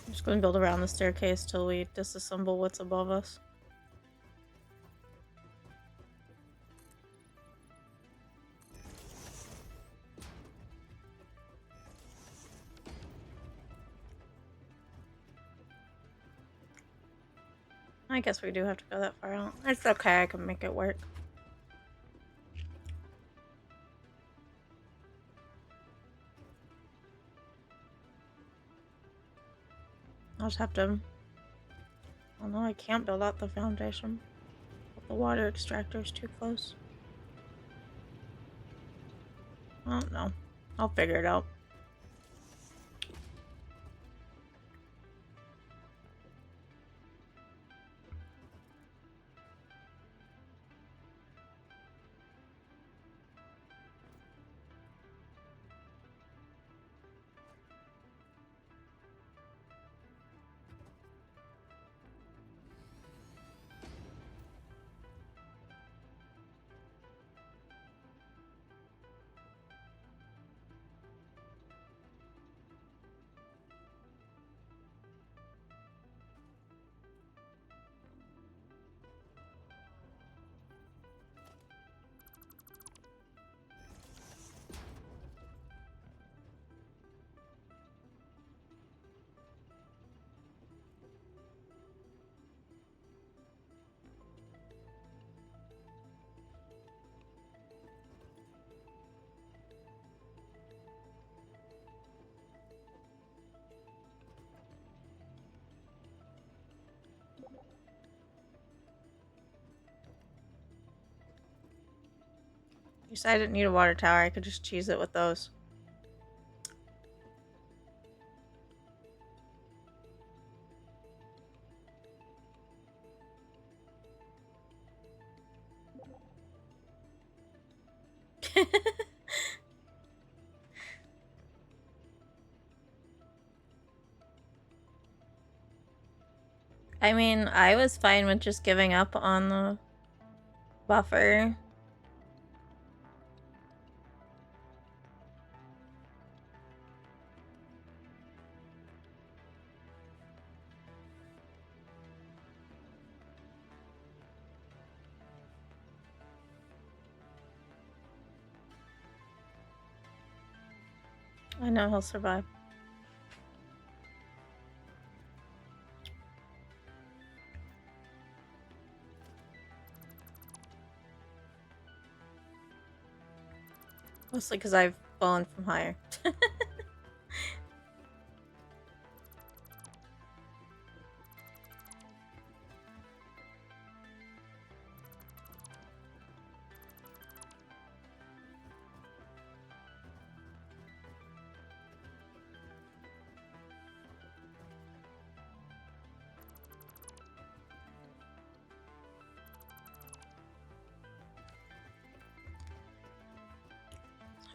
I'm just gonna build around the staircase till we disassemble what's above us. I guess we do have to go that far out. It's okay, I can make it work. I'll just have to... Oh no, I can't build out the foundation. The water extractor's too close. I don't know. I'll figure it out. You said I didn't need a water tower. I could just cheese it with those. I mean, I was fine with just giving up on the buffer. I know he'll survive. Mostly because I've fallen from higher.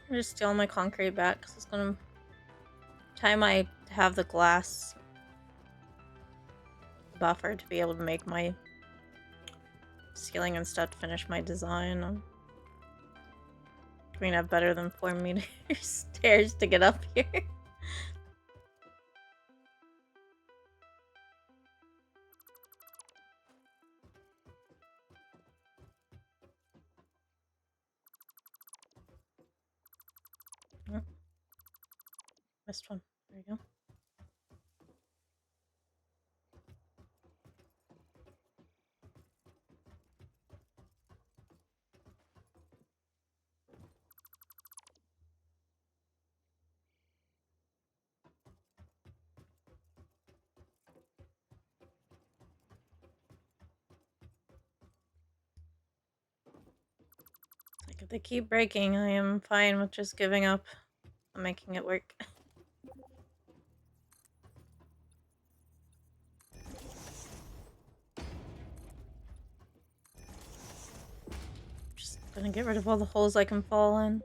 I'm just stealing my concrete back because it's gonna. Time I have the glass buffer to be able to make my ceiling and stuff to finish my design. I'm going to have better than 4 meters stairs to get up here. Oh, missed one. There you go. Like if they keep breaking, I am fine with just giving up and making it work. Just gonna get rid of all the holes I can fall in.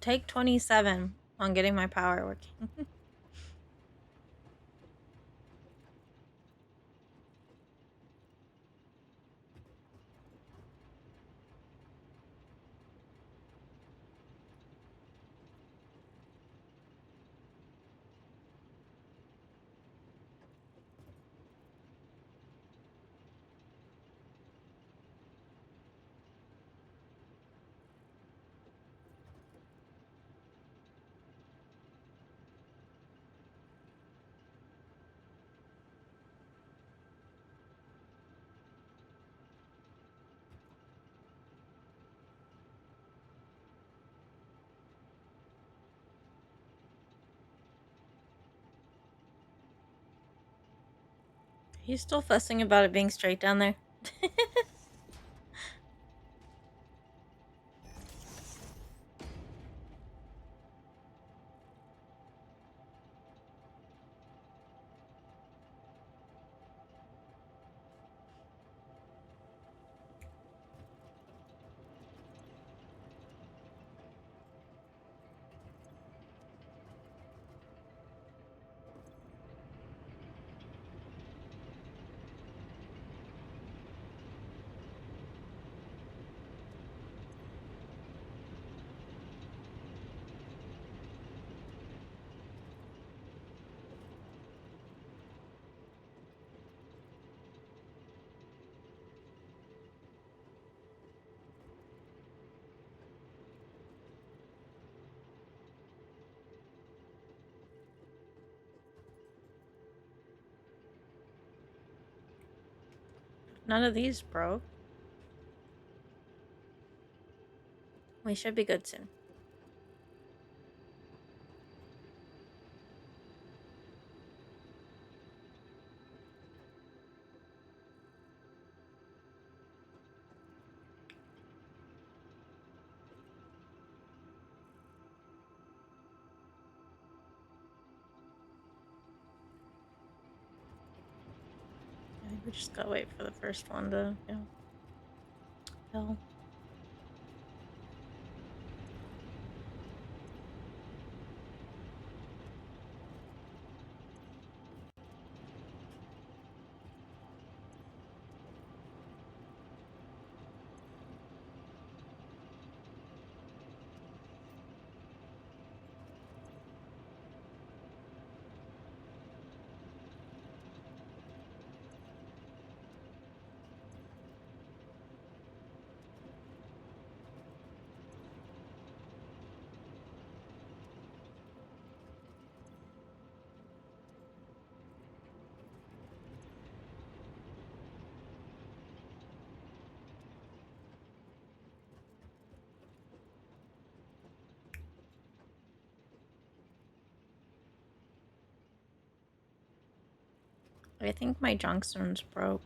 Take 27 on getting my power working. He's still fussing about it being straight down there. None of these broke. We should be good soon. I think we just gotta wait for the first one to fill. I think my junction's broke.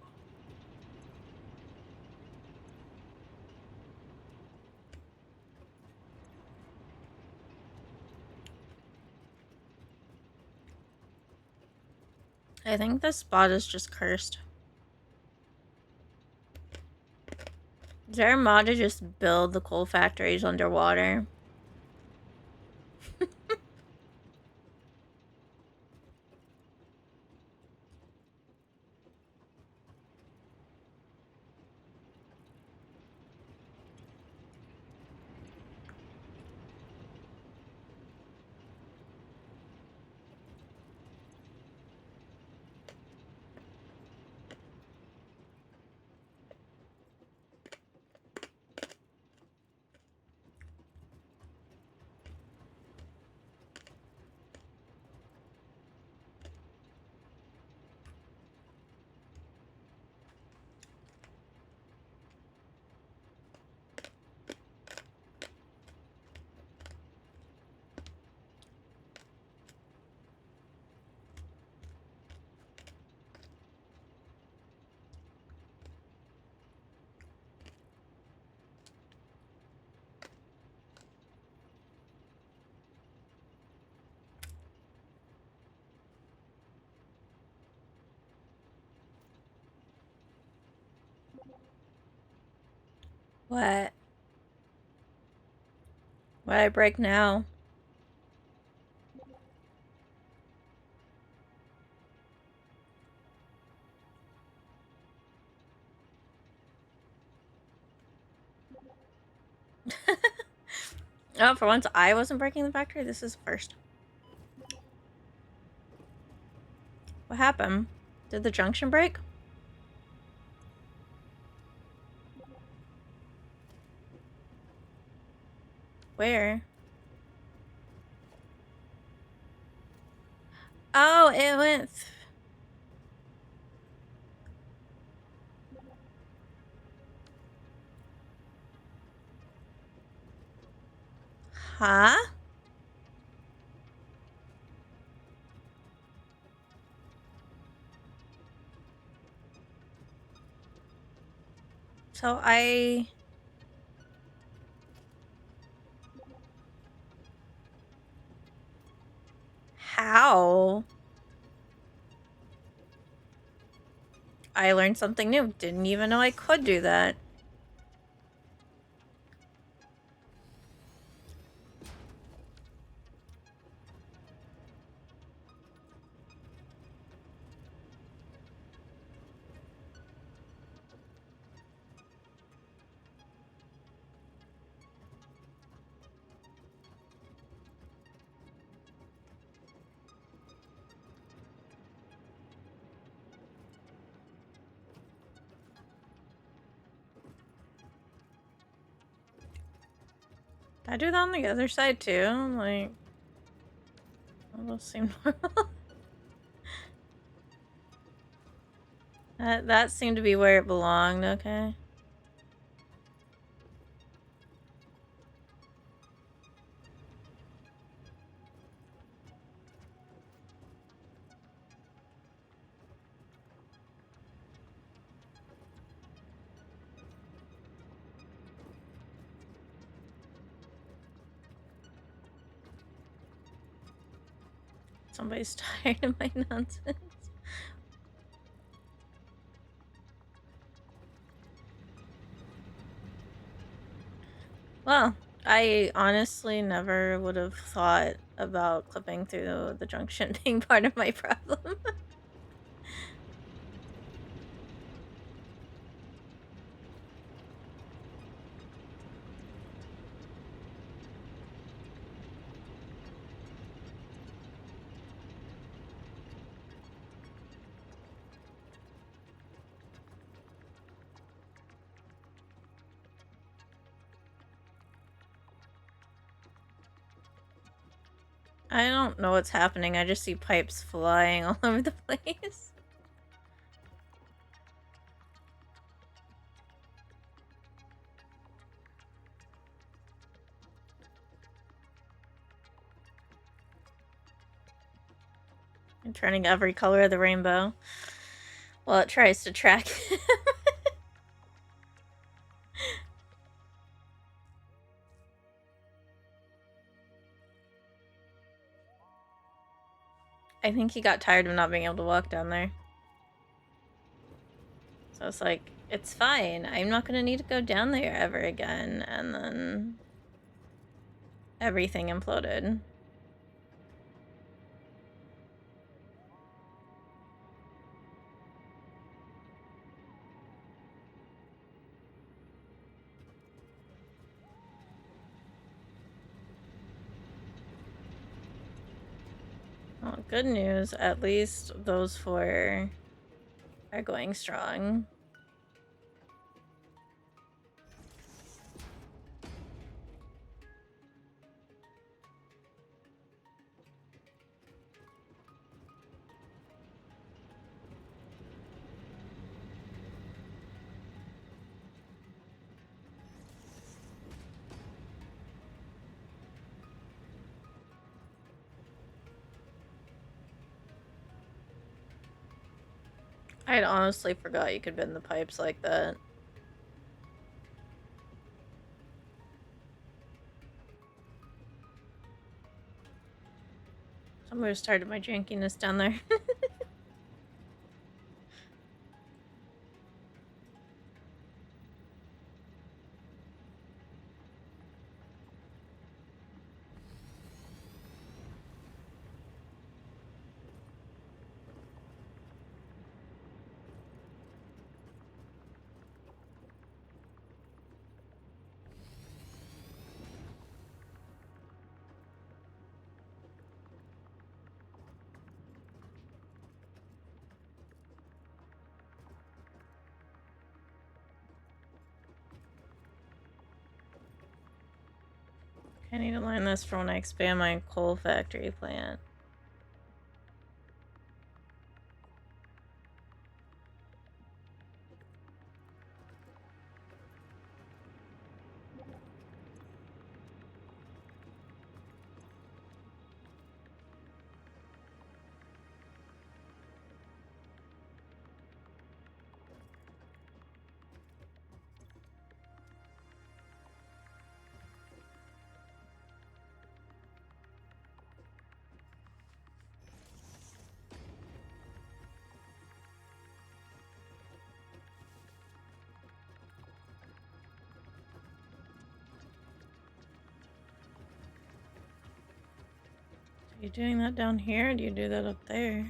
I think this spot is just cursed. Is there a mod to just build the coal factories underwater? What? Why'd I break now? Oh, for once I wasn't breaking the factory? This is first. What happened? Did the junction break? Where? Oh, it went... Huh? So I... How? I learned something new. Didn't even know I could do that. I do that on the other side too. Like, that will seem normal. That seemed to be where it belonged, okay. Somebody's tired of my nonsense. Well, I honestly never would have thought about clipping through the junction being part of my problem. I don't know what's happening. I just see pipes flying all over the place. I'm turning every color of the rainbow while it tries to track him. I think he got tired of not being able to walk down there. So it's like, it's fine. I'm not gonna need to go down there ever again. And then everything imploded. Well, good news. At least those 4 are going strong. I'd honestly forgot you could bend the pipes like that. Somebody started my jankiness down there. I need to learn this for when I expand my coal factory plant. Are you doing that down here, or do you do that up there?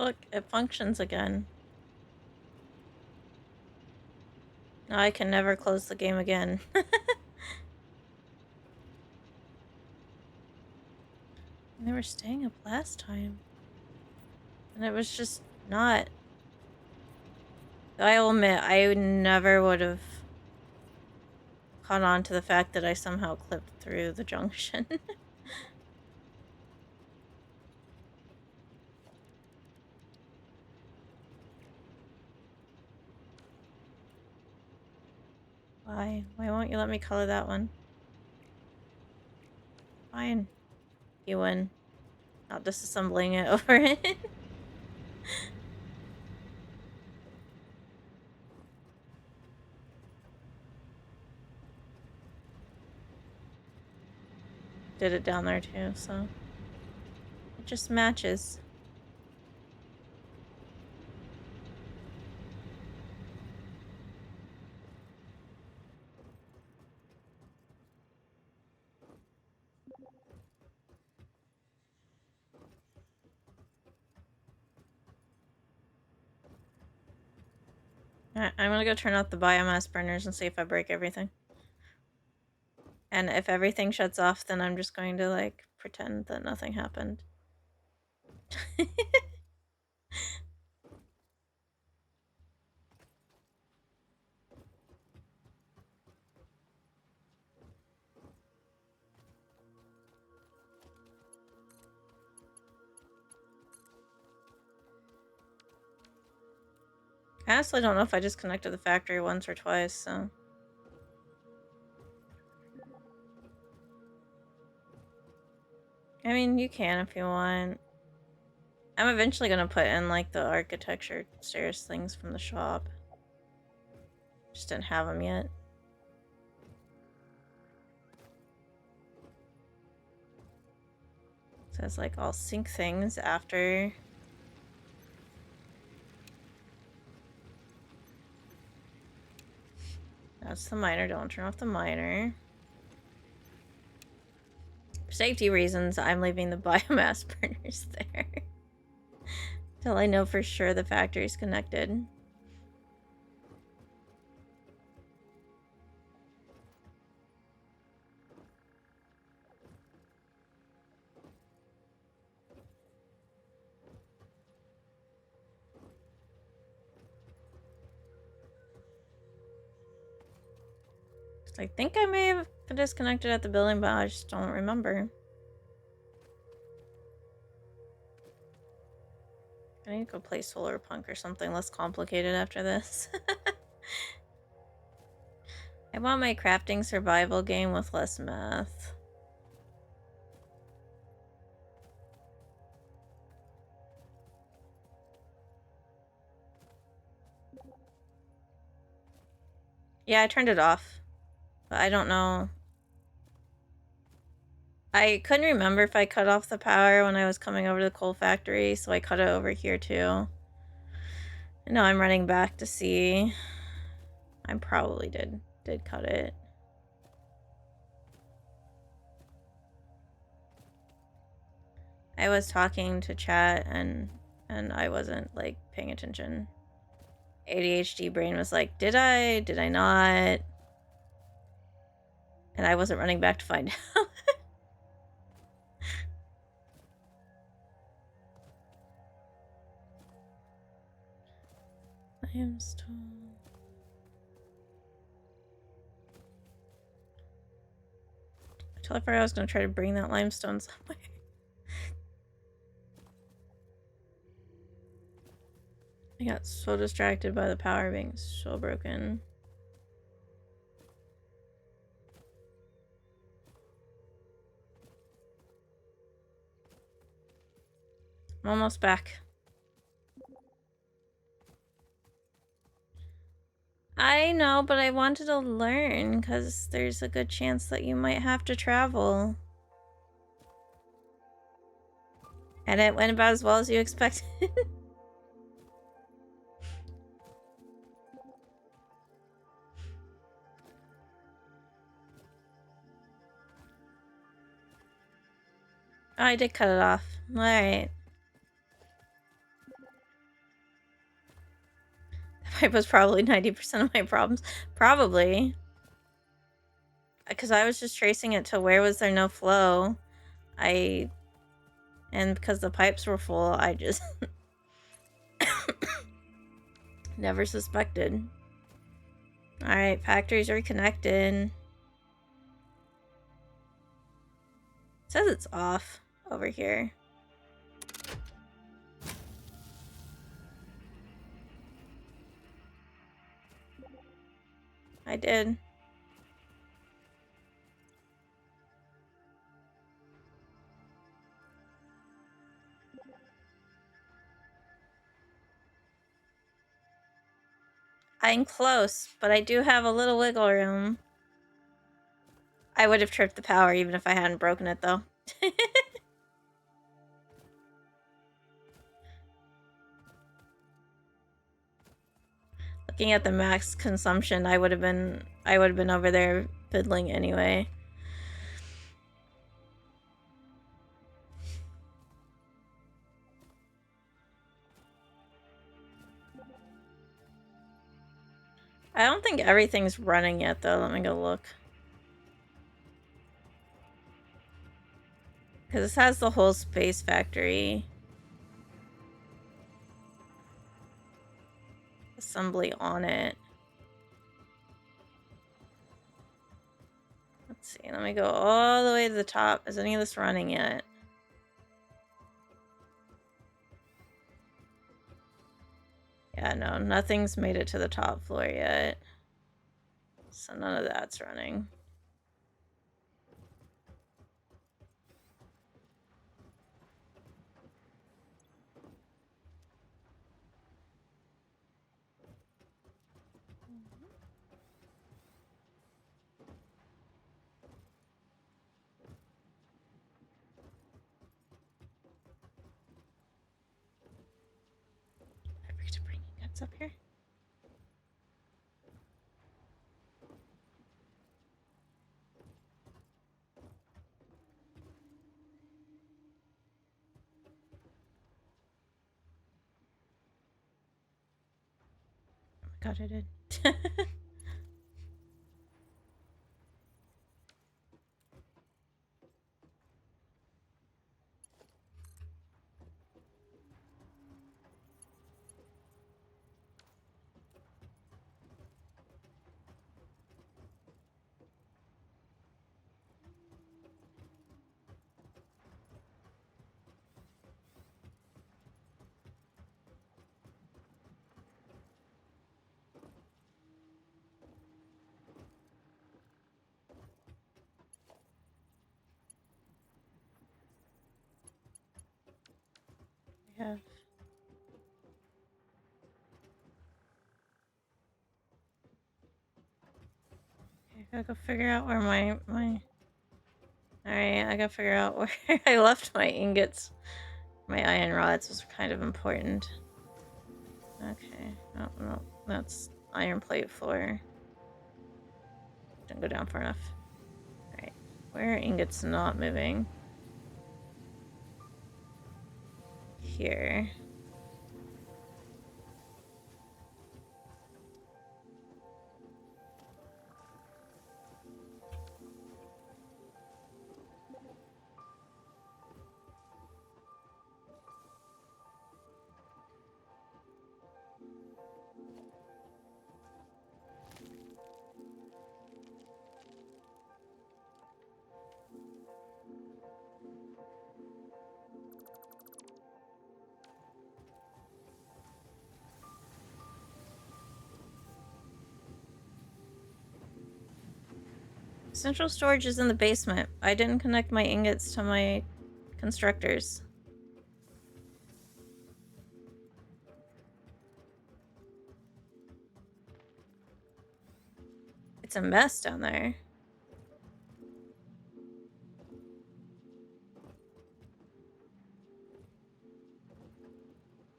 Look, it functions again. Now I can never close the game again. They were staying up last time. And it was just not. I'll admit, I never would have caught on to the fact that I somehow clipped through the junction. Why? Why won't you let me color that one? Fine. You win. Not disassembling it over it. Did it down there too, so. It just matches. Alright, I'm gonna go turn off the biomass burners and see if I break everything. And if everything shuts off, then I'm just going to, like, pretend that nothing happened. I honestly don't know if I just connected the factory once or twice, so. I mean, you can if you want. I'm eventually gonna put in, like, the architecture stairs things from the shop. Just didn't have them yet. So it's like, I'll sync things after. That's the miner. Don't turn off the miner. For safety reasons, I'm leaving the biomass burners there. Till I know for sure the factory's connected. I think I may have disconnected at the building, but I just don't remember. I need to go play Solar Punk or something less complicated after this. I want my crafting survival game with less math. Yeah, I turned it off. But I don't know. I couldn't remember if I cut off the power when I was coming over to the coal factory, so I cut it over here too. And now I'm running back to see. I probably did cut it. I was talking to chat and I wasn't like paying attention. ADHD brain was like, did I not? And I wasn't running back to find out. Limestone. I totally forgot I was gonna try to bring that limestone somewhere. I got so distracted by the power being so broken. I'm almost back. I know, but I wanted to learn because there's a good chance that you might have to travel. And it went about as well as you expected. Oh, I did cut it off. Alright. pipe was probably 90% of my problems. Probably. Because I was just tracing it to where was there no flow. And because the pipes were full, I just never suspected. Alright, factories reconnected. It says it's off over here. I did. I'm close, but I do have a little wiggle room. I would have tripped the power even if I hadn't broken it, though. Looking at the max consumption, I would have been over there fiddling anyway. I don't think everything's running yet, though. Let me go look. Because this has the whole space factory assembly on it. Let's see. Let me go all the way to the top. Is any of this running yet? Yeah, no. Nothing's made it to the top floor yet. So none of that's running. I forget to bring ingots up here. Oh my god, I did. have. Okay, I gotta go figure out where my... Alright, I gotta figure out where I left my ingots. My iron rods was kind of important. Okay. Oh, no. That's iron plate floor. Didn't go down far enough. Alright. Where are ingots not moving? Here. Central storage is in the basement. I didn't connect my ingots to my constructors. It's a mess down there.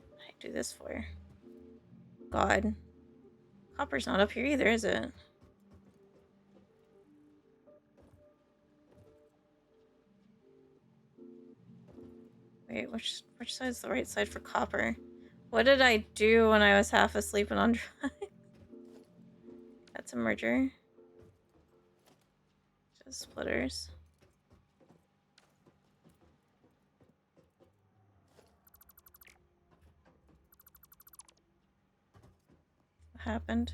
What did I do this for? God. Copper's not up here either, is it? Wait, which side's the right side for copper? What did I do when I was half asleep and on drive? That's a merger. Just splitters. What happened?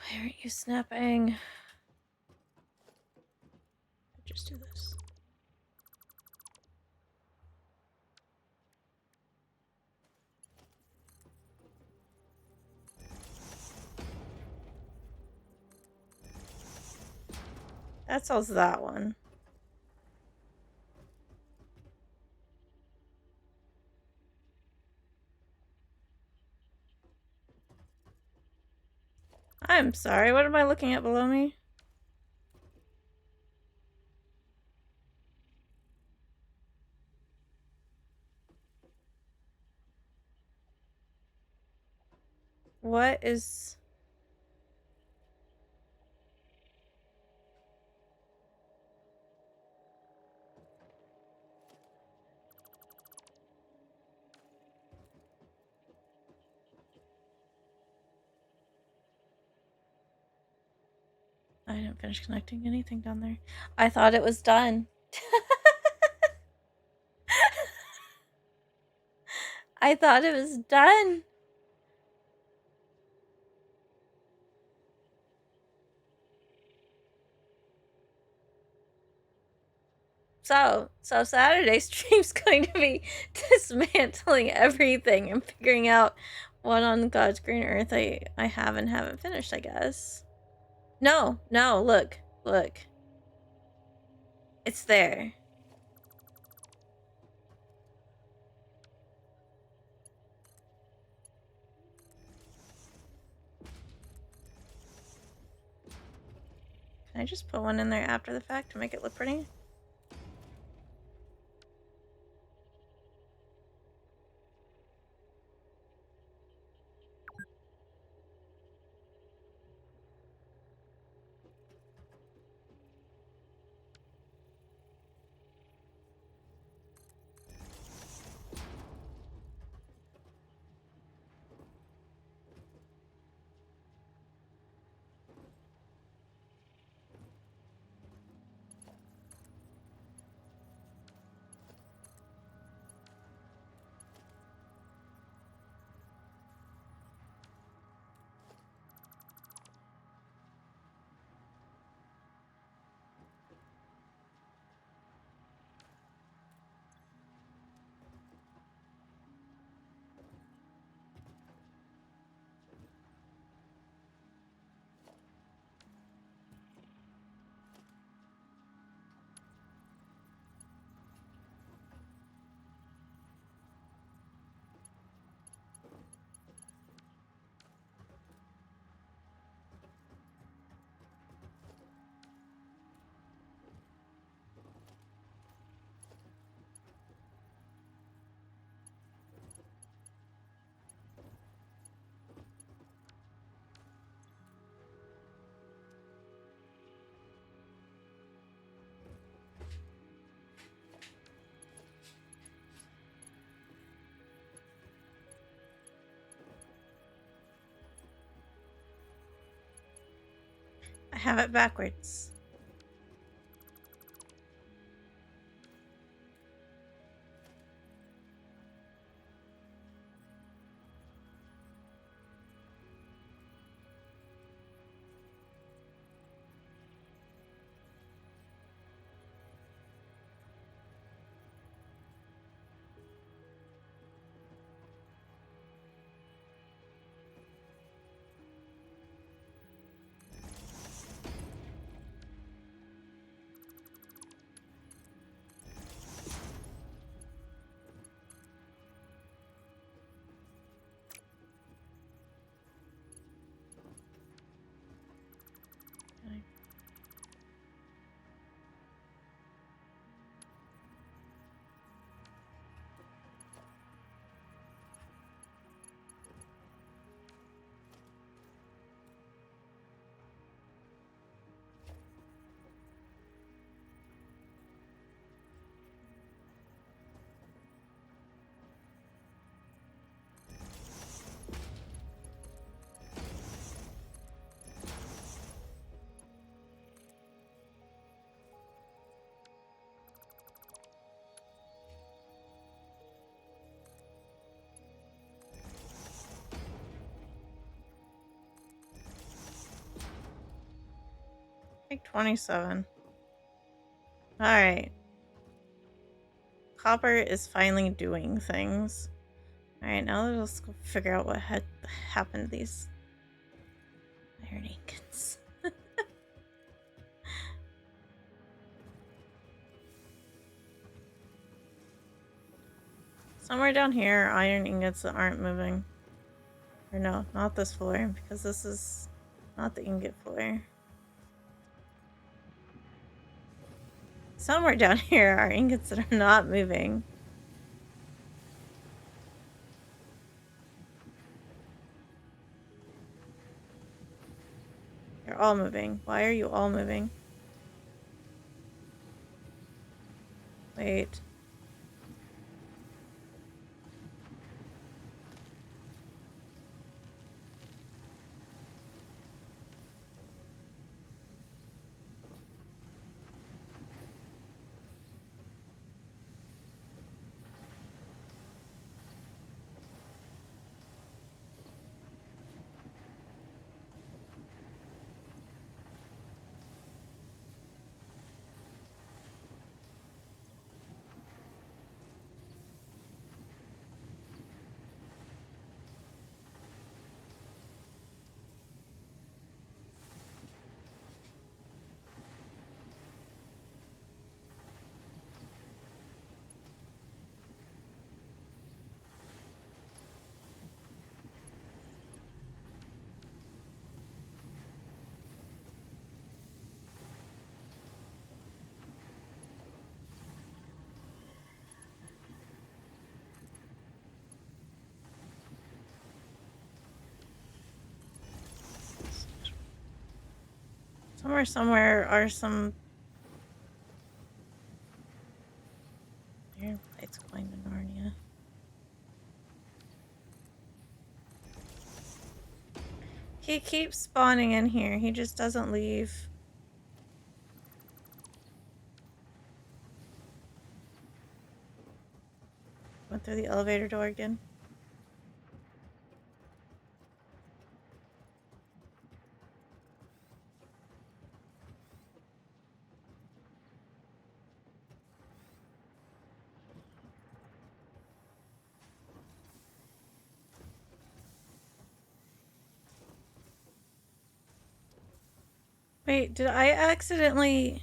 Why aren't you snapping? Just do this. That solves that one. I'm sorry, what am I looking at below me? What is... I didn't finish connecting anything down there. I thought it was done. I thought it was done. So Saturday stream's going to be dismantling everything and figuring out what on God's green earth I haven't finished, I guess. No, look. It's there. Can I just put one in there after the fact to make it look pretty? I have it backwards. Like 27. Alright. Copper is finally doing things. Alright, now let's go figure out what happened to these iron ingots. Somewhere down here are iron ingots that aren't moving. Or no, not this floor, because this is not the ingot floor. Somewhere down here are ingots that are not moving. They're all moving. Why are you all moving? Wait. Somewhere are some iron plates going to Narnia. He keeps spawning in here. He just doesn't leave. Went through the elevator door again. Wait, did I accidentally...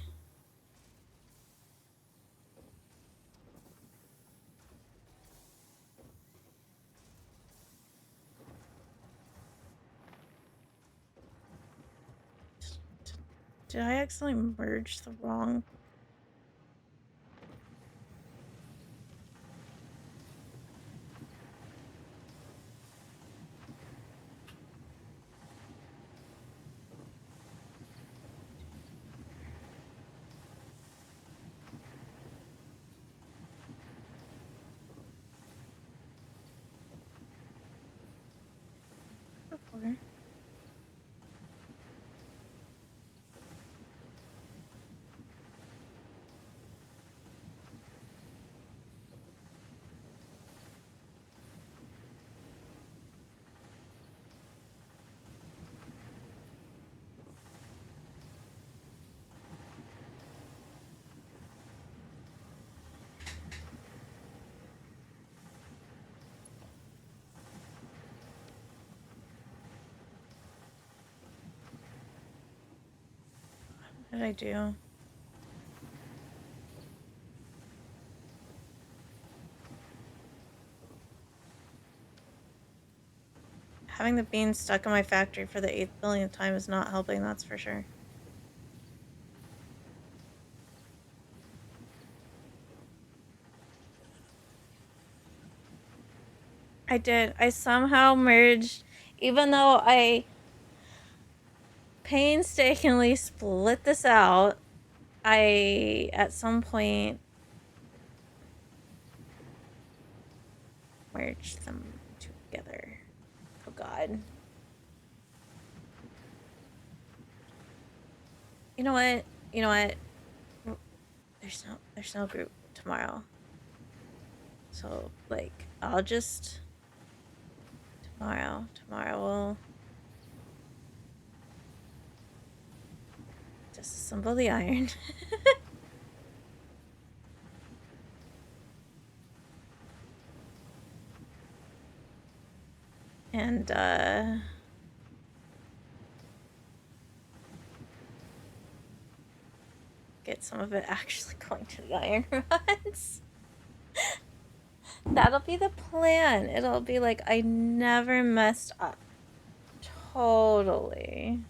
Did I accidentally merge the wrong... before? What did I do? Having the beans stuck in my factory for the 8th billionth time is not helping, that's for sure. I did. I somehow merged, even though I painstakingly split this out, I, at some point, merged them together. Oh god. You know what? You know what? There's no group tomorrow. So, like, I'll just... Tomorrow we'll... disassemble the iron. And, get some of it actually going to the iron rods. That'll be the plan. It'll be like I never messed up. Totally.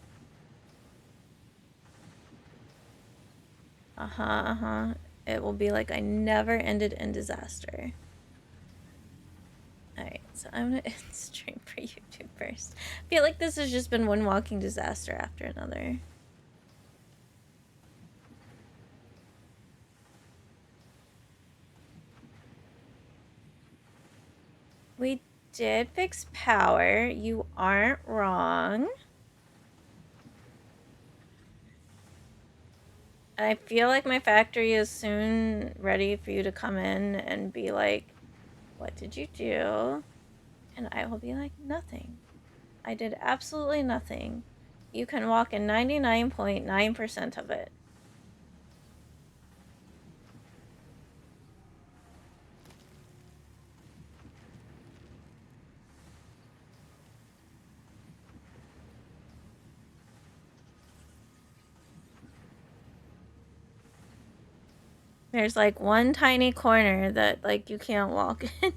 It will be like I never ended in disaster. Alright, so I'm gonna end stream for YouTube first. I feel like this has just been one walking disaster after another. We did fix power. You aren't wrong. I feel like my factory is soon ready for you to come in and be like, what did you do? And I will be like, nothing. I did absolutely nothing. You can walk in 99.9% of it. There's like one tiny corner that like you can't walk in.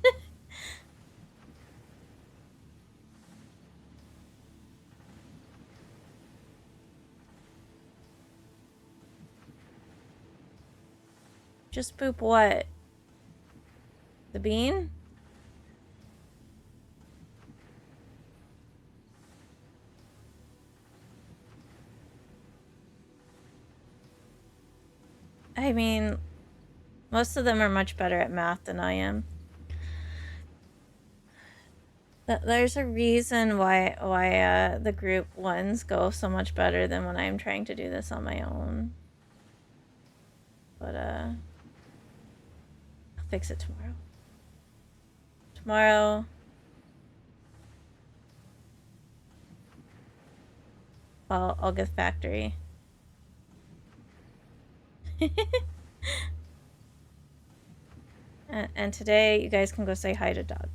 Just boop what? The bean? I mean, most of them are much better at math than I am. There's a reason why the group ones go so much better than when I'm trying to do this on my own. But I'll fix it tomorrow. Tomorrow. I'll get factory. And today you guys can go say hi to Doug.